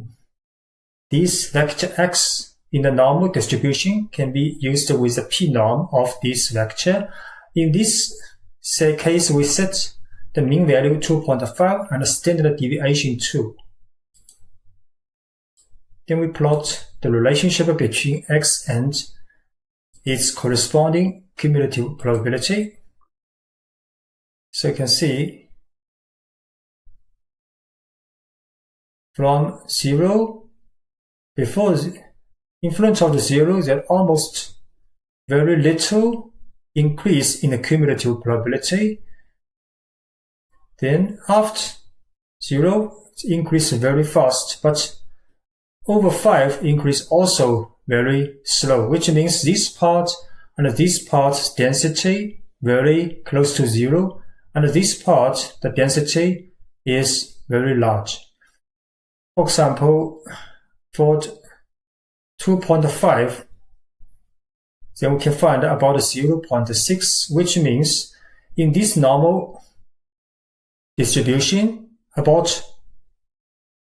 this vector x in the normal distribution can be used with the pnorm of this vector. In this case, we set the mean value 2.5 and the standard deviation 2. Then we plot the relationship between x and its corresponding cumulative probability. So you can see from 0, before in front of the 0, there's almost very little increase in the cumulative probability. Then after 0, it increases very fast, but over 5 increase also very slow, which means this part and this part's density very close to zero, and this part, the density is very large. For example, for 2.5, then we can find about 0.6, which means in this normal distribution, about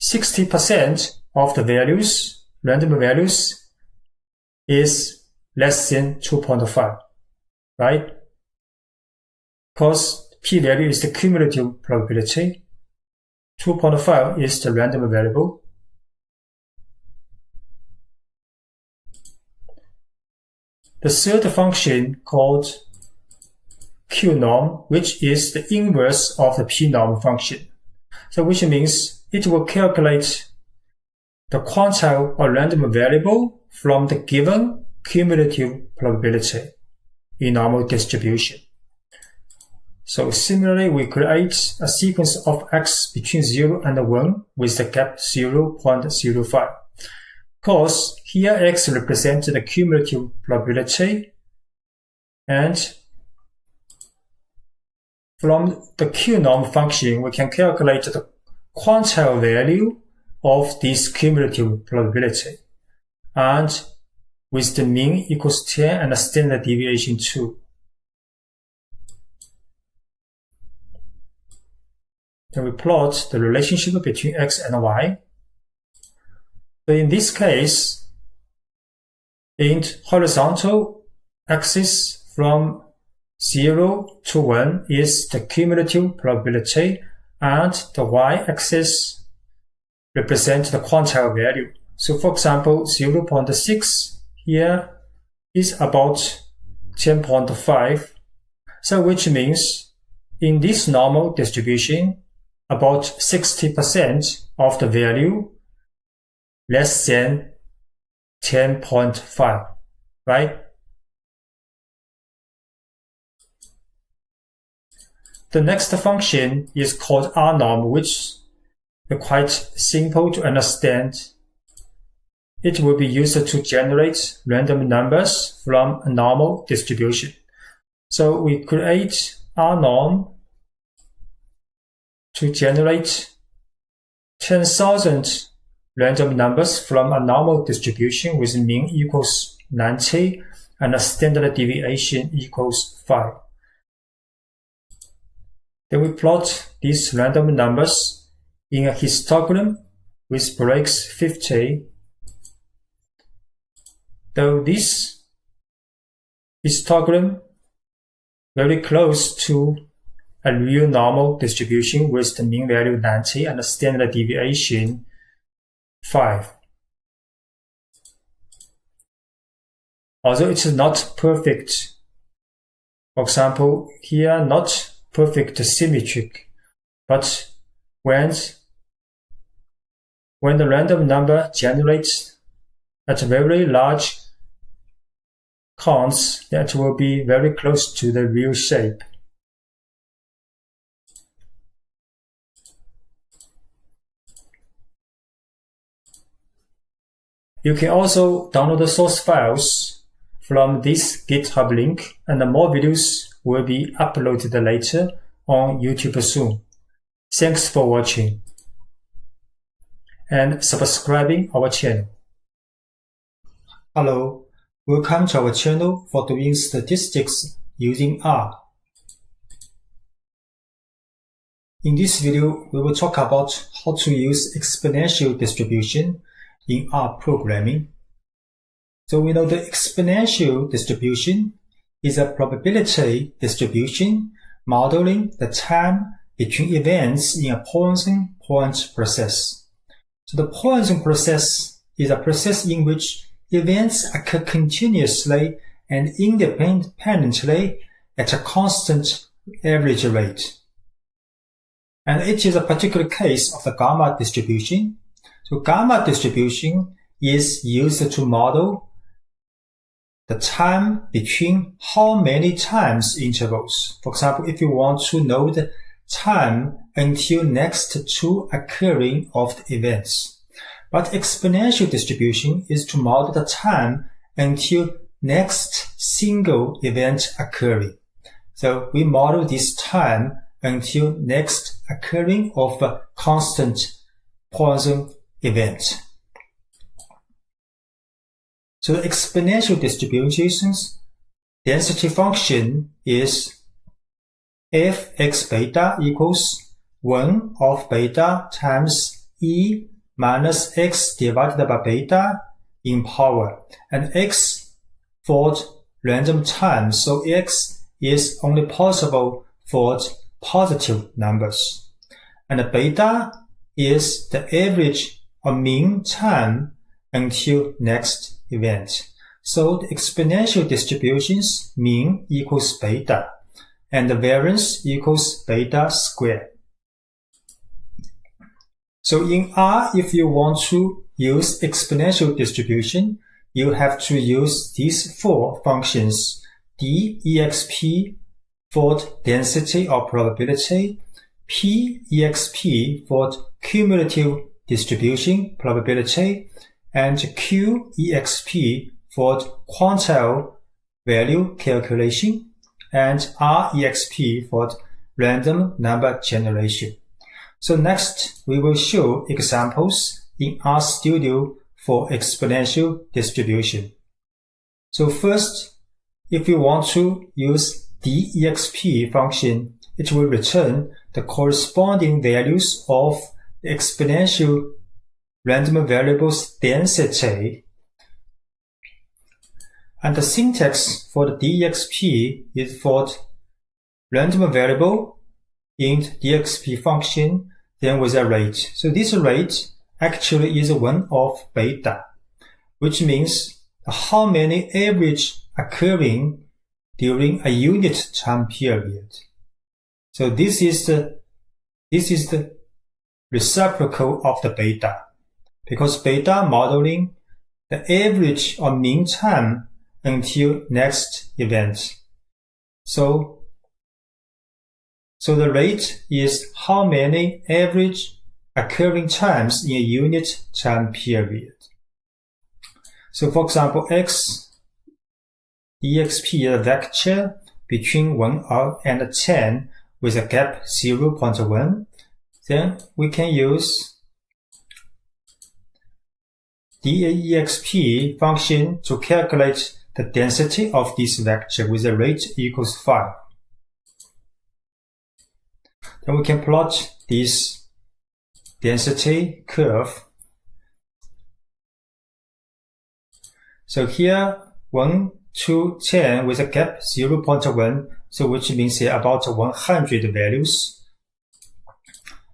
60% of the values, random values, is less than 2.5, right? Because p-value is the cumulative probability, 2.5 is the random variable. The third function called Q-norm, which is the inverse of the p-norm function. So which means it will calculate the quantile or random variable from the given cumulative probability in normal distribution. So similarly, we create a sequence of x between 0 and 1 with the gap 0.05. Because here x represents the cumulative probability, and from the Q-norm function, we can calculate the quantile value of this cumulative probability, and with the mean equals 10 and the standard deviation 2. Then we plot the relationship between x and y. So in this case, in horizontal axis from 0 to 1 is the cumulative probability, and the y-axis represents the quantile value. So for example, 0.6 here is about 10.5. So which means in this normal distribution, about 60% of the value less than 10.5, right? The next function is called rnorm, which is quite simple to understand. It will be used to generate random numbers from a normal distribution. So we create rnorm to generate 10,000 random numbers from a normal distribution with mean equals 90 and a standard deviation equals 5. Then we plot these random numbers in a histogram with breaks 50. Though this histogram very close to a real normal distribution with the mean value 90 and the standard deviation 5. Although it is not perfect, for example, here not perfect symmetric, but when the random number generates at very large counts, that will be very close to the real shape. You can also download the source files from this GitHub link, and more videos will be uploaded later on YouTube soon. Thanks for watching and subscribing our channel. Hello, welcome to our channel for doing statistics using R. In this video, we will talk about how to use exponential distribution in R programming. So we know the exponential distribution is a probability distribution modeling the time between events in a Poisson point process. So the Poisson process is a process in which events occur continuously and independently at a constant average rate. And it is a particular case of the gamma distribution. So gamma distribution is used to model the time between how many times intervals. For example, if you want to know the time until next to occurring of the events. But exponential distribution is to model the time until next single event occurring. So we model this time until next occurring of a constant Poisson event. So the exponential distribution's density function is fx beta equals 1 of beta times e minus x divided by beta in power, and x for random time, so x is only possible for positive numbers, and beta is the average or mean time until next event. So the exponential distribution's mean equals beta, and the variance equals beta squared. So in R, if you want to use exponential distribution, you have to use these four functions: dexp for density or probability, pexp for cumulative distribution probability, and qexp for quantile value calculation, and rexp for random number generation. So next, we will show examples in RStudio for exponential distribution. So first, if you want to use dexp function, it will return the corresponding values of the exponential random variable's density. And the syntax for the dexp is for random variable in the dexp function, then with a rate. So this rate actually is 1 of beta, which means how many average occurring during a unit time period. So this is the reciprocal of the beta, because beta modeling the average or mean time until next event. So the rate is how many average occurring times in a unit time period. So for example, x exp is a vector between 1 and 10 with a gap 0.1. Then we can use dexp function to calculate the density of this vector with a rate equals 5. Then we can plot this density curve. So here 1 to 10 with a gap 0.1, so which means about 100 values.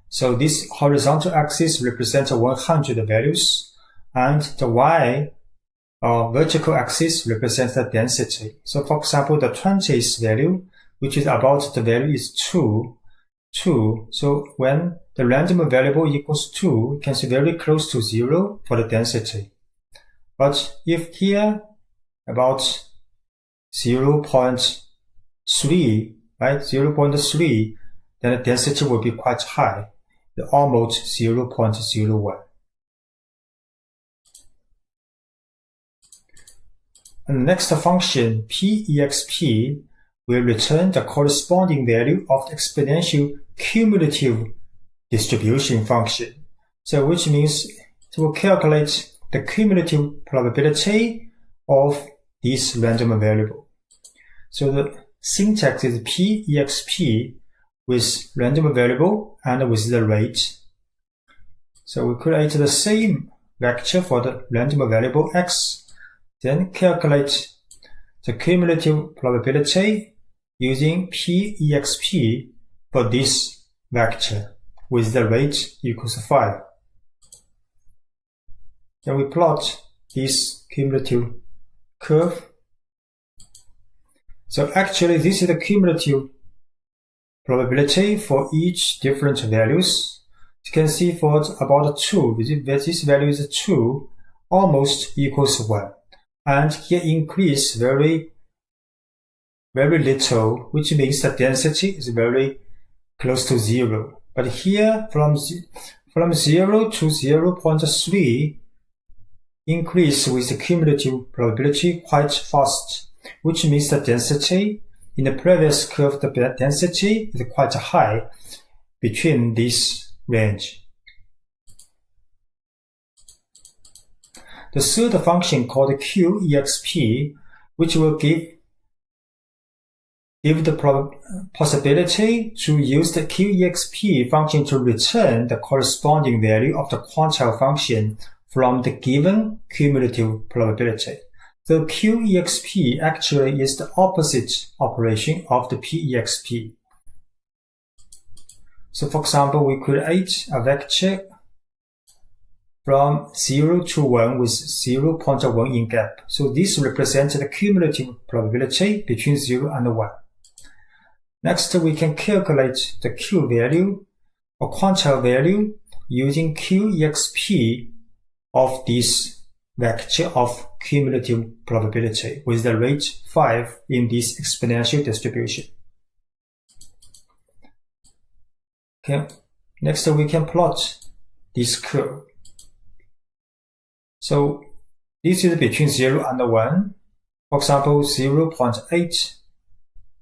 So this horizontal axis represents 100 values, and the y or vertical axis represents the density. So for example, the 20th value, which is about the value is 2. So when the random variable equals 2, you can see very close to 0 for the density. But if here about 0.3, right, 0.3, then the density will be quite high, almost 0.01. And the next function, pexp, will return the corresponding value of the exponential cumulative distribution function. So which means it will calculate the cumulative probability of this random variable. So the syntax is pexp with random variable and with the rate. So we create the same vector for the random variable x, then calculate the cumulative probability using pexp for this vector with the rate equals 5. Then we plot this cumulative curve. So actually this is the cumulative probability for each different values. You can see for about 2, this value is 2, almost equals 1. And here increase very little, which means the density is very close to 0. But here from from 0 to 0.3 increase with the cumulative probability quite fast, which means the density in the previous curve, the density is quite high between this range. The third function called QEXP, which will give the possibility to use the QEXP function to return the corresponding value of the quantile function from the given cumulative probability. The QEXP actually is the opposite operation of the PEXP. So for example, we create a vector from 0 to 1 with 0.1 in gap. So this represents the cumulative probability between 0 and 1. Next, we can calculate the Q value or quantile value using QEXP of this vector of cumulative probability with the rate 5 in this exponential distribution. Okay. Next, we can plot this curve. So this is between 0 and 1. For example, 0.8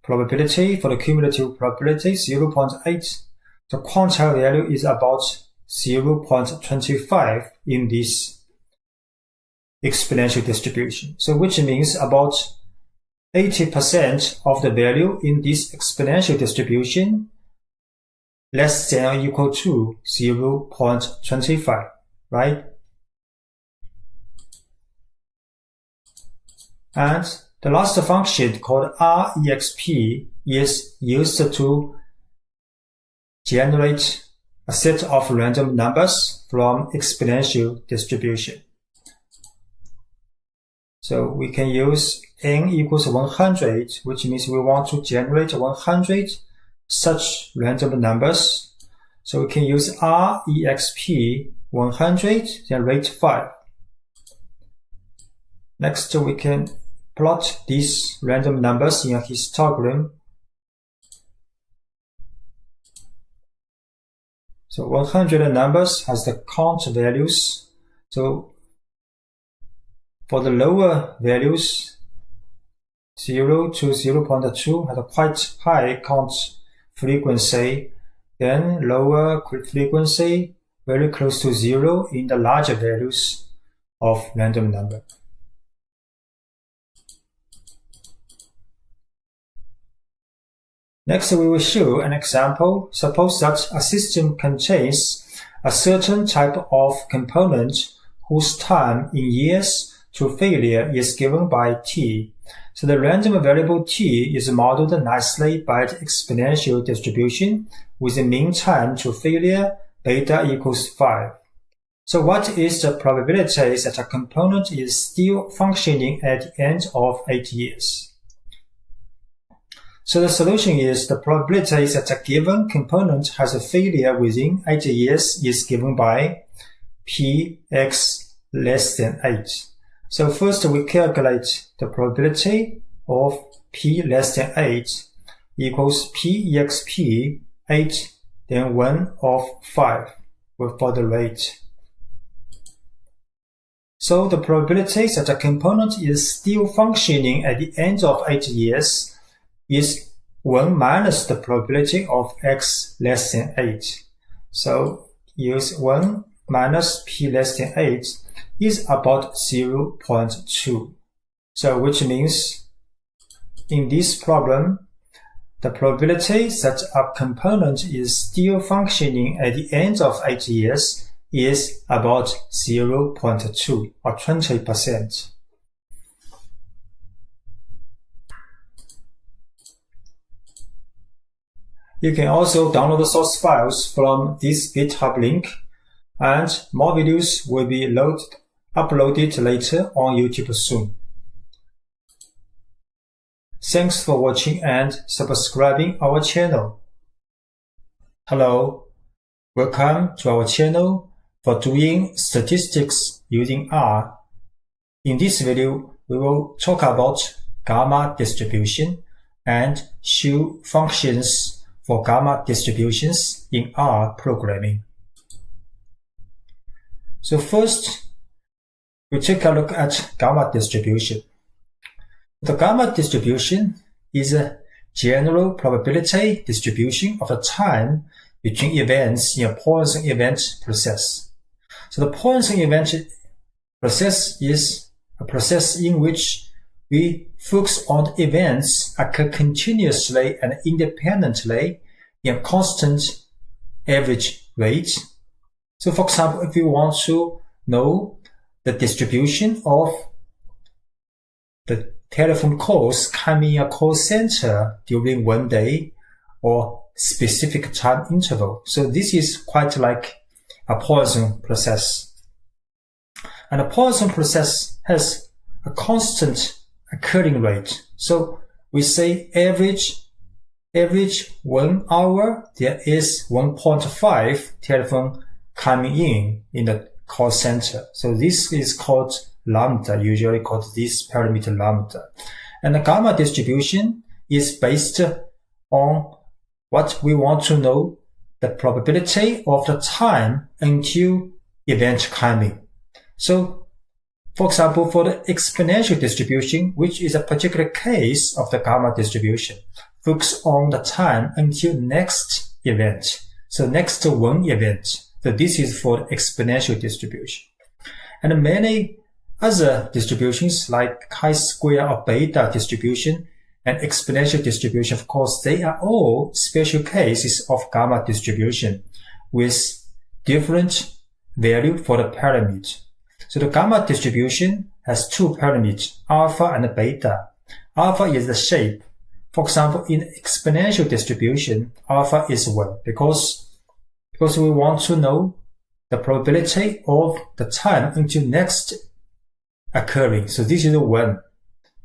probability for the cumulative probability, 0.8. The quantile value is about 0.25 in this exponential distribution. So which means about 80% of the value in this exponential distribution less than or equal to 0.25, right? And the last function called rexp is used to generate a set of random numbers from exponential distribution. So we can use n equals 100, which means we want to generate 100 such random numbers. So we can use rexp 100, then rate 5. Next, we can plot these random numbers in a histogram. So 100 numbers has the count values. So for the lower values, 0 to 0.2 has a quite high count frequency, then lower frequency, very close to 0 in the larger values of random number. Next, we will show an example. Suppose that a system contains a certain type of component whose time in years to failure is given by t. So the random variable t is modeled nicely by the exponential distribution with the mean time to failure beta equals 5. So what is the probability that a component is still functioning at the end of 8 years? So the solution is the probability that a given component has a failure within 8 years is given by px less than 8. So first we calculate the probability of p less than 8 equals p(exp) 8 then 1 of 5 for the rate. So the probability that a component is still functioning at the end of 8 years is 1 minus the probability of x less than 8. So use 1 minus p less than 8 is about 0.2. So which means in this problem, the probability that a component is still functioning at the end of 8 years is about 0.2 or 20%. You can also download the source files from this GitHub link, and more videos will be uploaded later on YouTube soon. Thanks for watching and subscribing our channel. Hello, welcome to our channel for doing statistics using R. In this video, we will talk about gamma distribution and show functions for gamma distributions in R programming. So first, we take a look at gamma distribution. The gamma distribution is a general probability distribution of the time between events in a Poisson event process. So the Poisson event process is a process in which we focus on events occur continuously and independently in a constant average rate. So for example, if we want to know the distribution of the telephone calls coming in a call center during one day or specific time interval. So this is quite like a Poisson process. And a Poisson process has a constant occurring rate. So we say average 1 hour, there is 1.5 telephone coming in the call center. So this is called lambda, usually called this parameter lambda. And the gamma distribution is based on what we want to know, the probability of the time until event coming. So, for example, for the exponential distribution, which is a particular case of the gamma distribution, focus on the time until next event. So next one event. So this is for the exponential distribution. And many other distributions like chi-square or beta distribution and exponential distribution, of course, they are all special cases of gamma distribution with different value for the parameter. So the gamma distribution has two parameters, alpha and beta. Alpha is the shape. For example, in exponential distribution, alpha is 1 because we want to know the probability of the time until next occurring. So this is one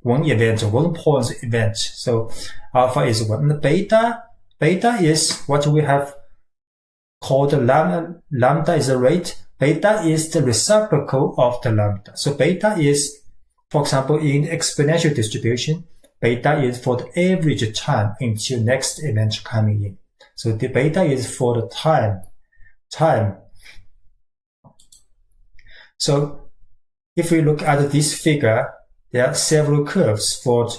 event, 1 point event. So alpha is 1. And the beta is what we have called lambda. Lambda is the rate. Beta is the reciprocal of the lambda. So beta is, for example, in exponential distribution, beta is for the average time until next event coming in. So the beta is for the time. So if we look at this figure, there are several curves for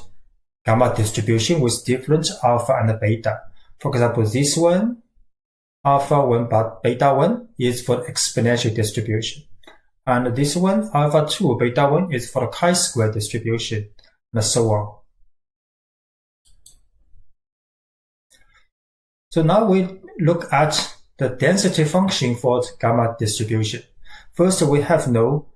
gamma distribution with different alpha and beta. For example, this one, alpha 1 but beta 1 is for exponential distribution. And this one, alpha 2, beta 1 is for the chi-square distribution, and so on. So now we look at the density function for the gamma distribution. First, we have no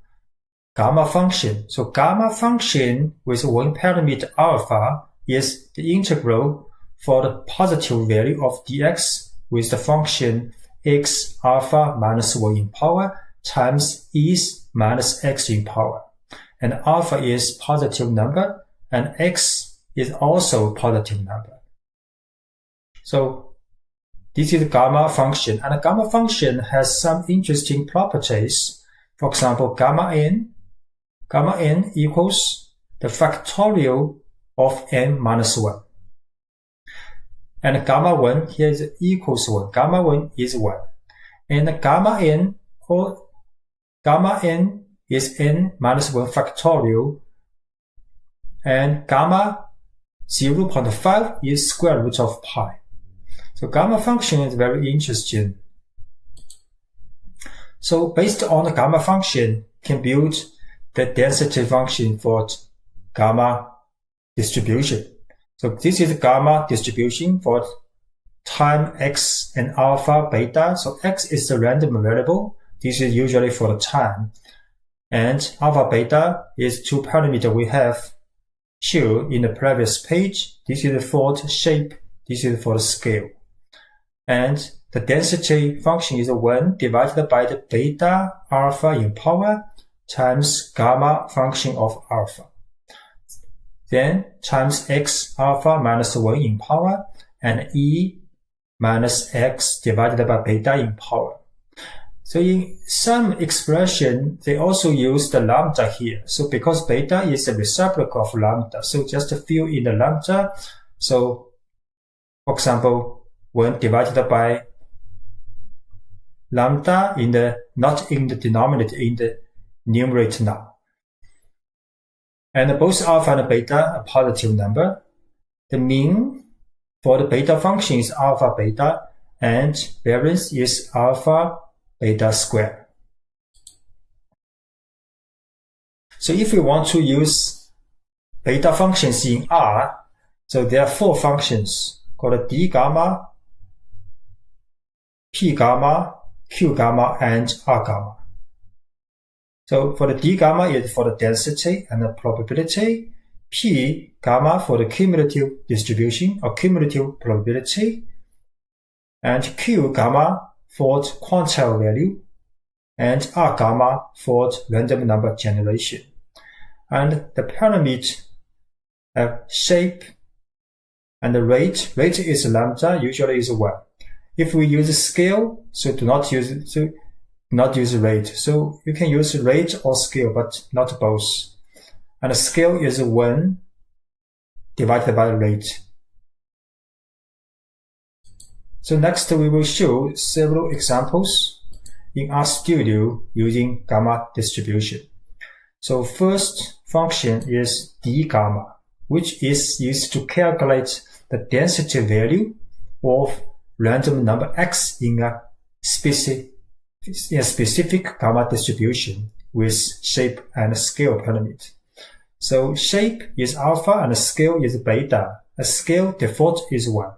gamma function. So gamma function with one parameter alpha is the integral for the positive value of dx with the function x alpha minus 1 in power times e minus x in power. And alpha is positive number and x is also positive number. So this is the gamma function, and the gamma function has some interesting properties. For example, gamma n equals the factorial of n minus 1. And gamma 1 here is equals 1. Gamma 1 is 1. And gamma n is n minus 1 factorial. And gamma 0.5 is square root of pi. So gamma function is very interesting. So based on the gamma function, can build the density function for gamma distribution. So this is gamma distribution for time x and alpha, beta. So x is the random variable. This is usually for the time. And alpha, beta is two parameters we have shown in the previous page. This is for the shape. This is for the scale. And the density function is 1 divided by the beta alpha in power times gamma function of alpha. Then times x alpha minus 1 in power and e minus x divided by beta in power. So in some expression, they also use the lambda here. So because beta is the reciprocal of lambda, so just fill in the lambda. So for example, 1 divided by lambda not in the denominator, in the numerator now. And both alpha and beta are positive number. The mean for the beta function is alpha beta, and variance is alpha beta squared. So if we want to use beta functions in R, so there are 4 functions called d gamma, p gamma, q gamma, and r gamma. So for the d gamma is for the density and the probability, p gamma for the cumulative distribution or cumulative probability, and q gamma for the quantile value, and r gamma for the random number generation. And the parameter have shape and the rate. Rate is lambda, usually is 1. If we use scale, so do not use rate. So you can use rate or scale, but not both. And the scale is 1 divided by rate. So next we will show several examples in RStudio using gamma distribution. So first function is d gamma, which is used to calculate the density value of random number x in a specific gamma distribution with shape and scale parameter. So shape is alpha and scale is beta. A scale default is 1.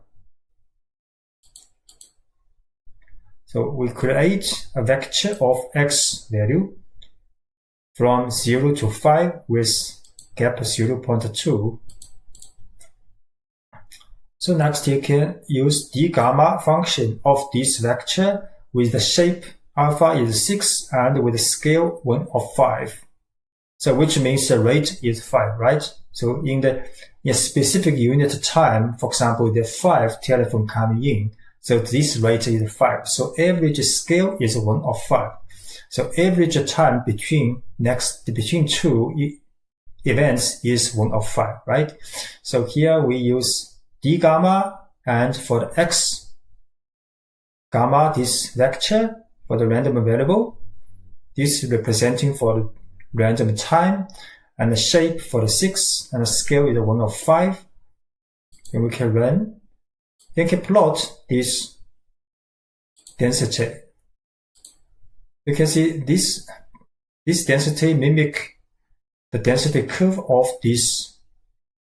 So we create a vector of x value from 0 to 5 with gap 0.2. So next you can use d gamma function of this vector with the shape alpha is 6 and with the scale 1 of 5. So which means the rate is 5, right? So in a specific unit time, for example, there are 5 telephone coming in. So this rate is 5. So average scale is 1 of 5. So average time between 2 events is 1 of 5, right? So here we use d gamma, and for the x gamma, this vector for the random variable, this representing for the random time, and the shape for the 6, and the scale is 1 of 5. And we can run. Then can plot this density. You can see this density mimic the density curve of this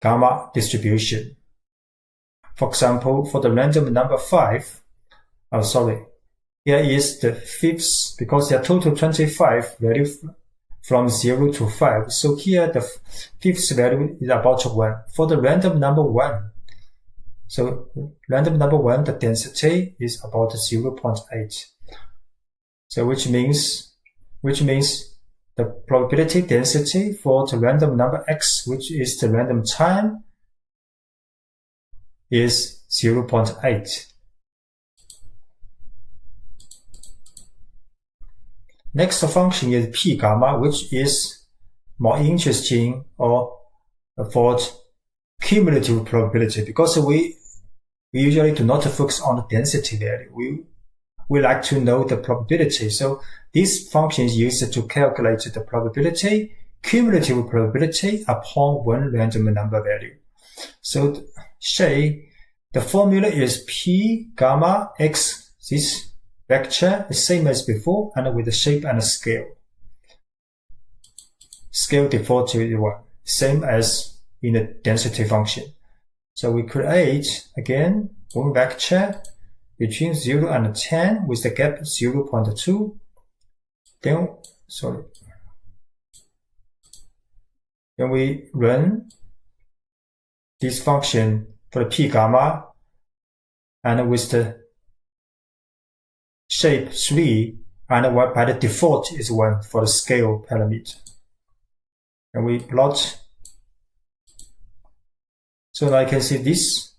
gamma distribution. For example, for the random number 5, here is the fifth, because there are total 25 values from 0 to 5. So here the fifth value is about 1. For the random number 1, so random number 1, the density is about 0.8. So which means the probability density for the random number x, which is the random time, is 0.8. Next function is p gamma, which is more interesting or for cumulative probability, because we usually do not focus on the density value. We like to know the probability. So this function is used to calculate the probability, cumulative probability upon one random number value. So say the formula is p gamma x, this vector is same as before and with the shape and scale. Scale default is 1, same as in the density function. So we create again one vector between 0 and 10 with the gap 0.2. Then we run this function for the p gamma, and with the shape 3, and by the default is 1 for the scale parameter. And we plot. So now you can see this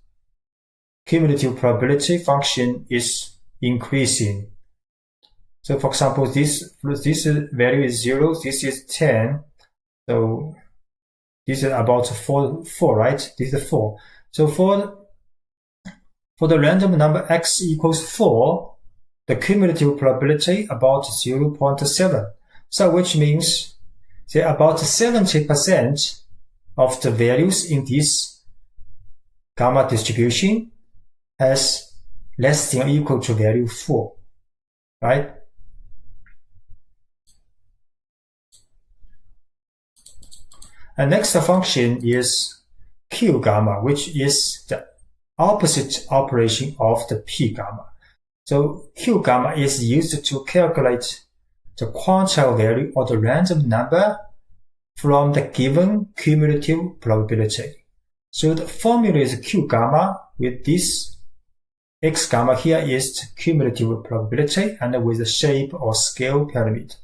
cumulative probability function is increasing. So for example, this value is 0, this is 10. So this is about 4, right? This is 4. So for the random number x equals 4, the cumulative probability about 0.7. So which means that about 70% of the values in this gamma distribution has less than or equal to value 4, right? And next function is Q gamma, which is the opposite operation of the P gamma. So Q gamma is used to calculate the quantile value or the random number from the given cumulative probability. So the formula is Q gamma with this X gamma here is the cumulative probability and with the shape or scale pyramid.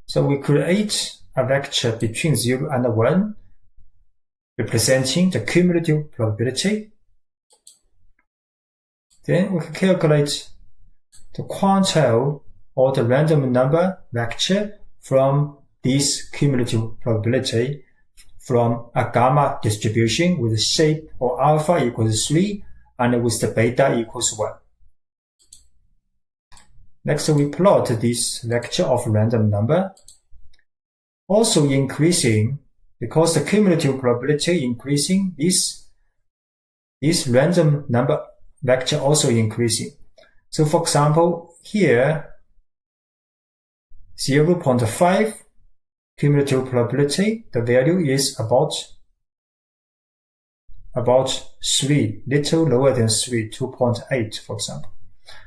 So we create a vector between 0 and 1 representing the cumulative probability. Then we can calculate the quantile or the random number vector from this cumulative probability from a gamma distribution with shape or alpha equals 3 and with the beta equals 1. Next, we plot this vector of random number, also increasing because the cumulative probability increasing, this random number vector also increasing. So for example, here 0.5 cumulative probability, the value is about 3, little lower than 3, 2.8 for example.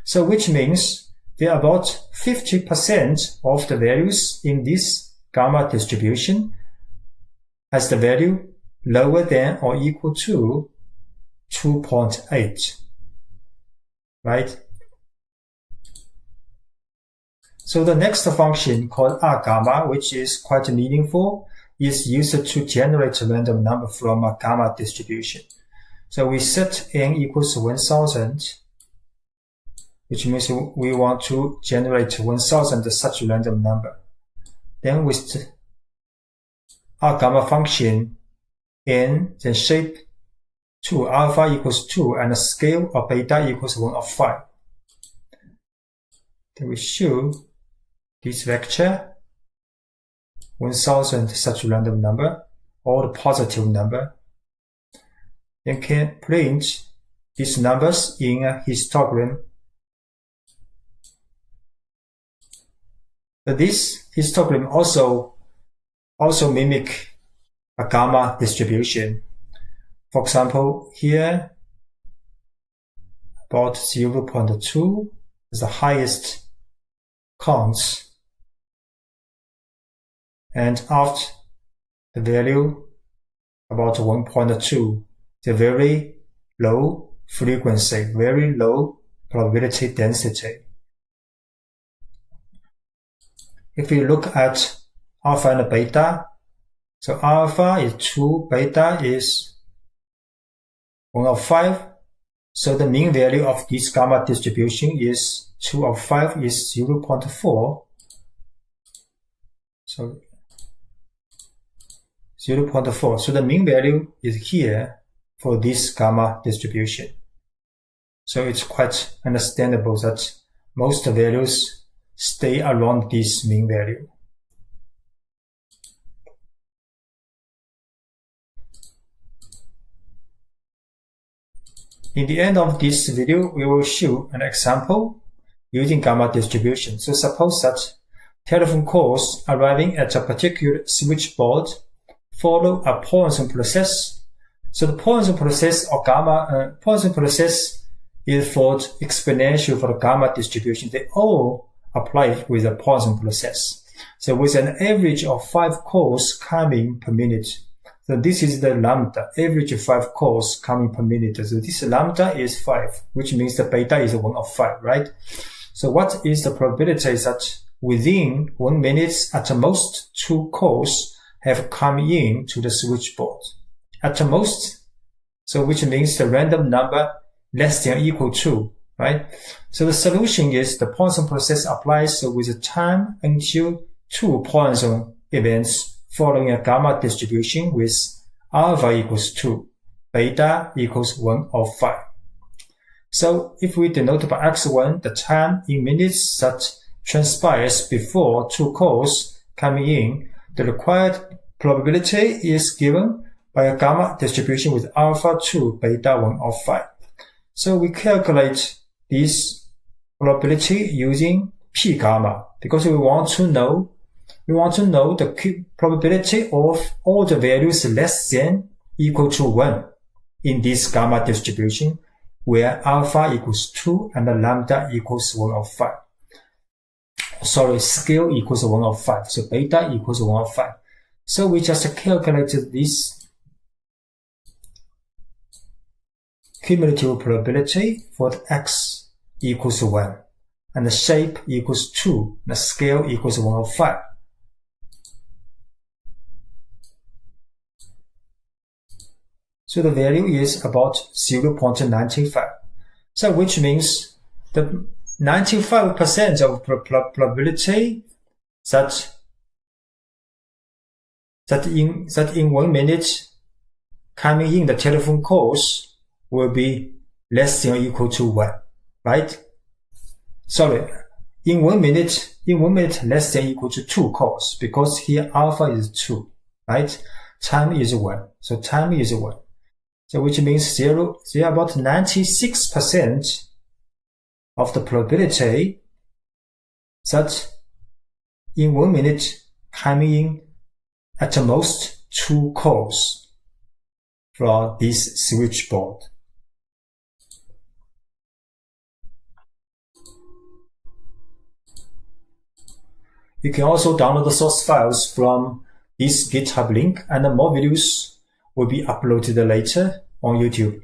So which means that about 50% of the values in this gamma distribution has the value lower than or equal to 2.8, right? So the next function called R gamma, which is quite meaningful, is used to generate a random number from a gamma distribution. So we set n equals 1000, which means we want to generate 1000 such random number. Then with the R gamma function n, then shape 2, alpha equals 2, and the scale of beta equals 1 of 5. Then we show this vector 1000 such random number or the positive number. Then can print these numbers in a histogram. But this histogram also mimic a gamma distribution. For example, here about 0.2 is the highest counts, and after the value about 1.2, the very low frequency, very low probability density. If we look at alpha and beta, so alpha is 2, beta is 1 of 5. So the mean value of this gamma distribution is 2 of 5 is 0.4. So 0.4. So the mean value is here for this gamma distribution. So it's quite understandable that most values stay around this mean value. In the end of this video, we will show an example using gamma distribution. So suppose that telephone calls arriving at a particular switchboard follow a Poisson process. So the Poisson process or gamma Poisson process is for exponential for the gamma distribution. They all apply with the Poisson process. So with an average of 5 calls coming per minute. So this is the lambda, average 5 calls coming per minute. So this lambda is 5, which means the beta is 1 of 5, right? So what is the probability that within 1 minute at most 2 calls have come in to the switchboard? At most, so which means the random number less than or equal to, right? So the solution is the Poisson process applies with the time until 2 Poisson events following a gamma distribution with alpha equals 2, beta equals 1 of 5. So if we denote by x1 the time in minutes that transpires before two calls coming in, the required probability is given by a gamma distribution with alpha 2, beta 1 of 5. So we calculate this probability using p gamma because we want to know the probability of all the values less than equal to 1 in this gamma distribution, where alpha equals 2 and the lambda equals 1 of 5. Sorry, scale equals 1 of 5. So beta equals 1 of 5. So we just calculated this cumulative probability for the x equals 1, and the shape equals 2, the scale equals 1 of 5. So the value is about 0.95. So which means the 95% of probability that in 1 minute coming in the telephone calls will be less than or equal to 1, right? Sorry, in 1 minute less than or equal to 2 calls, because here alpha is 2, right? Time is 1, so time is 1. So which means there are about 96% of the probability that in 1 minute coming in at most 2 calls from this switchboard. You can also download the source files from this GitHub link, and more videos will be uploaded later on YouTube.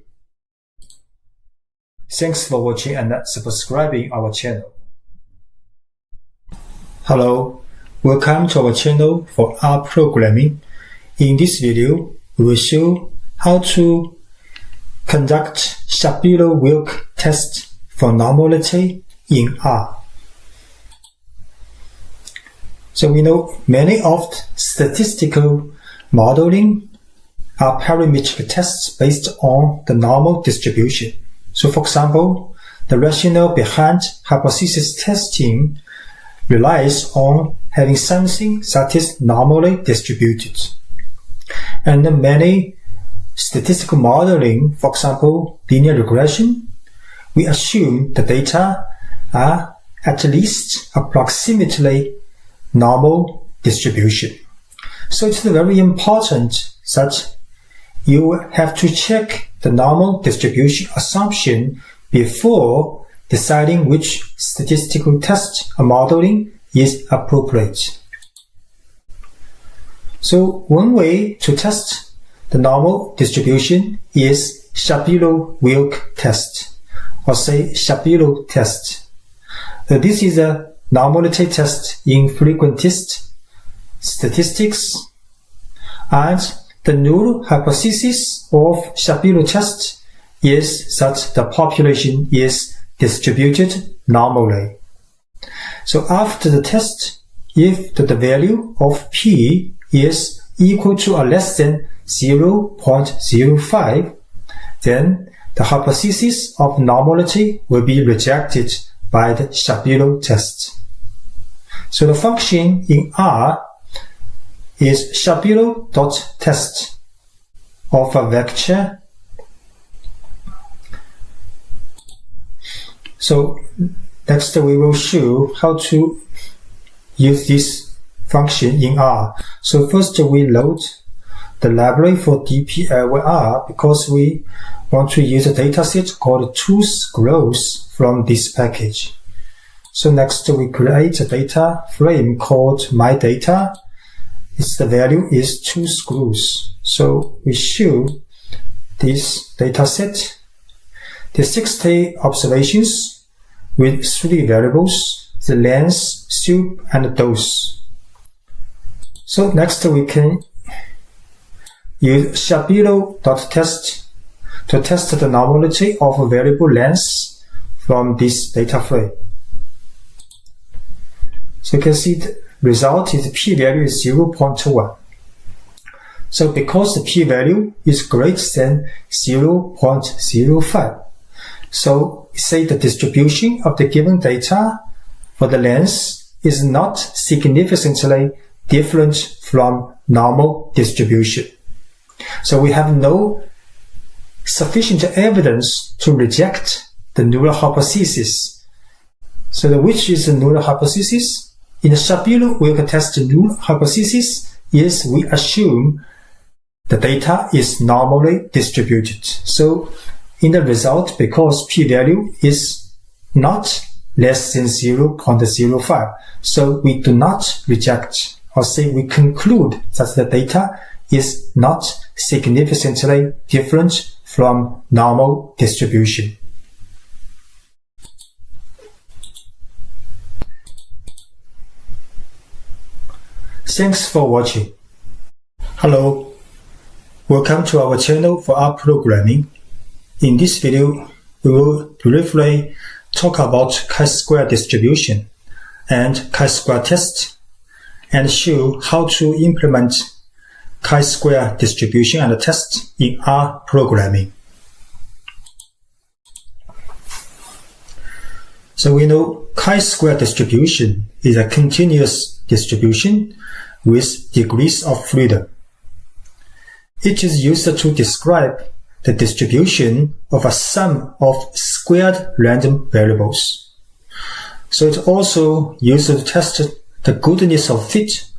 Thanks for watching and subscribing our channel. Hello, welcome to our channel for rprogramming. In this video, we will show how to conduct Shapiro-Wilk test for normality in R. So we know many of statistical modeling are parametric tests based on the normal distribution. So for example, the rationale behind hypothesis testing relies on having something that is normally distributed. And many statistical modeling, for example, linear regression, we assume the data are at least approximately normal distribution. So it's very important that you have to check the normal distribution assumption before deciding which statistical test or modeling is appropriate. So one way to test the normal distribution is Shapiro-Wilk test, or say Shapiro test. This is a normality test in frequentist statistics, and the null hypothesis of Shapiro test is that the population is distributed normally. So after the test, if the value of p is equal to or less than 0.05, then the hypothesis of normality will be rejected by the Shapiro test. So the function in R is Shapiro.test of a vector. So next we will show how to use this function in R. So first we load the library for dplyr because we want to use a dataset called tooth_growth from this package. So next we create a data frame called myData. The value is tooth_growth. So we show this dataset, the 60 observations with 3 variables, the length, soup, and dose. So next we can use Shapiro.test to test the normality of variable length from this data frame. So you can see the result is p-value is 0.1. So because the p-value is greater than 0.05, so say the distribution of the given data for the length is not significantly different from normal distribution. So we have no sufficient evidence to reject the null hypothesis. So which is the null hypothesis? In the Shapiro-Wilk test, the null hypothesis is we assume the data is normally distributed. So in the result, because p-value is not less than 0.05, so we do not reject, or say we conclude that the data is not significantly different from normal distribution. Thanks for watching. Hello, welcome to our channel for rprogramming. In this video, we will briefly talk about chi-square distribution and chi-square test, and show how to implement chi-square distribution and test in rprogramming. So we know chi-square distribution is a continuous distribution with degrees of freedom. It is used to describe the distribution of a sum of squared random variables. So it also used to test the goodness of fit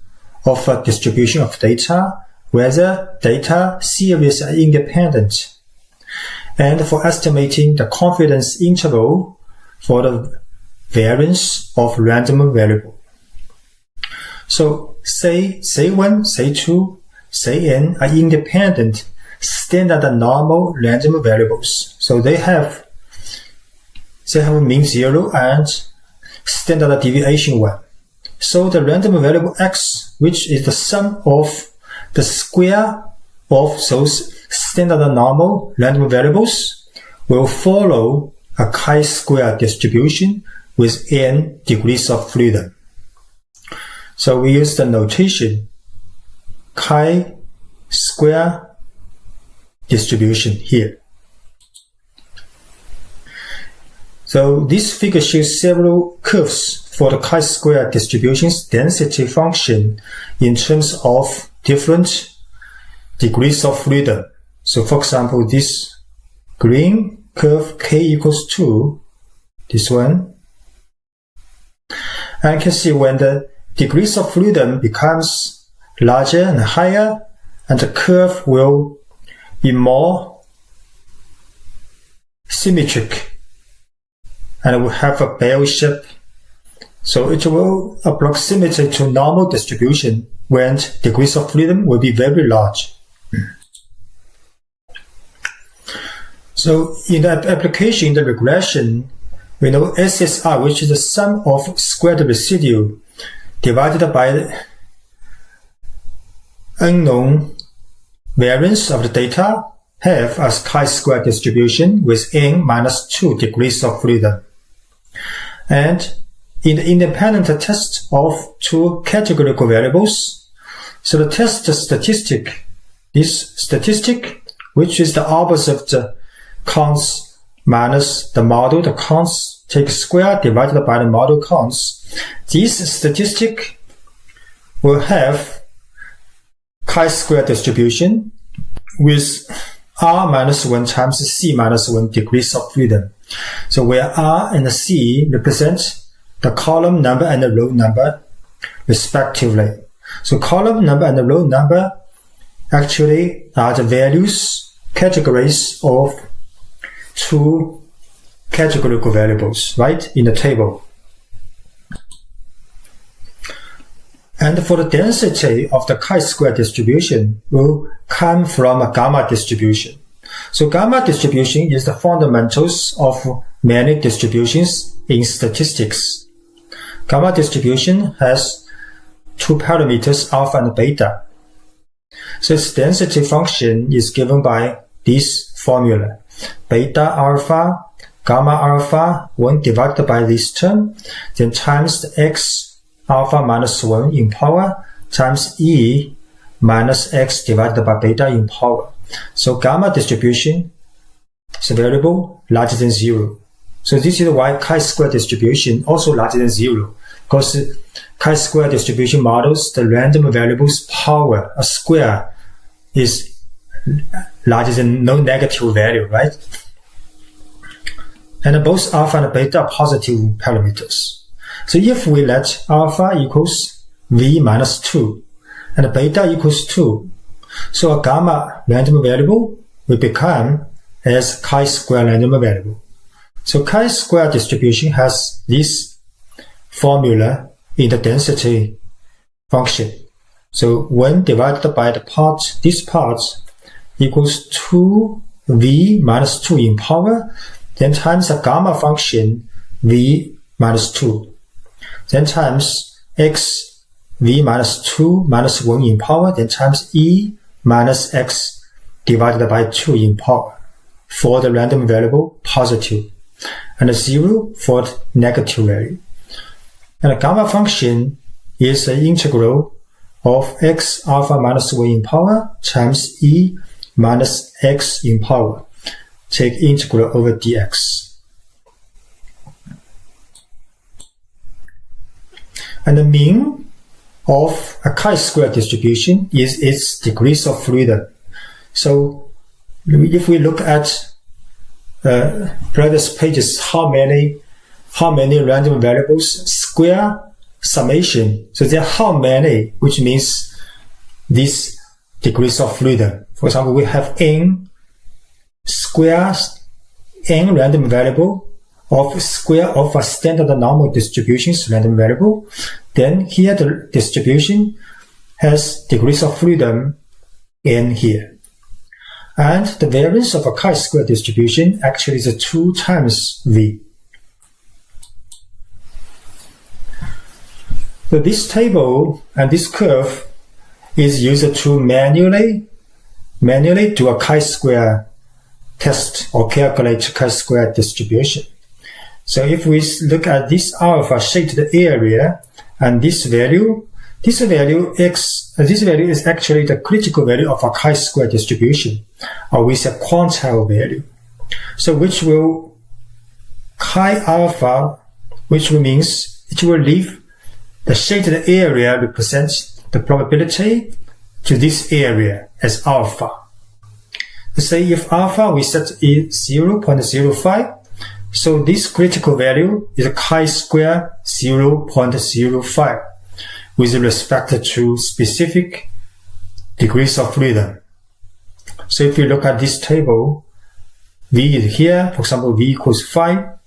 of a distribution of data, whether data series are independent, and for estimating the confidence interval for the variance of random variable. So say one, say two, say n are independent standard and normal random variables. So they have mean 0 and standard deviation 1. So the random variable x, which is the sum of the square of those standard and normal random variables, will follow a chi-square distribution with n degrees of freedom. So we use the notation chi-square distribution here. So this figure shows several curves for the chi-square distribution's density function in terms of different degrees of freedom. So for example, this green curve k equals 2, this one. And you can see when the degrees of freedom becomes larger and higher, and the curve will be more symmetric and will have a bell shape. So it will approximate to normal distribution when degrees of freedom will be very large. So in the application, in the regression, we know SSR, which is the sum of squared residue divided by unknown variance of the data, have a chi-square distribution with n minus 2 degrees of freedom. And in the independent test of two categorical variables, so the test statistic, this statistic, which is the opposite of the cons minus the model, the cons take square divided by the model cons, this statistic will have chi-square distribution with r minus 1 times c minus 1 degrees of freedom. So where r and c represent the column number and the row number respectively. So column number and the row number actually are the values, categories of two categorical variables, right, in the table. And for the density of the chi-square distribution will come from a gamma distribution. So gamma distribution is the fundamentals of many distributions in statistics. Gamma distribution has two parameters, alpha and beta. So its density function is given by this formula. Beta alpha, gamma alpha, 1 divided by this term, then times the x alpha minus 1 in power times e minus x divided by beta in power. So gamma distribution is a variable larger than 0. So this is why chi-square distribution also larger than 0, because chi-square distribution models the random variable's power, a square, is larger than no negative value, right? And both alpha and beta are positive parameters. So if we let alpha equals v minus 2 and beta equals 2, so a gamma random variable will become as chi-square random variable. So chi-square distribution has this formula in the density function. So when divided by the part, this part equals 2v minus 2 in power, then times the gamma function v minus 2, then times x v minus 2 minus 1 in power, then times e minus x divided by 2 in power for the random variable positive, and 0 for the negative value. And the gamma function is the integral of x alpha minus 1 in power times e minus x in power. Take integral over dx. And the mean of a chi-square distribution is its degrees of freedom. So if we look at previous pages, how many random variables square summation. So there are how many, which means these degrees of freedom. For example, we have n squares, n random variable of square of a standard normal distribution's random variable. Then here the distribution has degrees of freedom n here. And the variance of a chi-square distribution actually is 2 times v. So this table and this curve is used to manually do a chi-square test or calculate chi-square distribution. So if we look at this alpha shaded area and this value x, this value is actually the critical value of a chi-square distribution, or with a quantile value. So which will chi alpha, which means it will leave the shaded area represents the probability to this area as alpha. Let's say if alpha we set is 0.05, so this critical value is a chi-square 0.05 with respect to specific degrees of freedom. So if you look at this table, v is here, for example, v equals 5,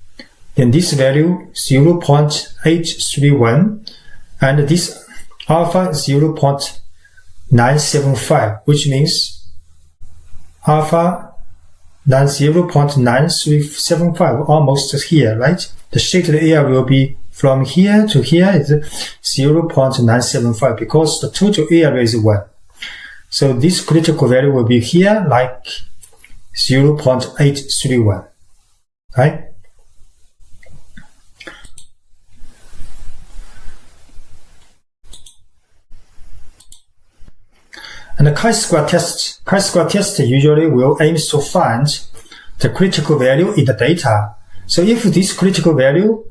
then this value 0.831, and this alpha 0.975, which means alpha 0.9375, almost here, right? The shaded area will be from here to here is 0.975 because the total area is 1. So this critical value will be here like 0.831, right? And the chi-square test usually will aim to find the critical value in the data. So if this critical value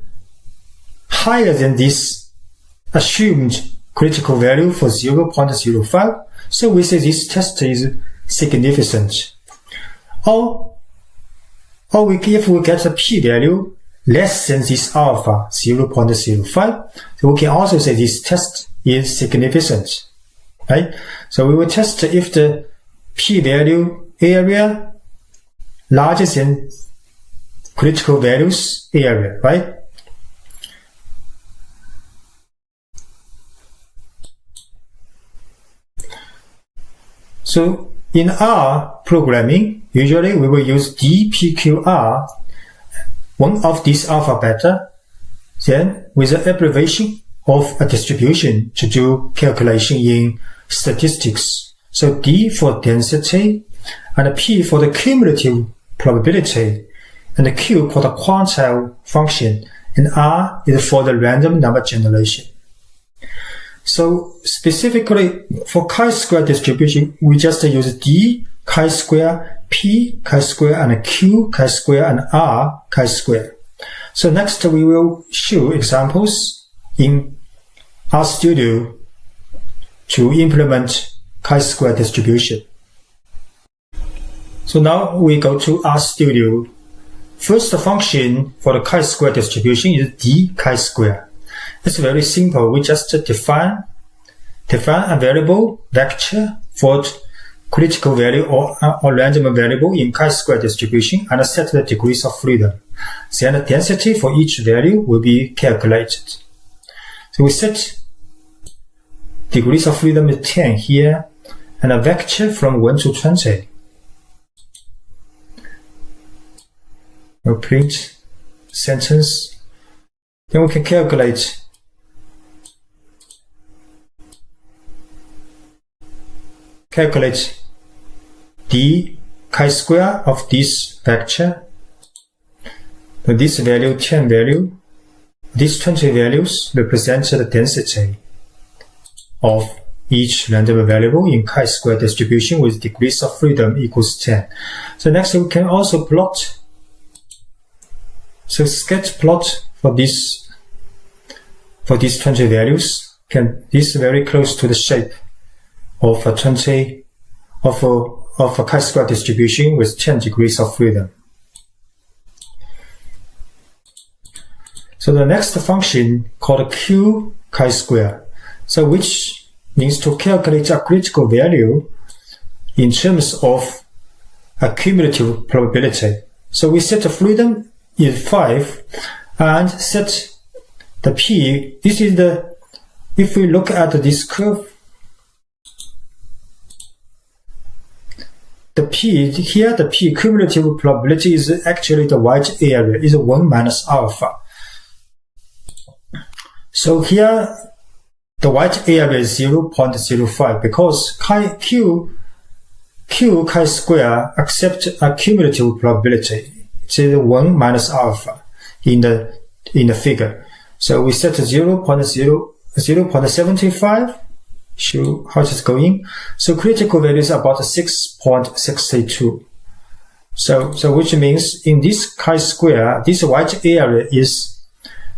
higher than this assumed critical value for 0.05, so we say this test is significant. Or if we get a p-value less than this alpha 0.05, so we can also say this test is significant. Right? So we will test if the p-value area larger than critical values area, right? So in R programming, usually we will use dpqr, one of these alpha beta, then with the abbreviation of a distribution to do calculation in statistics. So D for density, and P for the cumulative probability, and Q for the quantile function, and R is for the random number generation. So specifically for chi-square distribution, we just use D chi-square, P chi-square, and Q chi-square, and R chi-square. So next we will show examples in RStudio to implement chi-square distribution. So now we go to RStudio. First function for the chi-square distribution is d chi-square. It's very simple. We just define a variable vector for critical value or random variable in chi-square distribution and set the degrees of freedom. Then the density for each value will be calculated. So we set degrees of freedom is 10 here, and a vector from 1 to 20. We'll print sentence. Then we can calculate d chi-square of this vector. So this value, 10 value, these 20 values represent the density of each random variable in chi-square distribution with degrees of freedom equals 10. So next we can also plot. So sketch plot for these 20 values. This is very close to the shape of a chi-square distribution with 10 degrees of freedom. So the next function called q chi-square, so which means to calculate a critical value in terms of a cumulative probability. So we set the freedom is 5 and set the p. This is the, if we look at this curve, the p here, the p cumulative probability is actually the white area is 1 minus alpha. So here the white area is 0.05 because q chi-square accepts a cumulative probability. It's 1 minus alpha in the figure. So we set 0.75. Show how it's going. So critical value is about 6.62. So which means in this chi-square, this white area is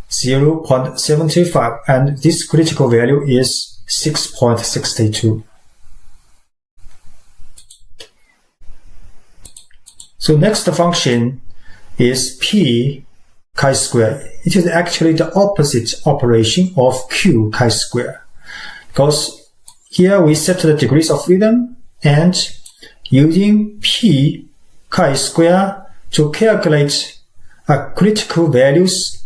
0.75 and this critical value is 6.62. So next function is p chi-square. It is actually the opposite operation of q chi-square, because here we set the degrees of freedom and using p chi-square to calculate a critical values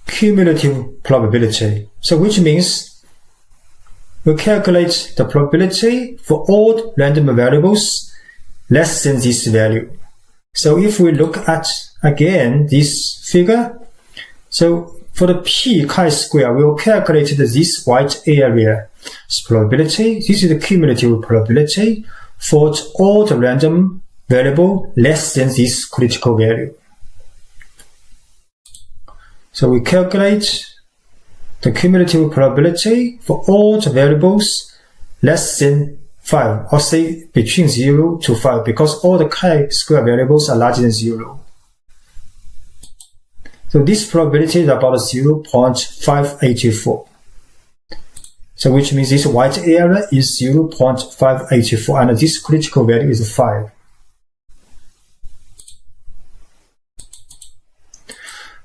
cumulative probability. So which means we calculate the probability for all random variables less than this value. So if we look at again this figure, so for the p chi-square, we will calculate this white area probability. This is the cumulative probability for all the random variable less than this critical value. So we calculate the cumulative probability for all the variables less than 5, or say between 0 to 5, because all the chi-square variables are larger than 0. So this probability is about 0.584. So which means this white area is 0.584 and this critical value is 5.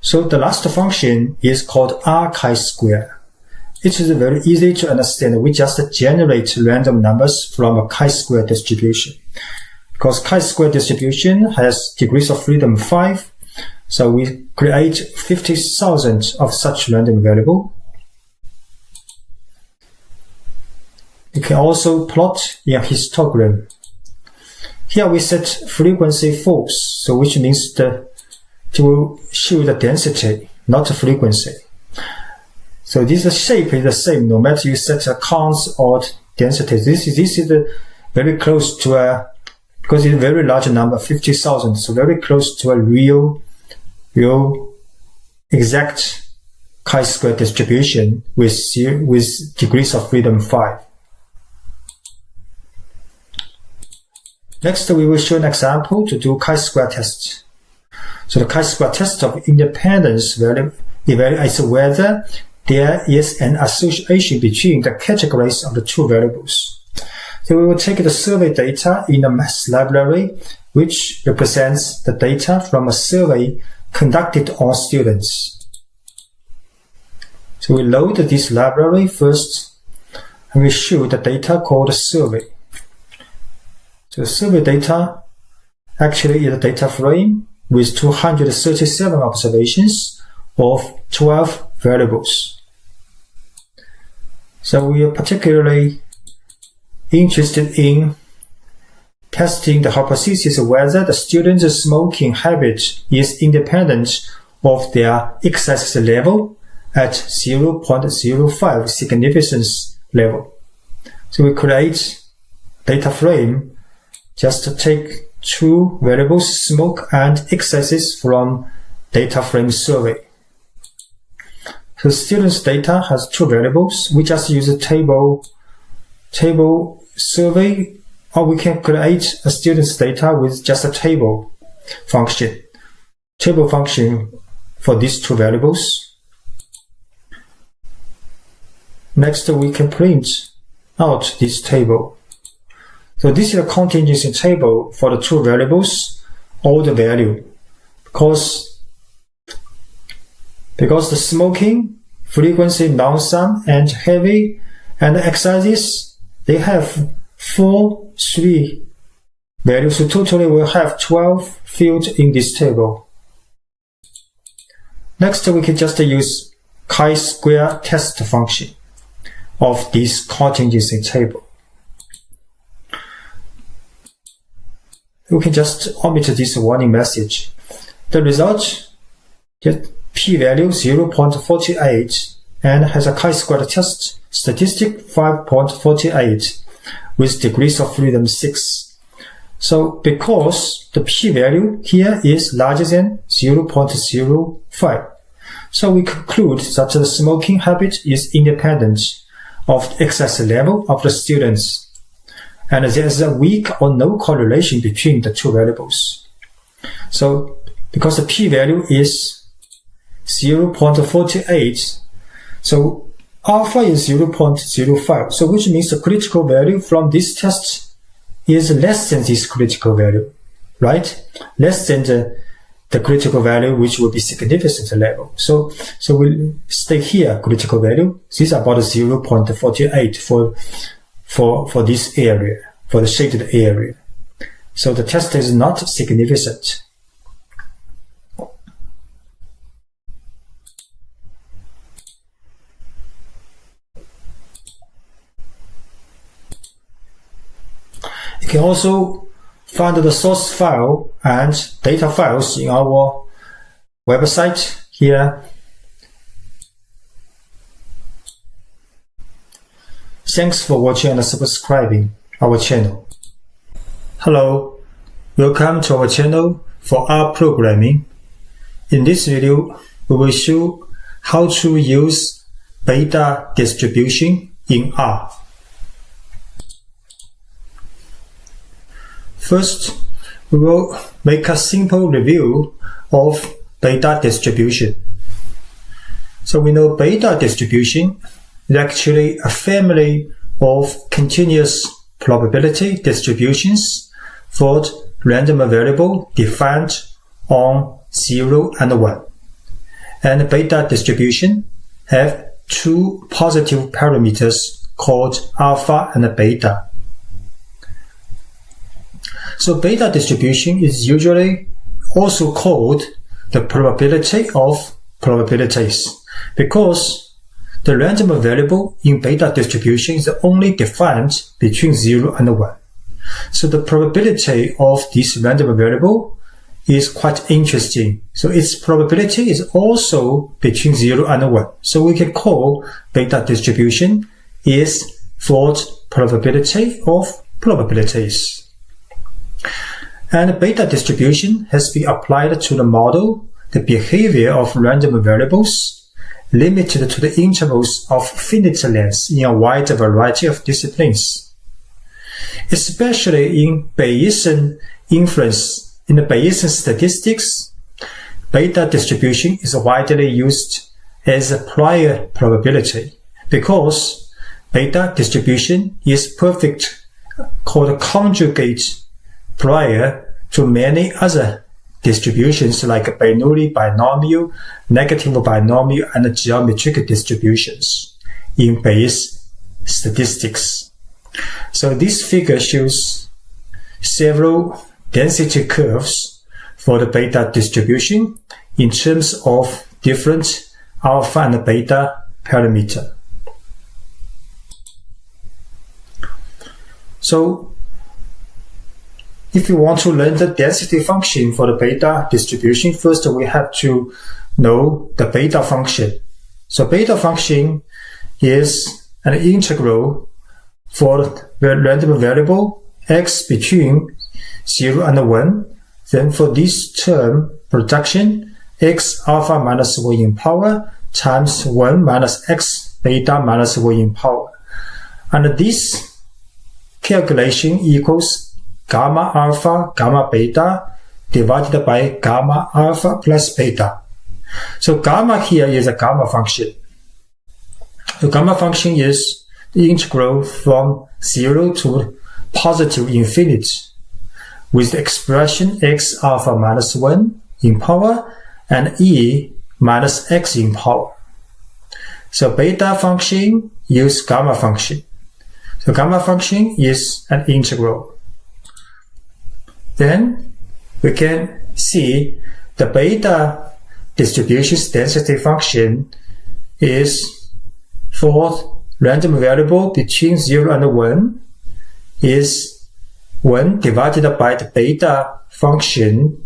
So the last function is called r chi-square. It is very easy to understand. We just generate random numbers from a chi-square distribution. Because chi-square distribution has degrees of freedom 5, so we create 50,000 of such random variable. You can also plot in a histogram. Here we set frequency false, so which means to show the density, not the frequency. So this shape is the same no matter you set a counts or density. This is very close to because it's a very large number, 50,000, so very close to a real exact chi-square distribution with degrees of freedom 5. Next, we will show an example to do chi-square test. So the chi-square test of independence evaluates whether there is an association between the categories of the two variables. So we will take the survey data in a math library, which represents the data from a survey conducted on students. So we load this library first, and we show the data called survey. So the survey data actually is a data frame with 237 observations of 12 variables. So we are particularly interested in testing the hypothesis whether the students' smoking habit is independent of their x-axis level at 0.05 significance level. So we create data frame just to take two variables, smoke and x-axis, from data frame survey. So students' data has two variables. We just use a table survey, or we can create a student's data with just a table function for these two variables. Next, we can print out this table. So this is a contingency table for the two variables, all the value, because the smoking, frequency, non-sum, and heavy, and x-axis, they have 3 values. So totally we'll have 12 fields in this table. Next, we can just use chi-square test function of this contingency table. We can just omit this warning message. The result, p-value 0.48, and has a chi-square test statistic 5.48 with degrees of freedom 6. So because the p-value here is larger than 0.05, so we conclude that the smoking habit is independent of the x-axis level of the students, and there is a weak or no correlation between the two variables. So because the p-value is 0.48, so alpha is 0.05, so which means the critical value from this test is less than this critical value, right? Less than the critical value which will be significant level. So we'll stay here, critical value. This is about 0.48 for this area, for the shaded area. So the test is not significant. You can also find the source file and data files in our website here. Thanks for watching and subscribing our channel. Hello, welcome to our channel for rprogramming. In this video, we will show how to use beta distribution in R. First, we will make a simple review of beta distribution. So we know beta distribution is actually a family of continuous probability distributions for random variable defined on 0 and 1. And beta distribution have two positive parameters called alpha and beta. So beta distribution is usually also called the probability of probabilities, because the random variable in beta distribution is only defined between 0 and 1. So the probability of this random variable is quite interesting. So its probability is also between 0 and 1. So we can call beta distribution is for probability of probabilities. And beta distribution has been applied to the model the behavior of random variables limited to the intervals of finite length in a wide variety of disciplines. Especially in Bayesian inference, in the Bayesian statistics, beta distribution is widely used as a prior probability because beta distribution is perfect, called conjugate prior to many other distributions like Bernoulli binomial, negative binomial, and geometric distributions in Bayes statistics. So this figure shows several density curves for the beta distribution in terms of different alpha and beta parameter. So if you want to learn the density function for the beta distribution, first we have to know the beta function. So beta function is an integral for the random variable x between 0 and 1. Then for this term production, x alpha minus 1 in power times 1 minus x beta minus 1 in power. And this calculation equals gamma alpha gamma beta divided by gamma alpha plus beta. So gamma here is a gamma function. The gamma function is the integral from 0 to positive infinity with the expression x alpha minus 1 in power and e minus x in power. So beta function use gamma function. So gamma function is an integral. Then we can see the beta distribution's density function is for random variable between 0 and 1 is 1 divided by the beta function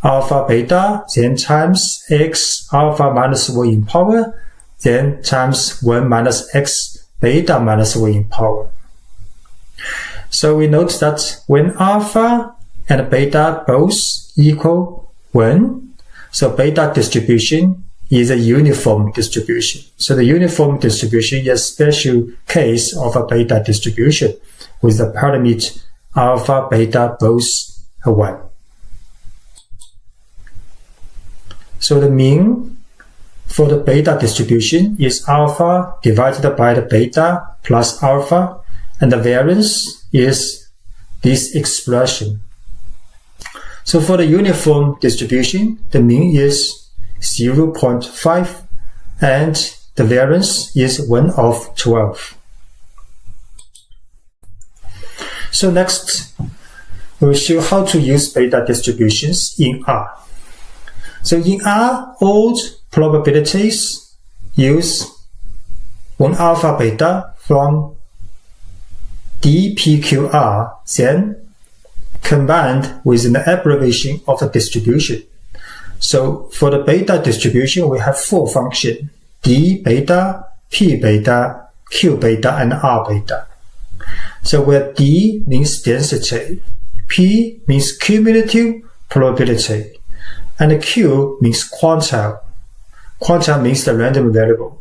alpha beta, then times x alpha minus 1 in power, then times 1 minus x beta minus 1 in power. So we note that when alpha and beta both equal 1, so beta distribution is a uniform distribution. So the uniform distribution is a special case of a beta distribution with the parameter alpha beta both 1. So the mean for the beta distribution is alpha divided by the beta plus alpha, and the variance is this expression. So for the uniform distribution, the mean is 0.5 and the variance is 1 of 12. So next, we'll show how to use beta distributions in R. So in R, all probabilities use 1 alpha beta from dPQR, then combined with an abbreviation of the distribution. So for the beta distribution, we have 4 functions: d beta, p beta, q beta, and r beta. So where d means density, p means cumulative probability, and q means quantile. Quantile means the random variable,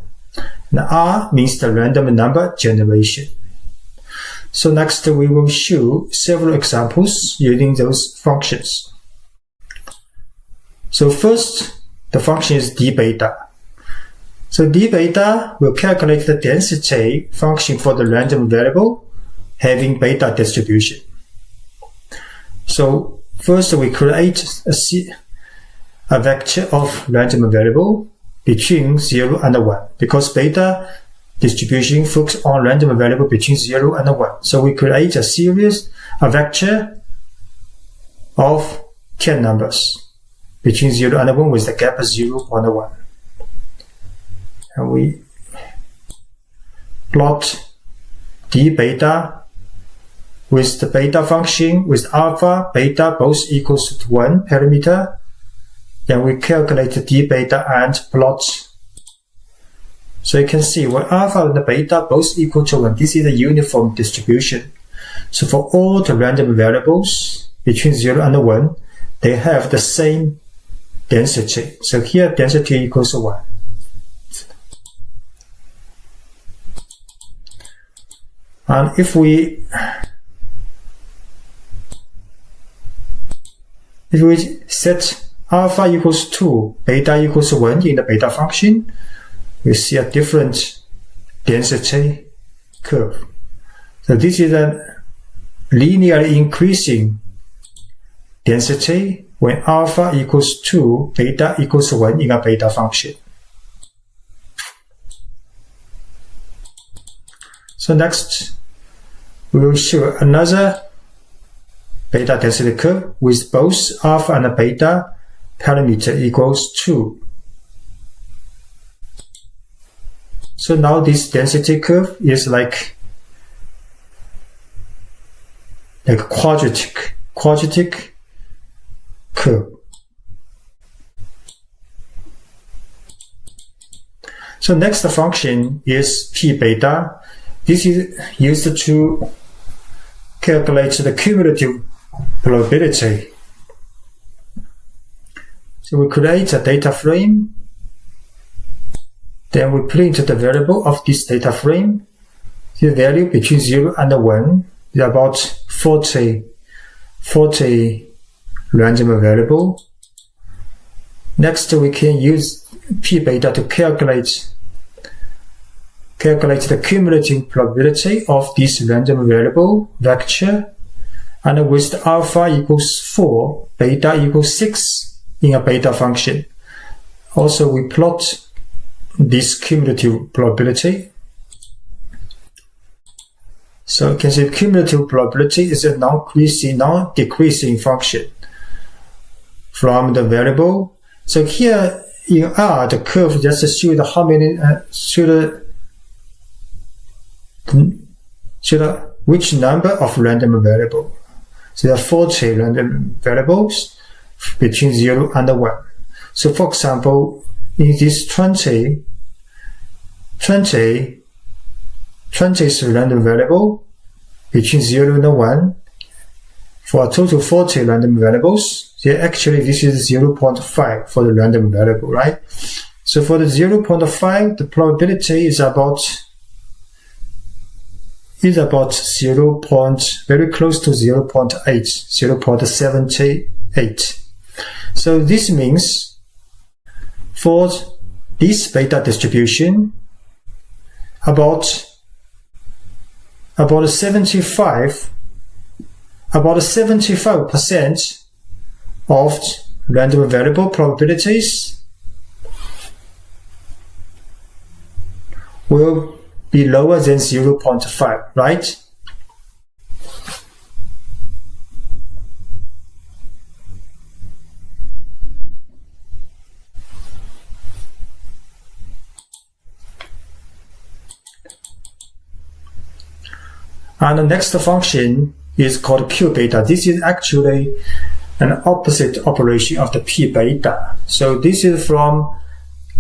and r means the random number generation. So next we will show several examples using those functions. So first, the function is d beta. So d beta will calculate the density function for the random variable having beta distribution. So first we create a vector of random variable between 0 and 1, because beta distribution focuses on random variable between 0 and 1. So we create a vector of 10 numbers between 0 and 1 with the gap 0, 1, and 1. And we plot d beta with the beta function with alpha, beta both equals to 1 parameter. Then we calculate the d beta and plot. So you can see when alpha and beta both equal to 1, this is a uniform distribution. So for all the random variables between 0 and 1, they have the same density. So here density equals 1. And if we set alpha equals 2, beta equals 1 in the beta function, we see a different density curve. So this is a linearly increasing density when alpha equals 2, beta equals 1 in a beta function. So next, we will show another beta density curve with both alpha and beta parameter equals 2. So now this density curve is like quadratic curve. So next function is p beta. This is used to calculate the cumulative probability. So we create a data frame, then we print the variable of this data frame. The value between 0 and 1 is about 40 random variable. Next, we can use p beta to calculate the cumulative probability of this random variable vector, and with alpha equals 4, beta equals 6 in a beta function. Also, we plot this cumulative probability. So you can see cumulative probability is a non-decreasing function from the variable. So here in R, the curve just shows how many which number of random variable. So there are 40 random variables between 0 and 1. So for example, in this 20 is a random variable between 0 and 1. For a total 40 random variables, actually this is 0.5 for the random variable, right? So for the 0.5, the probability is about 0. Very close to 0.8, 0.78. So this means for this beta distribution, about 75% of random variable probabilities will be lower than 0.5, right? And the next function is called Q beta. This is actually an opposite operation of the P beta. So this is from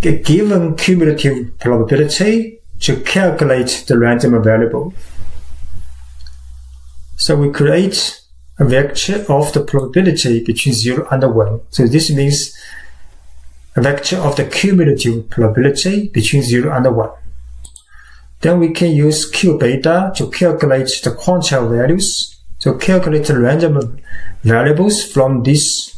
a given cumulative probability to calculate the random variable. So we create a vector of the probability between 0 and 1. So this means a vector of the cumulative probability between 0 and 1. Then we can use Q beta to calculate the quantile values. So calculate the random variables from this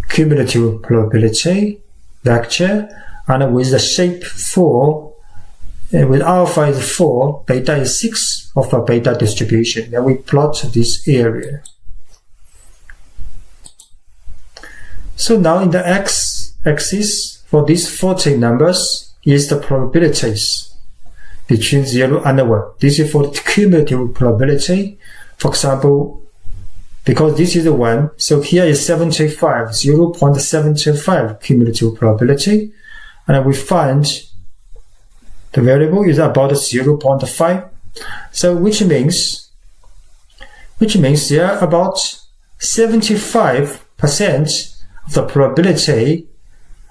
cumulative probability vector, and with the shape 4, with alpha is 4, beta is 6 of a beta distribution. Then we plot this area. So now in the x-axis for these 40 numbers is the probabilities between 0 and 1. This is for the cumulative probability. For example, because this is 1, so here is 75, 0.75 cumulative probability, and we find the variable is about 0.5. So which means there are about 75% of the probability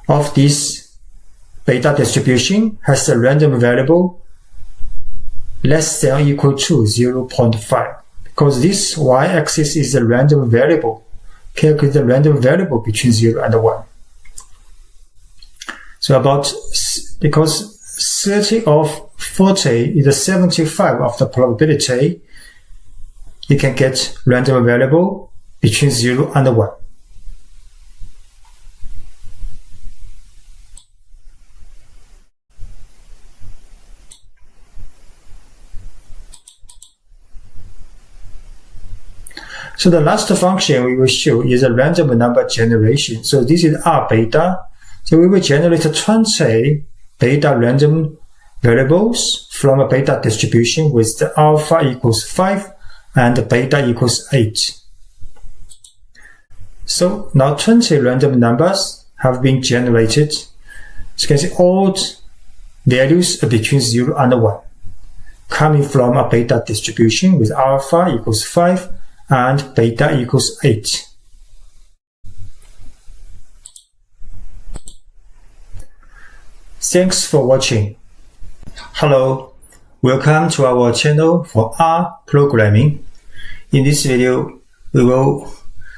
of this beta distribution has a random variable less than or equal to 0.5. Because this y-axis is a random variable. Calculate the random variable between 0 and 1. So because 30 of 40 is 75 of the probability, you can get random variable between 0 and 1. So the last function we will show is a random number generation. So this is R beta. So we will generate 20 beta random variables from a beta distribution with the alpha equals 5 and beta equals 8. So now 20 random numbers have been generated. So you can see all values are between 0 and 1, coming from a beta distribution with alpha equals 5 and beta equals 8. Thanks for watching. Hello, welcome to our channel for R programming. In this video, we will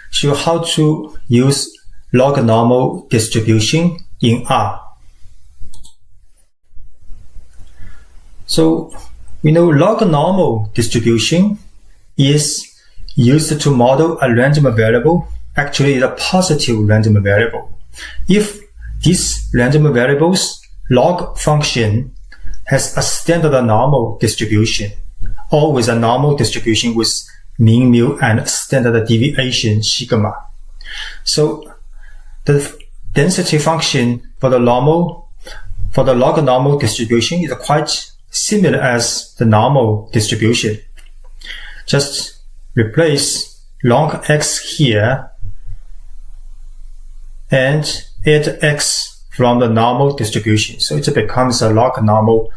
show how to use Lognormal distribution in R. So we know Lognormal distribution is used to model a random variable. Actually, it's a positive random variable. If this random variable's log function has a standard normal distribution, or with a normal distribution with mean mu and standard deviation sigma. So the density function for the Lognormal distribution is quite similar as the normal distribution. Just replace log x here and add x from the normal distribution. So it becomes a Lognormal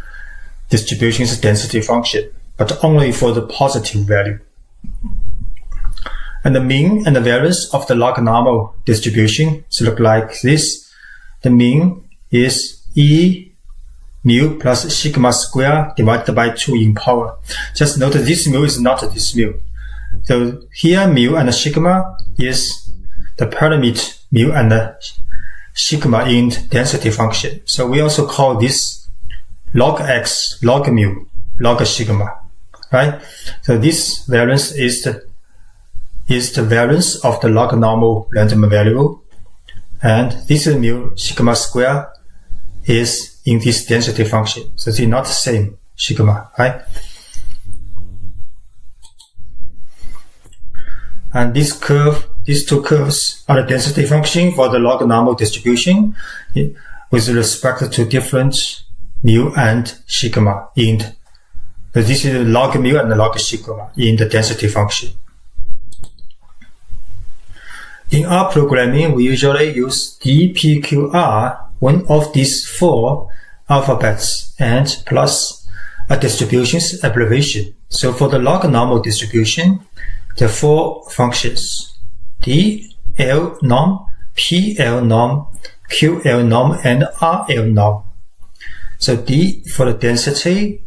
distribution's density function, but only for the positive value. And the mean and the variance of the Lognormal distribution look like this. The mean is E mu plus sigma square divided by 2 in power. Just note that this mu is not this mu. So here mu and sigma is the parameter mu and sigma in density function. So we also call this log x, log mu, log sigma, right? So this variance is the variance of the Lognormal random variable, and this mu sigma square is in this density function. So it's not the same sigma, right? And these two curves are the density function for the Lognormal distribution with respect to different mu and sigma this is log mu and log sigma in the density function. In R programming, we usually use DPQR, one of these 4 alphabets, and plus a distribution's abbreviation. So for the Lognormal distribution, there are 4 functions: D, L norm, PL norm, QL norm, and RL norm. So D for the density,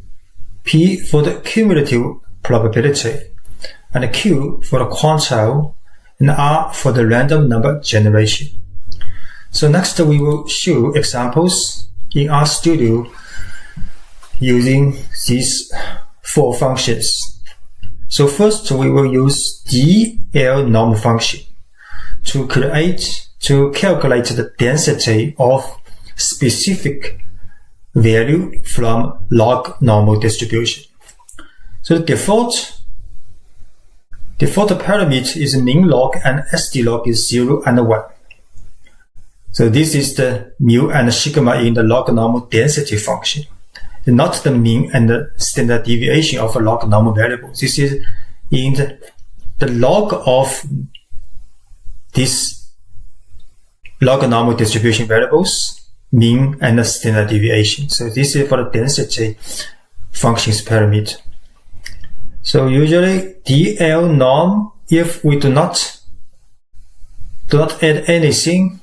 P for the cumulative probability, and Q for the quantile, and R for the random number generation. So next we will show examples in RStudio using these 4 functions. So first we will use DL norm function to calculate the density of specific value from Lognormal distribution. So the default parameter is min log and SD log is 0 and 1. So this is the mu and sigma in the Lognormal density function, not the mean and the standard deviation of a Lognormal variable. This is in the log of this Lognormal distribution variables, mean and the standard deviation. So this is for the density functions parameter. So usually DL norm, if we do not add anything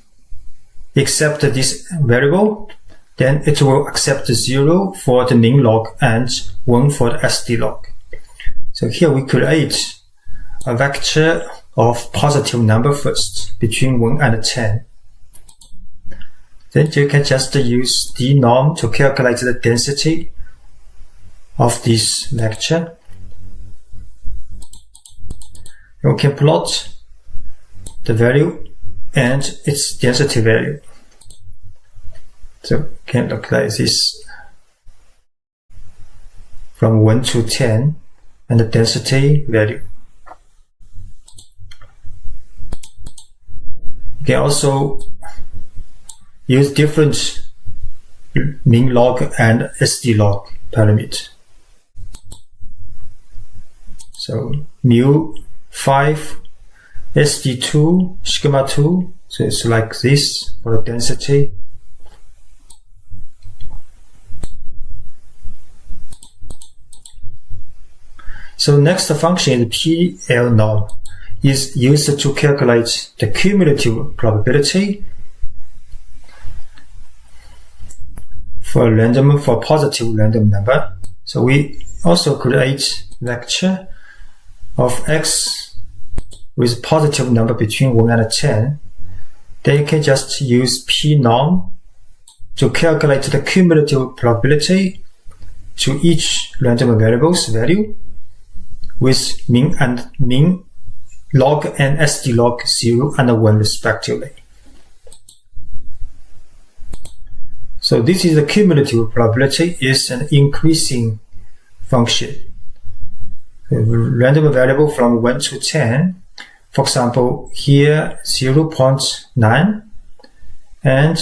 except this variable, then it will accept 0 for the min log and 1 for the SD log. So here we create a vector of positive number first, between 1 and 10. Then you can just use D norm to calculate the density of this vector. You can plot the value and its density value. So can look like this from 1 to 10 and the density value. can also use different min log and SD log parameter. So mu 5, SD2, sigma 2. So it's like this for the density. So next function is PL norm, is used to calculate the cumulative probability for positive random number. So we also create vector of x with positive number between 1 and 10. Then you can just use P norm to calculate the cumulative probability to each random variable's value with min log and SD log 0 and 1 respectively. So this is the cumulative probability, is an increasing function. A random variable from 1 to 10. For example, here 0.9, and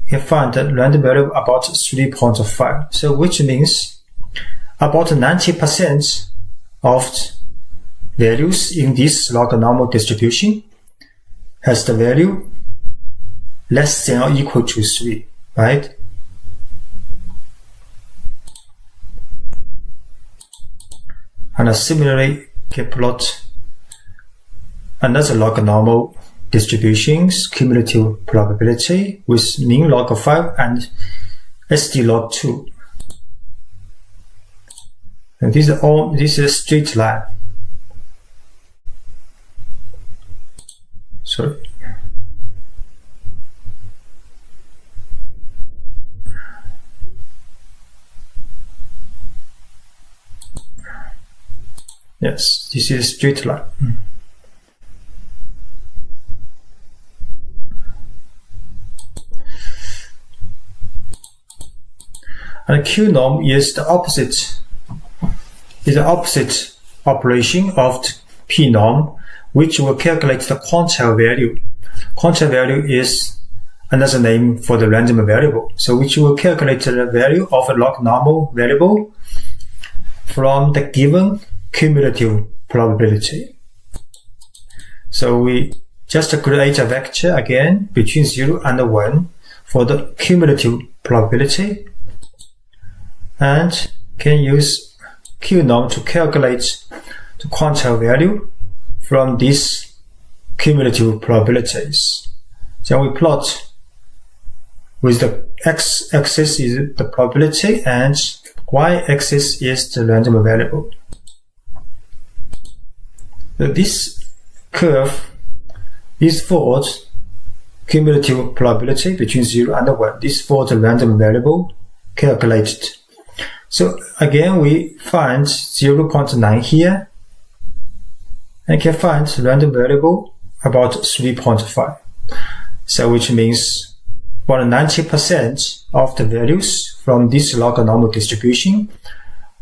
you find that random variable about 3.5. So which means about 90% of values in this log-normal distribution has the value less than or equal to 3, right? And similarly, can plot another log-normal distribution's cumulative probability with min log 5 and SD log 2. And this is a straight line. Sorry. Yes, this is a straight line. And Q norm is the opposite operation of P norm, which will calculate the quantile value. Quantile value is another name for the random variable, so which will calculate the value of a log-normal variable from the given cumulative probability. So we just create a vector again between 0 and 1 for the cumulative probability, and can use Q norm to calculate the quantile value from these cumulative probabilities. So we plot with the x-axis is the probability and y-axis is the random variable. So this curve is for cumulative probability between 0 and 1. This is for the random variable calculated. So again, we find 0.9 here, and can find random variable about 3.5. So which means about 90% of the values from this log-normal distribution,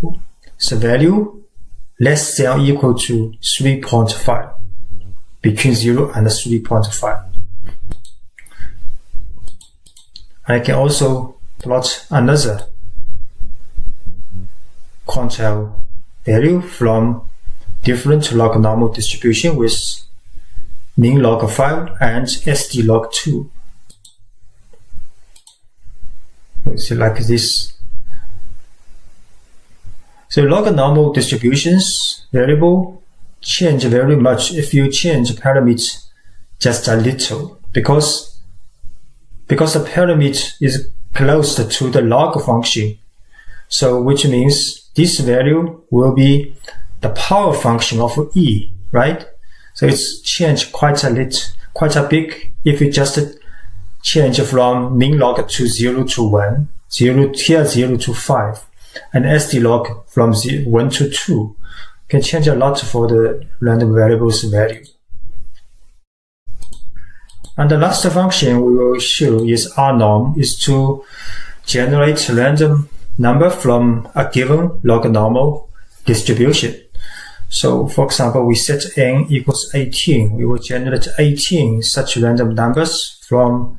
the value less than or equal to 3.5, between 0 and 3.5. I can also plot another quantile value from different log-normal distribution with min log 5 and SD log 2. It's like this. So log-normal distributions variable change very much if you change parameter just a little, because the parameter is close to the log function. So which means this value will be the power function of E, right? So it's changed quite a big if you just change from min log to 0 to 1, 0 to 5, and SD log from 1 to 2 can change a lot for the random variable's value. And the last function we will show is rnorm, is to generate random number from a given log-normal distribution. So for example, we set n equals 18. We will generate 18 such random numbers from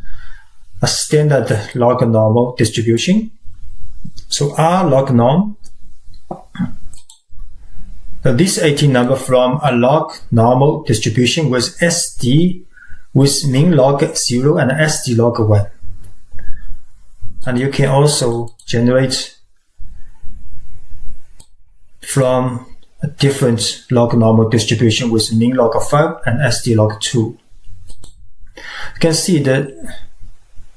a standard log-normal distribution. So R log-norm, this 18 number from a log-normal distribution with SD with mean log 0 and SD log 1. And you can also generate from a different log-normal distribution with mean log 5 and SD log 2. You can see that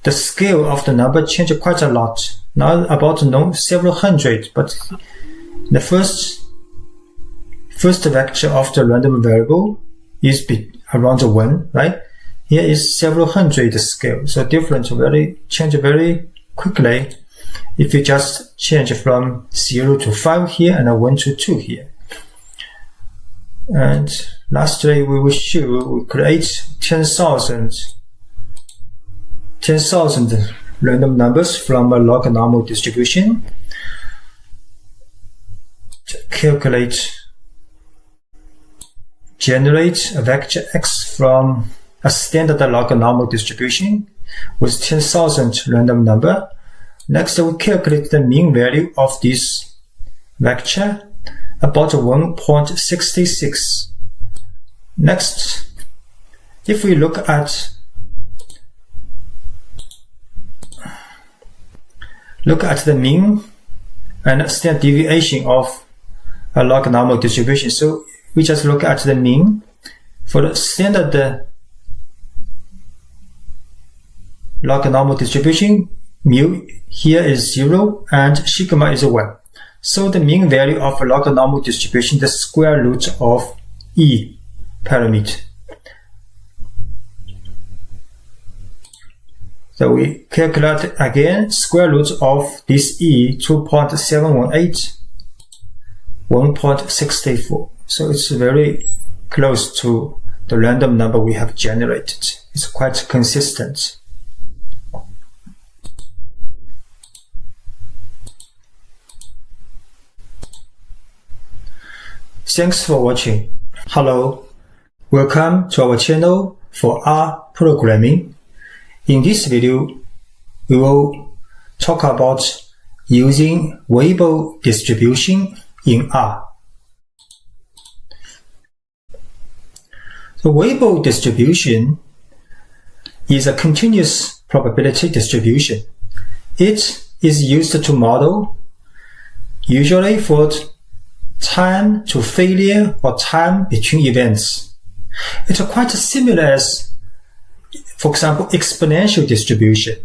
the scale of the number changed quite a lot. Now about several hundred, but the first vector of the random variable is around 1, right? Here is several hundred scale, so difference change very quickly if you just change from 0 to 5 here and 1 to 2 here. And lastly, we will show we create 10,000 random numbers from a log-normal distribution. Generate a vector x from a standard log-normal distribution with 10,000 random number. Next, we calculate the mean value of this vector, about 1.66. Next, if we look at the mean and standard deviation of a log-normal distribution. So we just look at the mean. For the standard log-normal distribution, mu here is 0 and sigma is 1. So the mean value of a log-normal distribution, the square root of E parameter. So we calculate again square root of this E, 2.718, 1.64. So it's very close to the random number we have generated. It's quite consistent. Thanks for watching. Hello, welcome to our channel for R programming. In this video, we will talk about using Weibull distribution in R. The Weibull distribution is a continuous probability distribution. It is used to model, usually for time to failure or time between events. It's quite similar as, for example, exponential distribution.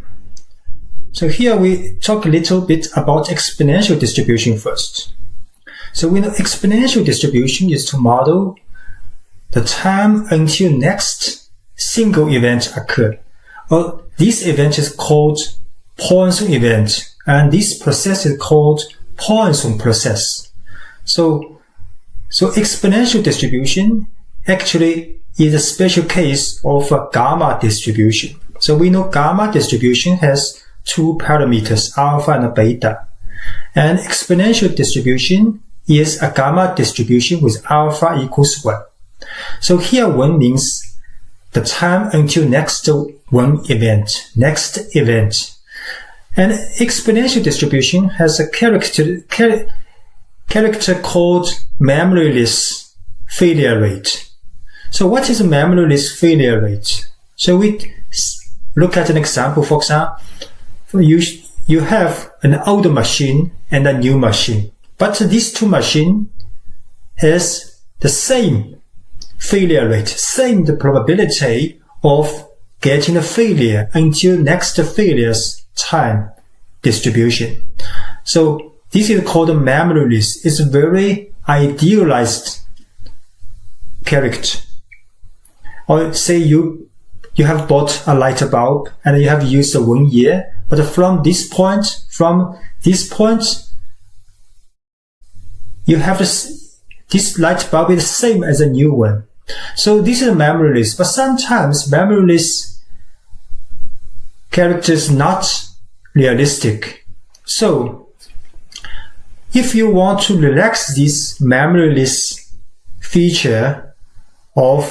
So here we talk a little bit about exponential distribution first. So we know exponential distribution is to model the time until next single event occur. Or this event is called Poisson event, and this process is called Poisson process. So exponential distribution actually is a special case of a gamma distribution. So we know gamma distribution has two parameters, alpha and beta. And exponential distribution is a gamma distribution with alpha equals 1. So here 1 means the time until next event. And exponential distribution has a character called memoryless failure rate. So what is a memoryless failure rate? So we look at an example. For example, you have an old machine and a new machine, but these two machines has the same failure rate, same the probability of getting a failure until next failure's time distribution. So this is called memoryless. It's a very idealized character. Or say you have bought a light bulb and you have used 1 year, but from this point, you have this light bulb is the same as a new one. So this is memoryless, but sometimes memoryless character is not realistic. So if you want to relax this memoryless feature of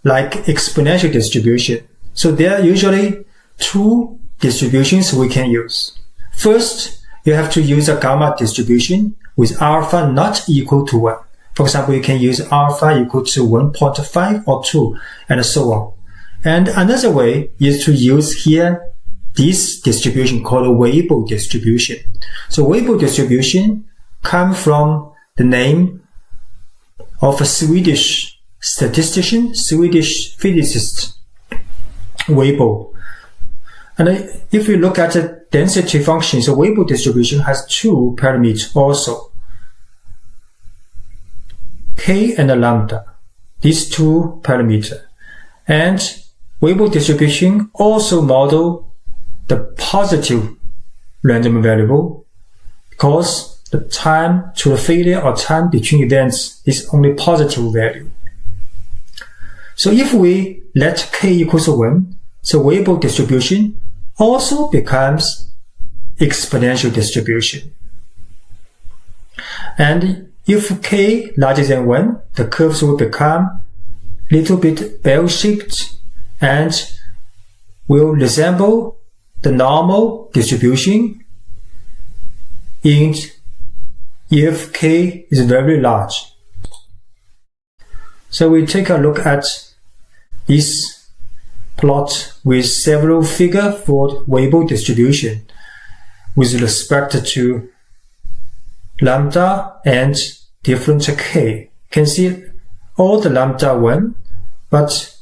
like exponential distribution. So there are usually two distributions we can use. First, you have to use a gamma distribution with alpha not equal to 1. For example, you can use alpha equal to 1.5 or 2, and so on. And another way is to use here this distribution called a Weibull distribution. So Weibull distribution comes from the name of a Swedish statistician, Swedish physicist, Weibull. And if you look at the density function, so Weibull distribution has two parameters also, k and lambda, these two parameters. And Weibull distribution also model the positive random variable because the time to the failure or time between events is only positive value. So if we let k equals 1, so Weibull distribution also becomes exponential distribution. And if k larger than 1, the curves will become a little bit bell-shaped and will resemble the normal distribution if k is very large. So we take a look at this plot with several figures for Weibull distribution with respect to lambda and different k. You can see all the lambda 1, but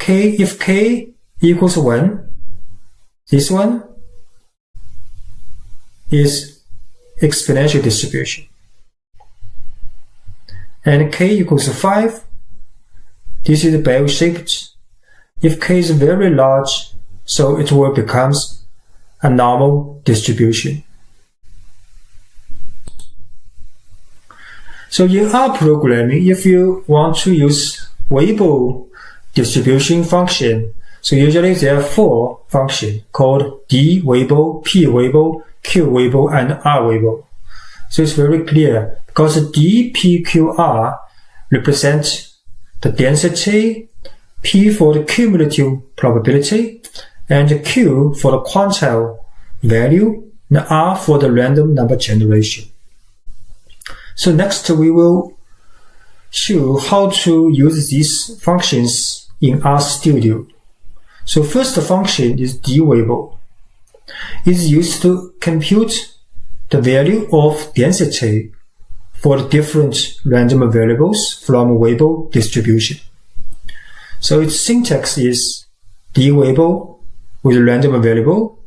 if k equals 1, this one is exponential distribution. And k equals 5, this is bell-shaped. If k is very large, so it will become a normal distribution. So in rprogramming, if you want to use Weibull distribution function, so usually there are 4 functions called d Weibull, p Weibull, q Weibull, and r Weibull. So it's very clear because d, p, q, r represent the density, p for the cumulative probability, and q for the quantile value, and r for the random number generation. So next we will show how to use these functions in RStudio. So first function is d Weibull. It is used to compute the value of density for the different random variables from Weibull distribution. So its syntax is d Weibull with random variable,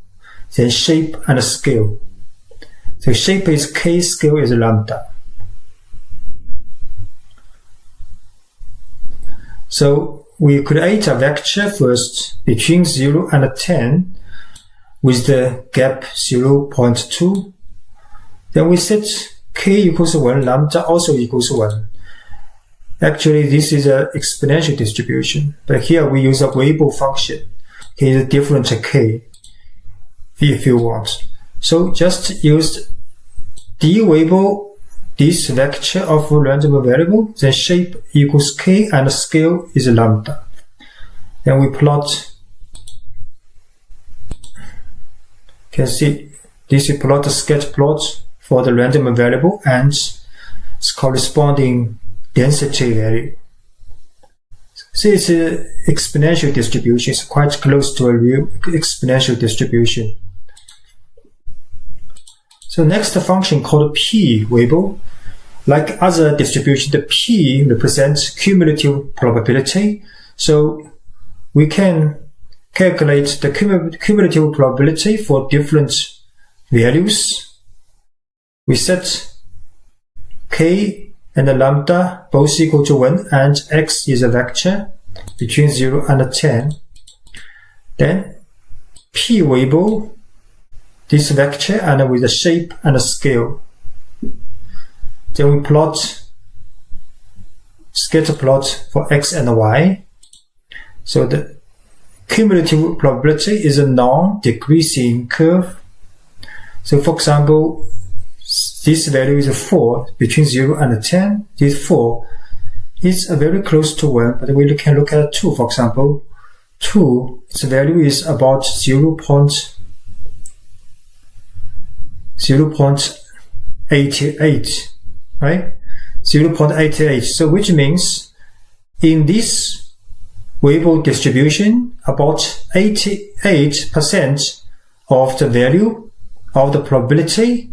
then shape and scale. So shape is k, scale is lambda. So we create a vector first between 0 and 10 with the gap 0.2. Then we set k equals 1, lambda also equals 1. Actually, this is an exponential distribution, but here we use a Weibull function. K is a different k if you want. So just use d Weibull, this vector of random variable, then shape equals k and scale is lambda. Then we plot, you can see this is plot a sketch plot for the random variable and its corresponding density value. So it's an exponential distribution, it's quite close to a real exponential distribution. So next function called p Weibull. Like other distribution, the p represents cumulative probability. So we can calculate the cumulative probability for different values. We set k and lambda both equal to 1 and x is a vector between 0 and 10. Then p Weibull, this vector and with a shape and a scale. Then we plot scatter plot for x and y. So the cumulative probability is a non-decreasing curve. So for example, this value is 4 between 0 and 10. This 4 is very close to 1, but we can look at 2, for example. 2, its value is about 0.88, right? 0.88. So which means in this Weibull distribution, about 88% of the value of the probability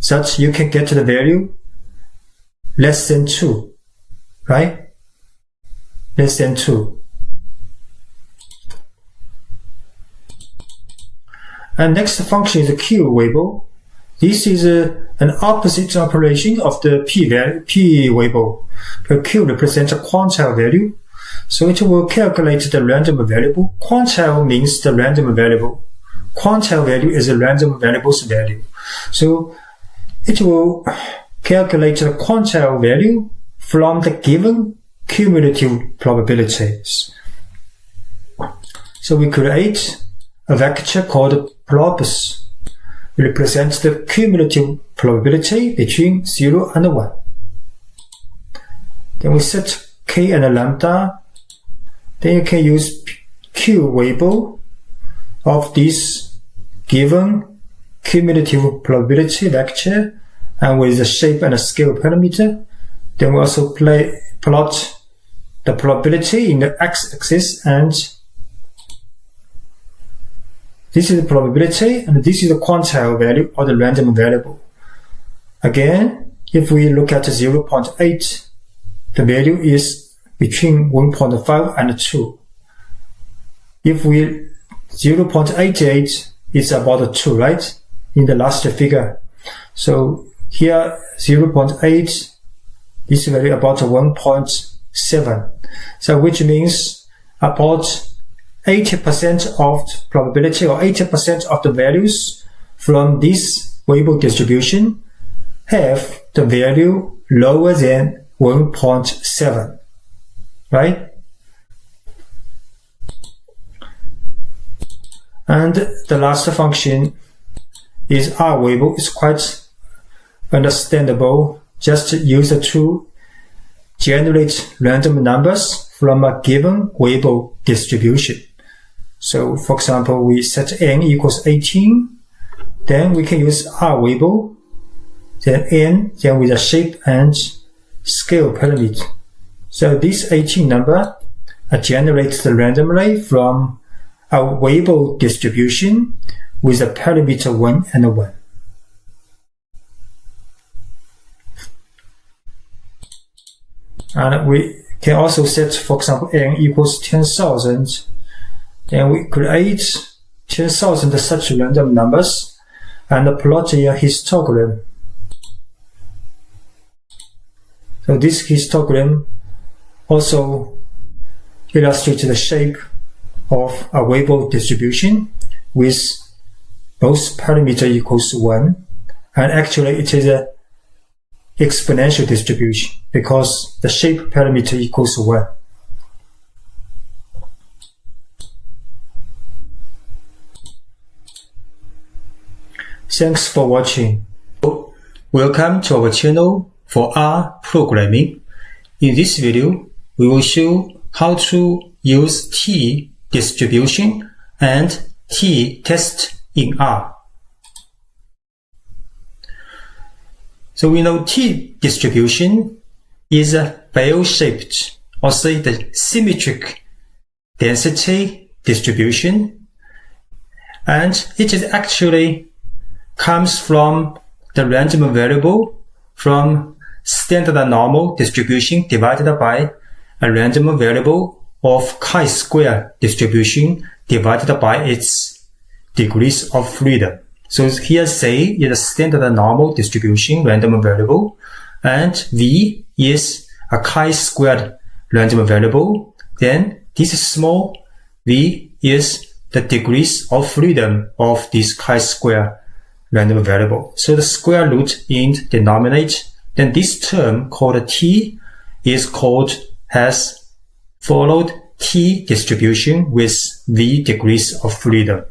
that you can get the value less than 2, right? Less than 2. And next function is the Q Weibull. This is an opposite operation of the P Weibull, where Q represents a quantile value. So it will calculate the random variable. Quantile means the random variable. Quantile value is a random variable's value. So it will calculate the quantile value from the given cumulative probabilities. So we create a vector called probs. It represents the cumulative probability between 0 and 1. Then we set k and lambda. Then you can use Q Weibull of this given cumulative probability vector and with the shape and the scale parameter. Then we also plot the probability in the x-axis, and this is the probability and this is the quantile value or the random variable. Again, if we look at 0.8, the value is between 1.5 and 2. If we 0.88 is about 2, right? In the last figure. So here 0.8 is value about 1.7. So which means about 80% of probability or 80% of the values from this Weibull distribution have the value lower than 1.7, right? And the last function is R Weibull. It's quite understandable. Just use it to generate random numbers from a given Weibull distribution. So for example, we set n equals 18, then we can use R Weibull, then n, then with a shape and scale parameter. So this 18 number generates randomly from a Weibull distribution with a parameter 1 and 1. And we can also set, for example, n equals 10,000. Then we create 10,000 such random numbers and plot a histogram. So this histogram also illustrates the shape of a Weibull distribution with both parameter equals 1, and actually it is an exponential distribution because the shape parameter equals 1. Thanks for watching. Welcome to our channel for R programming. In this video, we will show how to use t-distribution and t-test in R. So we know t-distribution is a bell-shaped, or say the symmetric density distribution, and it is actually comes from the random variable from standard normal distribution divided by a random variable of chi-square distribution divided by its degrees of freedom. So here say is a standard normal distribution random variable, and V is a chi-squared random variable. Then this small v is the degrees of freedom of this chi-square random variable. So the square root in denominator, then this term called t has followed t distribution with v degrees of freedom.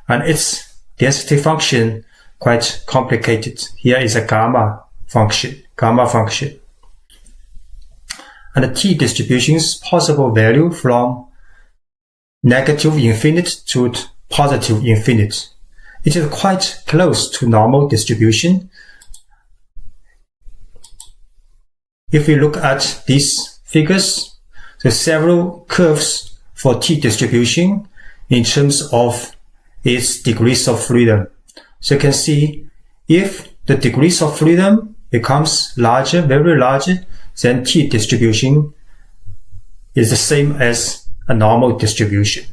And its density function quite complicated. Here is a gamma function. and the t distribution's possible value from negative infinite to positive infinite. It is quite close to normal distribution. If we look at these figures, so several curves for t distribution in terms of its degrees of freedom. So you can see if the degrees of freedom becomes larger, very large, then t distribution is the same as a normal distribution.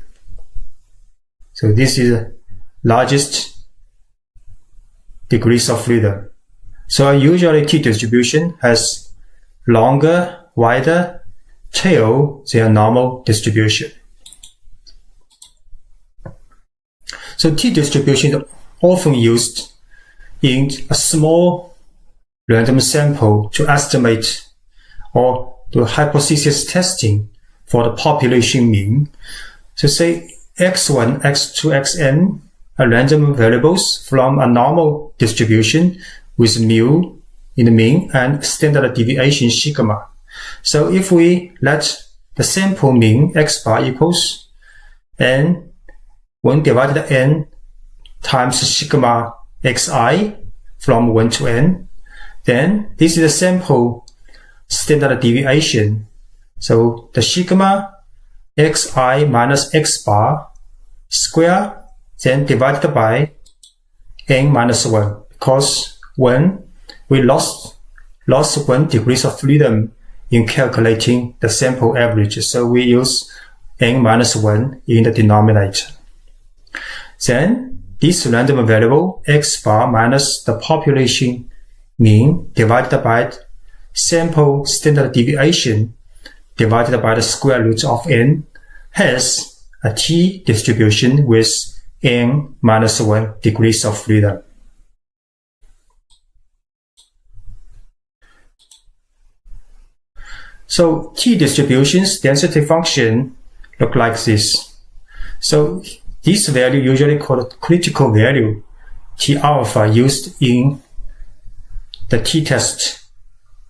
So this is the largest degrees of freedom. So usually t distribution has longer, wider tail than a normal distribution. So t distribution is often used in a small random sample to estimate or do hypothesis testing for the population mean. So say x1, x2, xn are random variables from a normal distribution with mu in the mean and standard deviation sigma. So if we let the sample mean x bar equals n 1 divided n times sigma xi from 1 to n, then this is the sample standard deviation. So the sigma xi minus x bar square then divided by n minus 1, because when we lost 1 degrees of freedom in calculating the sample average, so we use n minus 1 in the denominator. Then this random variable x bar minus the population mean divided by sample standard deviation divided by the square root of n has a t distribution with n minus 1 degrees of freedom. So t distribution's density function look like this. So this value usually called critical value, t alpha, used in the t-test.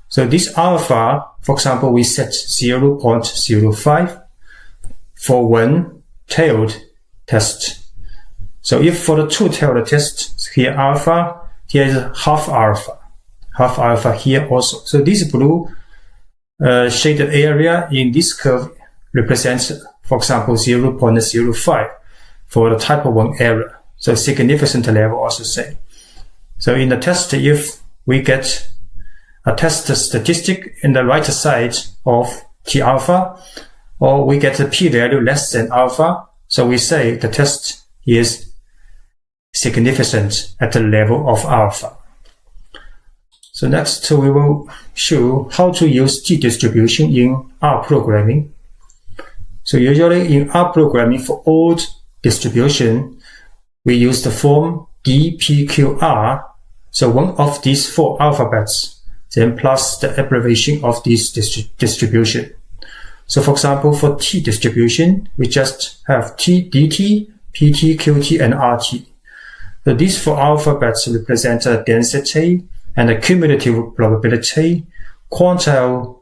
So this alpha, for example, we set 0.05 for one tailed test. So if for the two-tailed test, here alpha, here is half alpha here also. So this blue shaded area in this curve represents, for example, 0.05 for the type 1 error. So significant level also same. So in the test, if we get a test statistic in the right side of t alpha, or we get a p-value less than alpha, so we say the test is significant at the level of alpha. So next we will show how to use t-distribution in rprogramming. So usually in rprogramming for odd distribution, we use the form dpqr, so one of these 4 alphabets, then plus the abbreviation of this distribution. So for example, for t distribution, we just have t, dt, pt, qt, and rt. So these 4 alphabets represent a density and a cumulative probability, quantile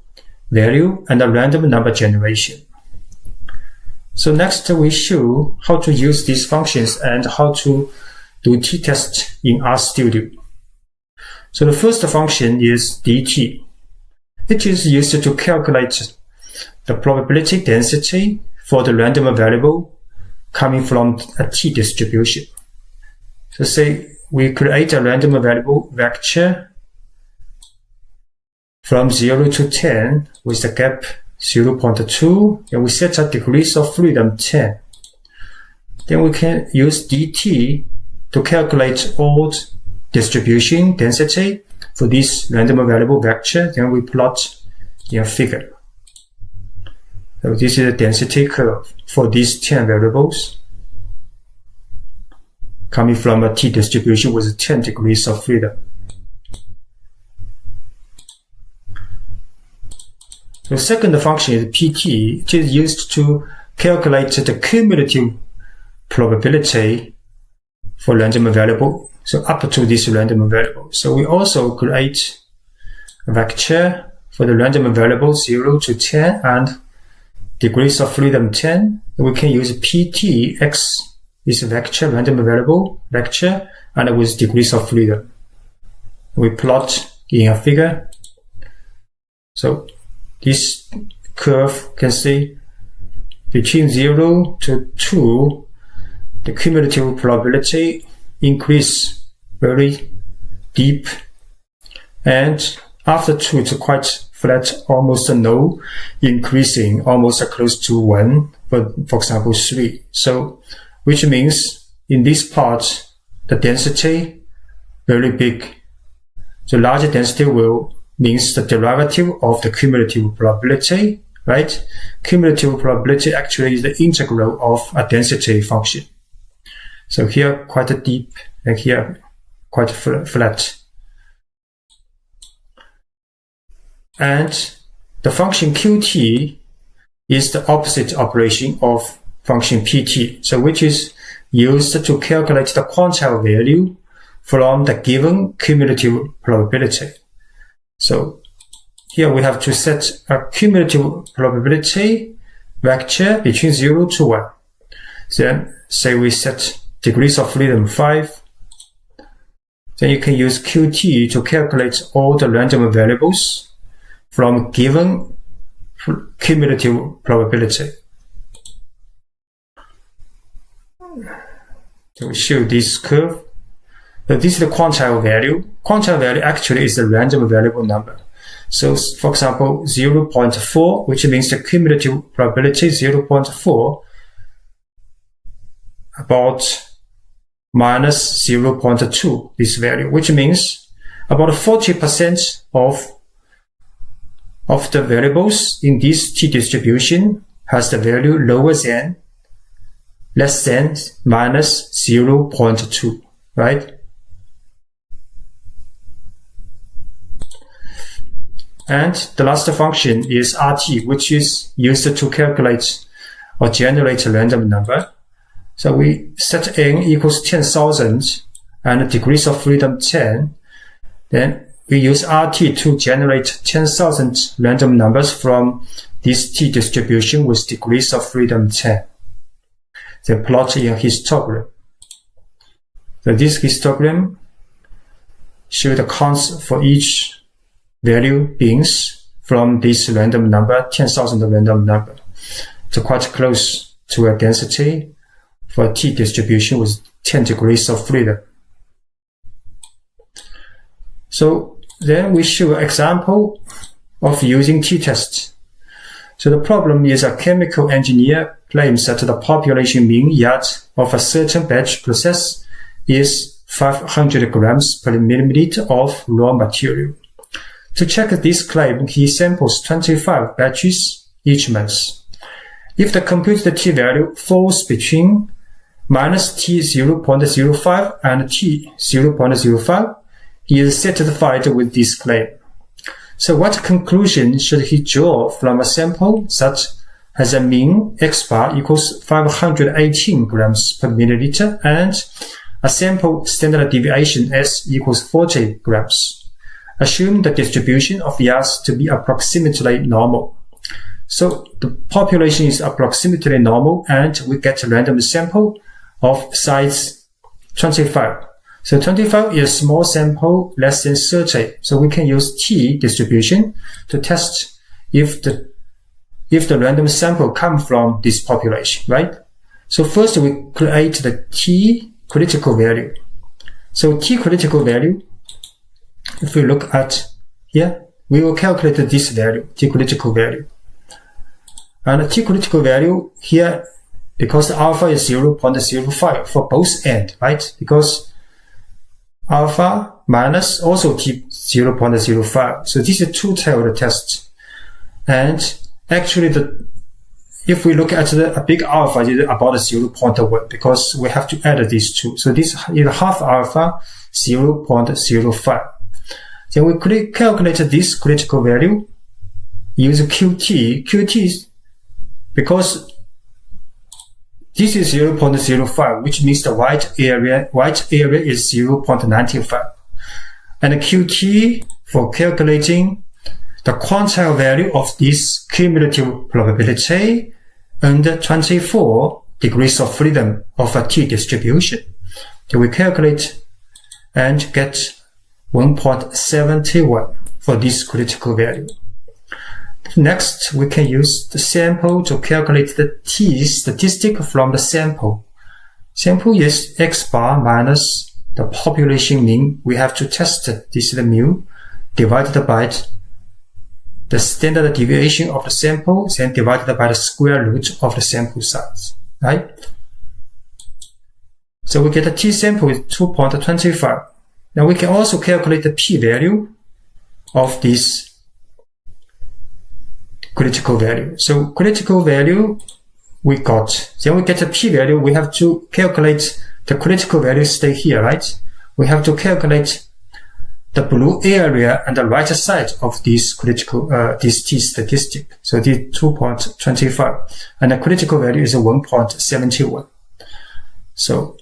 value, and a random number generation. So next we show how to use these functions and how to do t-test in RStudio. So the first function is dt. It is used to calculate the probability density for the random variable coming from a t distribution. So say we create a random variable vector from 0 to 10 with the gap 0.2, and we set a degrees of freedom 10. Then we can use dt to calculate odd distribution density for this random variable vector. Then we plot in a figure. So this is the density curve for these 10 variables coming from a t distribution with 10 degrees of freedom. The second function is pt. It is used to calculate the cumulative probability for random variable, so up to this random variable. So we also create a vector for the random variable 0 to 10 and degrees of freedom 10, we can use pt. X is a vector, random variable vector, and with degrees of freedom. We plot in a figure. So this curve can see between 0 to 2, the cumulative probability increase very deep, and after 2 it's quite flat, almost no increasing, almost close to 1, but for example 3. So which means in this part the density very big. So larger density will means the derivative of the cumulative probability, right? Cumulative probability actually is the integral of a density function. So here quite deep and here quite flat. And the function qt is the opposite operation of function pt, so which is used to calculate the quantile value from the given cumulative probability. So here we have to set a cumulative probability vector between 0 to 1. Then say we set degrees of freedom 5. Then you can use qt to calculate all the random variables from given cumulative probability. So we show this curve. So this is the quantile value. Quantile value actually is a random variable number. So for example, 0.4, which means the cumulative probability 0.4 about minus 0.2, this value, which means about 40% of the variables in this t-distribution has the value less than minus 0.2, right? And the last function is rt, which is used to calculate or generate a random number. So we set n equals 10,000 and degrees of freedom 10. Then we use rt to generate 10,000 random numbers from this t-distribution with degrees of freedom 10. Then plot in a histogram. So this histogram shows the counts for each value beings from this random number, 10,000 random number. So quite close to a density for a t-distribution with 10 degrees of freedom. So then we show an example of using t-test. So the problem is a chemical engineer claims that the population mean yield of a certain batch process is 500 grams per milliliter of raw material. To check this claim, he samples 25 batches each month. If the computed t-value falls between minus t0.05 and t0.05, he is satisfied with this claim. So what conclusion should he draw from a sample that has a mean x bar equals 518 grams per milliliter and a sample standard deviation s equals 40 grams? Assume the distribution of yields to be approximately normal. So the population is approximately normal and we get a random sample of size 25. So 25 is a small sample less than 30. So we can use t distribution to test if the random sample comes from this population, right? So first we create the t critical value. So t critical value, if we look at here, we will calculate this value, t critical value. And t critical value here, because alpha is 0.05 for both ends, right? Because alpha minus also t 0.05. So this is a two-tailed test. And actually, if we look at a big alpha, it's about 0.1 because we have to add these two. So this is half alpha, 0.05. Then we calculate this critical value using qt. Qt is because this is 0.05, which means the white area is 0.95. And qt for calculating the quantile value of this cumulative probability under 24 degrees of freedom of a t-distribution. So we calculate and get 1.71 for this critical value. Next, we can use the sample to calculate the t-statistic from the sample. Sample is x bar minus the population mean. We have to test this is the mu divided by the standard deviation of the sample and divided by the square root of the sample size, right? So we get a t-sample with 2.25. Now we can also calculate the p-value of this critical value. So critical value we got. Then we get a p-value. We have to calculate the critical value stay here, right? We have to calculate the blue area and the right side of this critical, this t-statistic. So this 2.25 and the critical value is 1.71. So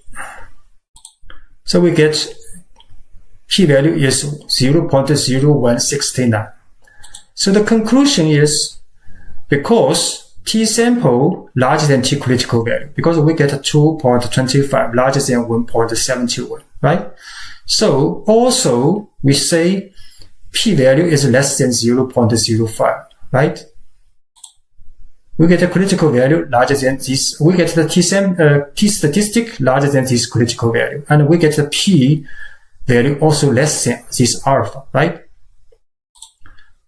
we get p-value is 0.0169. So the conclusion is because t-sample larger than t-critical value, because we get a 2.25 larger than 1.71, right? So also we say p-value is less than 0.05, right? We get a critical value larger than this. We get the t-statistic larger than this critical value, and we get the p-value also less than this alpha, right?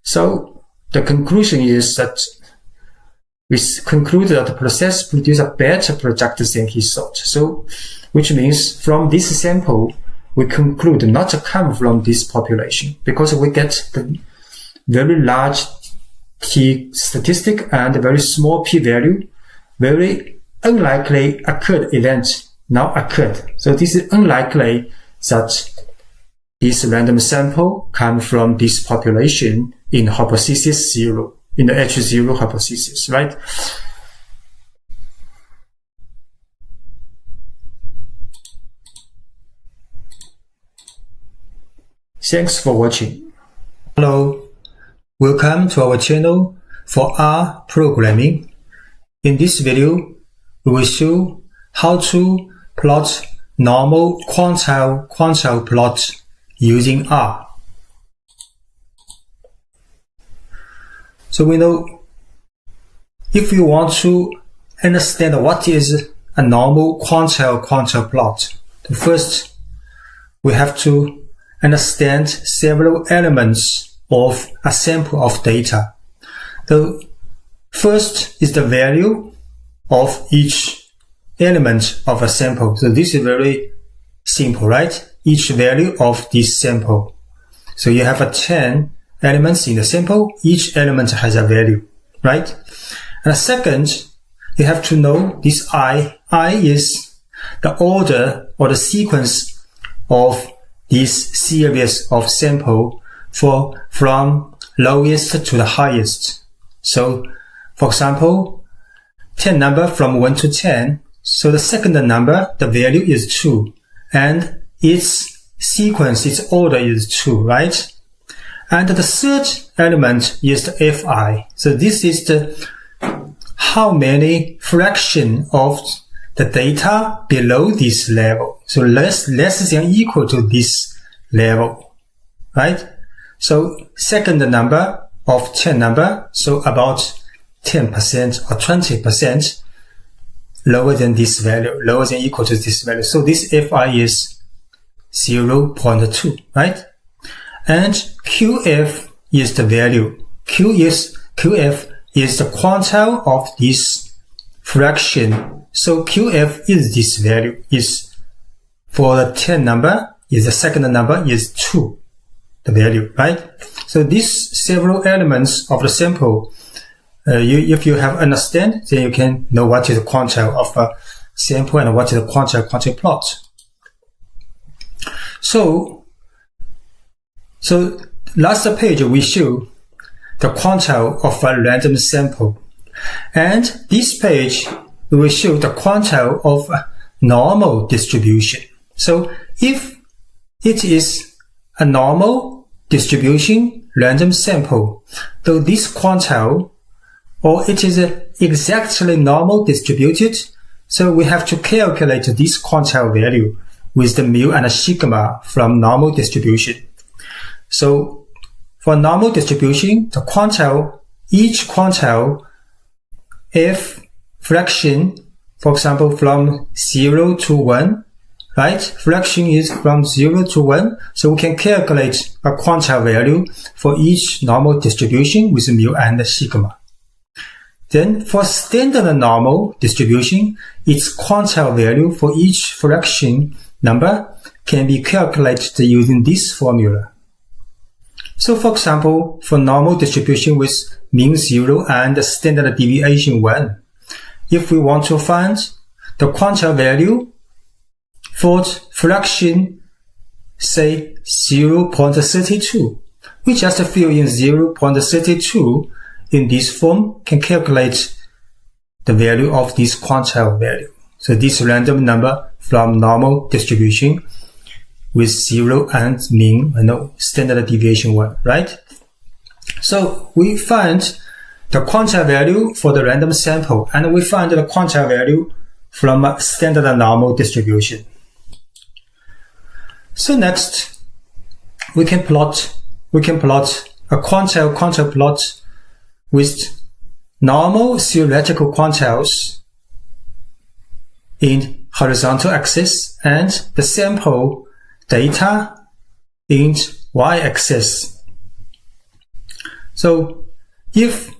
So the conclusion is that we conclude that the process produces a better product than he thought. So, which means from this sample, we conclude not to come from this population because we get the very large t-statistic and very small p-value, very unlikely occurred event now occurred. So this is unlikely that this random sample comes from this population in hypothesis 0, in the H0 hypothesis, right? Thanks for watching. Hello, welcome to our channel for rprogramming. In this video, we will show how to plot normal quantile plot using R. So we know if you want to understand what is a normal quantile plot, first we have to understand several elements of a sample of data. The first is the value of each element of a sample. So this is very simple, right? Each value of this sample. So you have 10 elements in the sample. Each element has a value, right? And second, you have to know this I. I is the order or the sequence of this series of sample from lowest to the highest. So, for example, 10 number from 1 to 10. So the second number, the value is 2. And its sequence, its order is 2, right? And the third element is the Fi. So this is the how many fraction of the data below this level. So less than equal to this level, right? So second number of 10 number, so about 10% or 20% lower than this value, lower than equal to this value. So this Fi is 0.2, right? And QF is the value. QF is the quantile of this fraction. So QF is this value. Is for the 10 number, is the second number is 2, the value, right? So these several elements of the sample, if you have understand, then you can know what is the quantile of a sample and what is the quantile plot. So last page we show the quantile of a random sample, and this page we will show the quantile of a normal distribution. So if it is a normal distribution, random sample, though this quantile, or it is exactly normal distributed, so we have to calculate this quantile value with the mu and sigma from normal distribution. So for normal distribution, the quantile, each quantile, f fraction, for example, from 0 to 1, right? Fraction is from 0 to 1, so we can calculate a quantile value for each normal distribution with mu and sigma. Then for standard normal distribution, its quantile value for each fraction number can be calculated using this formula. So for example, for normal distribution with mean 0 and standard deviation 1, if we want to find the quantile value for fraction, say 0.32, we just fill in 0.32 in this form, can calculate the value of this quantile value. So this random number from normal distribution with 0 and mean, standard deviation 1, right? So we find the quantile value for the random sample, and we find the quantile value from a standard normal distribution. So next, we can plot a quantile plot with normal theoretical quantiles in horizontal axis and the sample data in y-axis. So if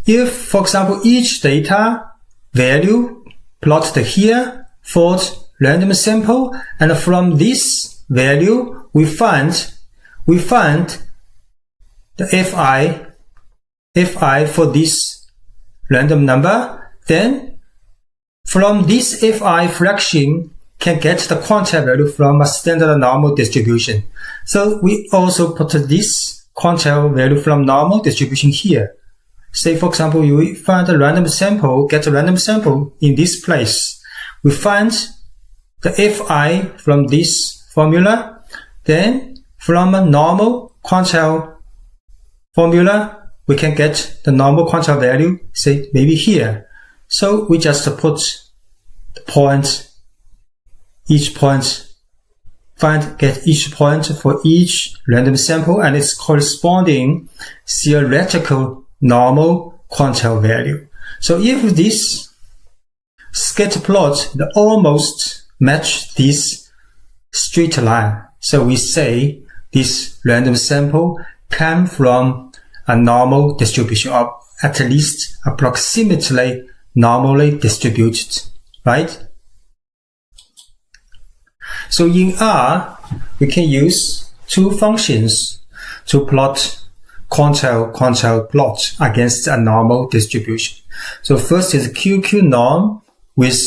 for example each data value plotted here for random sample, and from this value we find the fi for this random number, then from this fi fraction can get the quantile value from a standard normal distribution. So we also put this quantile value from normal distribution here. Say for example, you find a random sample, get a random sample in this place. We find the fi from this formula, then from a normal quantile formula, we can get the normal quantile value, say maybe here. So we just put the point, each point, get each point for each random sample and its corresponding theoretical normal quantile value. So if this scatter plot almost match this straight line, so we say this random sample come from a normal distribution of at least approximately normally distributed, right? So in R, we can use two functions to plot quantile plot against a normal distribution. So first is QQ norm with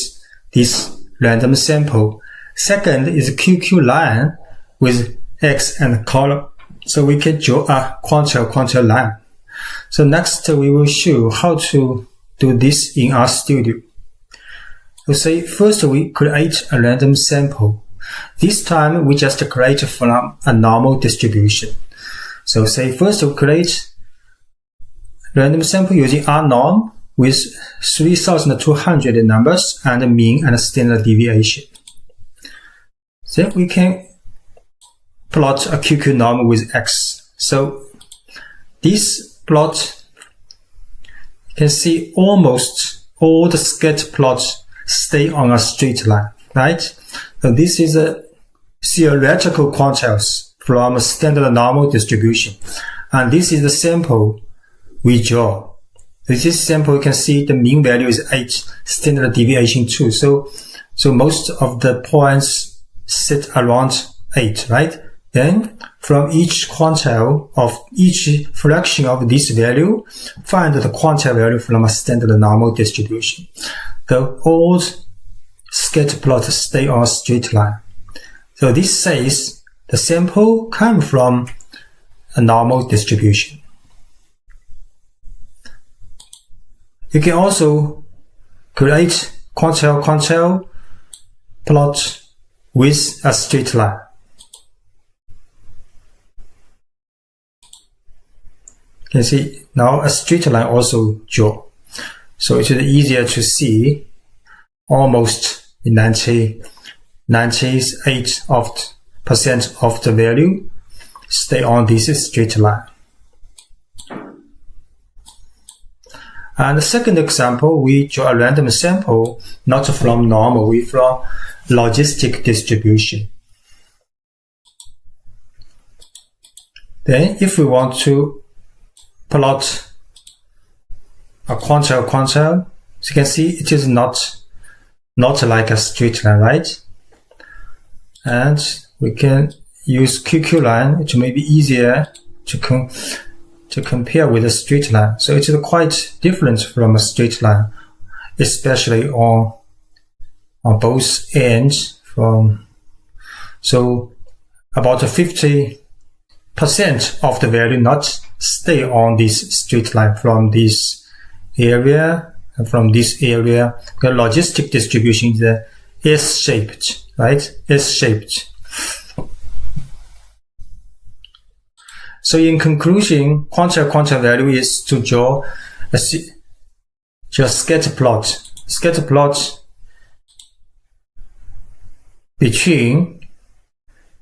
this random sample. Second is QQ line with X and column. So we can draw a quantile line. So next we will show how to do this in RStudio. So say first we create a random sample. This time we just create from a normal distribution. So say first we create random sample using R norm with 3,200 numbers and mean and standard deviation. Then we can plot a QQ norm with X. So this plot, you can see almost all the scatter plots stay on a straight line, right? So this is a theoretical quantiles from a standard normal distribution. And this is the sample we draw. This sample, you can see the mean value is 8, standard deviation 2. So most of the points sit around 8, right? Then from each quantile of each fraction of this value, find the quantile value from a standard normal distribution. The old scatter plots stay on a straight line. So this says the sample comes from a normal distribution. You can also create quantile plot with a straight line. can see now a straight line also draw. So it is easier to see almost 98% of the value stay on this straight line. And the second example, we draw a random sample, not from normal, we from logistic distribution. Then if we want to plot a quantile-quantile, so you can see it is not like a straight line, right? And we can use QQ line, which may be easier to compare with a straight line. So it is quite different from a straight line, especially on both ends. So about 50% of the value not stay on this straight line from this area and from this area. The logistic distribution is S-shaped, right? S-shaped. So in conclusion, quantile-quantile value is to draw a scatter plot between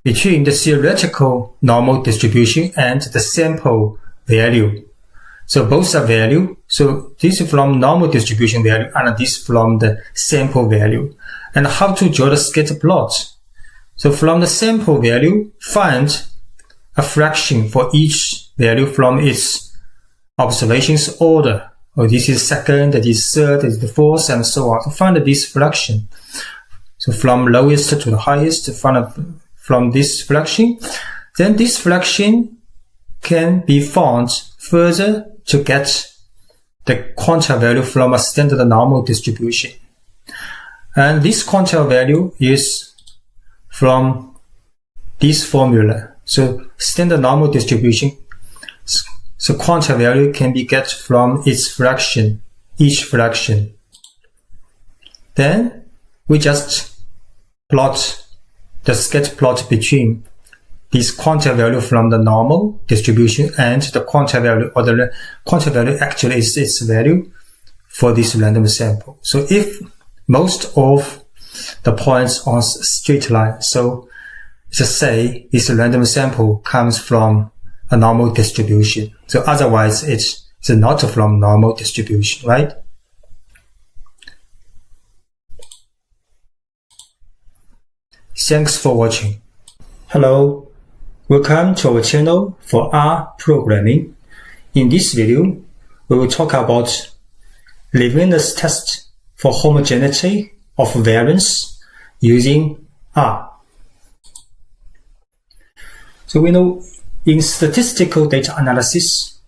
the theoretical normal distribution and the sample value. So both are value. So this is from normal distribution value and this from the sample value. And how to draw the scatter plot? So from the sample value, find a fraction for each value from its observations order. Oh, this is second, that is third, that is the fourth, and so on. To find this fraction. So from lowest to the highest, from this fraction. Then this fraction can be found further to get the quantile value from a standard normal distribution. And this quantile value is from this formula. So standard normal distribution, so quantile value can be get from its fraction, each fraction. Then we just plot the scatter plot between this quantile value from the normal distribution and the quantile value, or the quantile value actually is its value for this random sample. So if most of the points on straight line, so just say this random sample comes from a normal distribution. So otherwise it's not from normal distribution, right? Thanks for watching. Hello, welcome to our channel for rprogramming. In this video, we will talk about Levene's test for homogeneity of variance using R. So we know in statistical data analysis,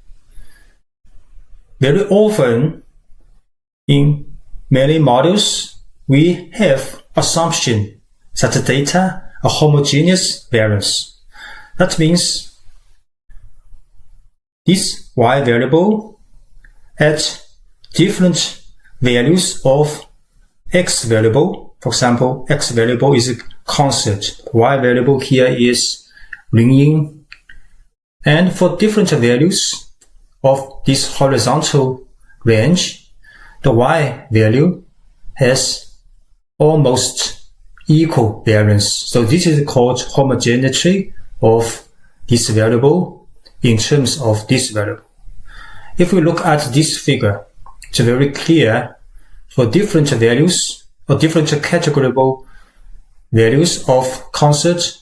very often in many models, we have assumption that the data are homogeneous variance. That means this y variable at different values of x variable. For example, x variable is a constant. Y variable here is ringing. And for different values of this horizontal range, the y value has almost equal variance. So this is called homogeneity of this variable in terms of this variable. If we look at this figure, it's very clear for different values or different categorical values of constant,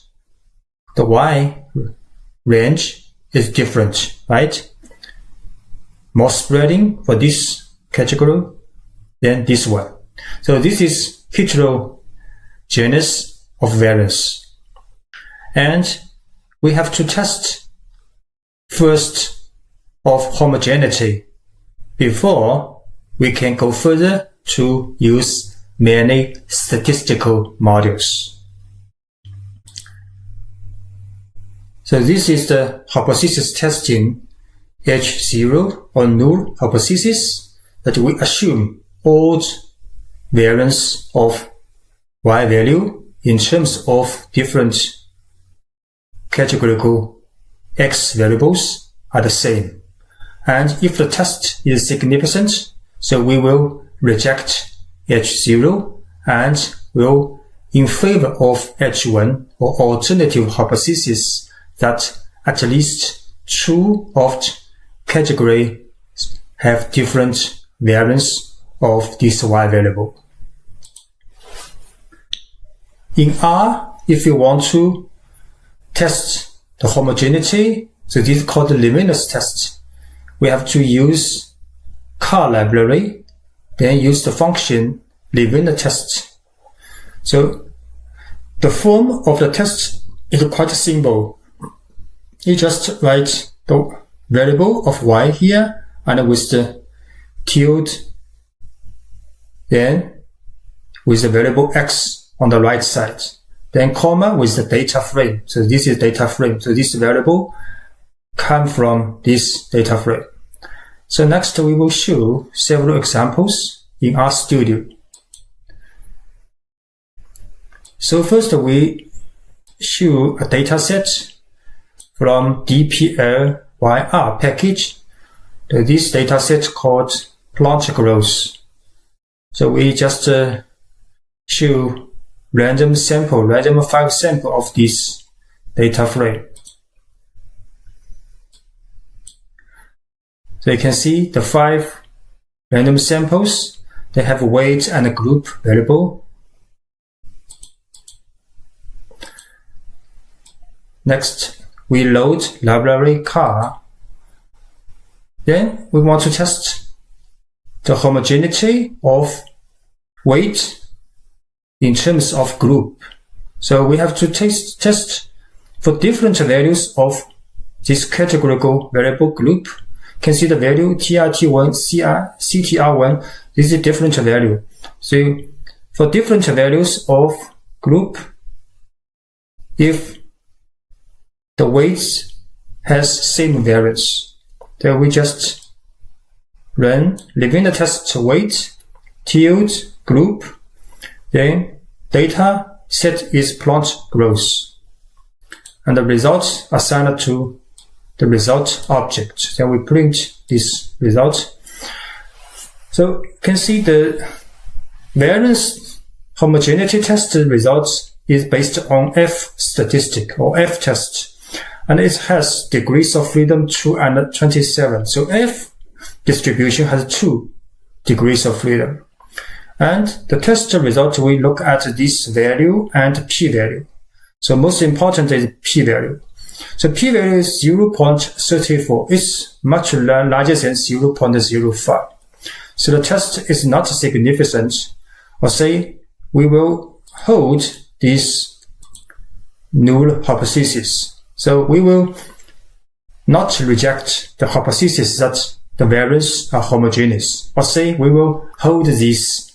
the y range is different, right? More spreading for this category than this one. So this is heterogeneous of variance. And we have to test first of homogeneity before we can go further to use many statistical models. So this is the hypothesis testing H0 or null hypothesis, that we assume odd variance of y value in terms of different categorical x variables are the same. And if the test is significant, so we will reject H0 and will in favor of H1 or alternative hypothesis that at least two of the category have different variance of this y variable. In R, if you want to test the homogeneity, so this is called the Levene's test. We have to use car library, then use the function Levene test. So the form of the test is quite simple. You just write the variable of y here and with the tilde, then with the variable x on the right side, then comma with the data frame. So this is data frame. So this variable comes from this data frame. So next we will show several examples in RStudio. So first we show a dataset from DPLYR package. This dataset called plant growth. So we just show random 5 sample of this data frame. So you can see the 5 random samples, they have weight and group variable. Next, we load library car. Then we want to test the homogeneity of weight in terms of group. So we have to test for different values of this categorical variable group. You can see the value TRT1, CTR1, this is a different value. So for different values of group, if the weights has same variance, then we just run Levene test weight, tilde, group, then data set is plant growth, and the results are assigned to the result object. Then we print this result. So you can see the variance homogeneity test results is based on F statistic or F test, and it has degrees of freedom 2 and 27. So F distribution has 2 degrees of freedom. And the test result, we look at this value and p-value. So most important is p-value. So p-value is 0.34. It's much larger than 0.05. So the test is not significant. Or say we will hold this null hypothesis. So we will not reject the hypothesis that the variance are homogeneous. Or say we will hold this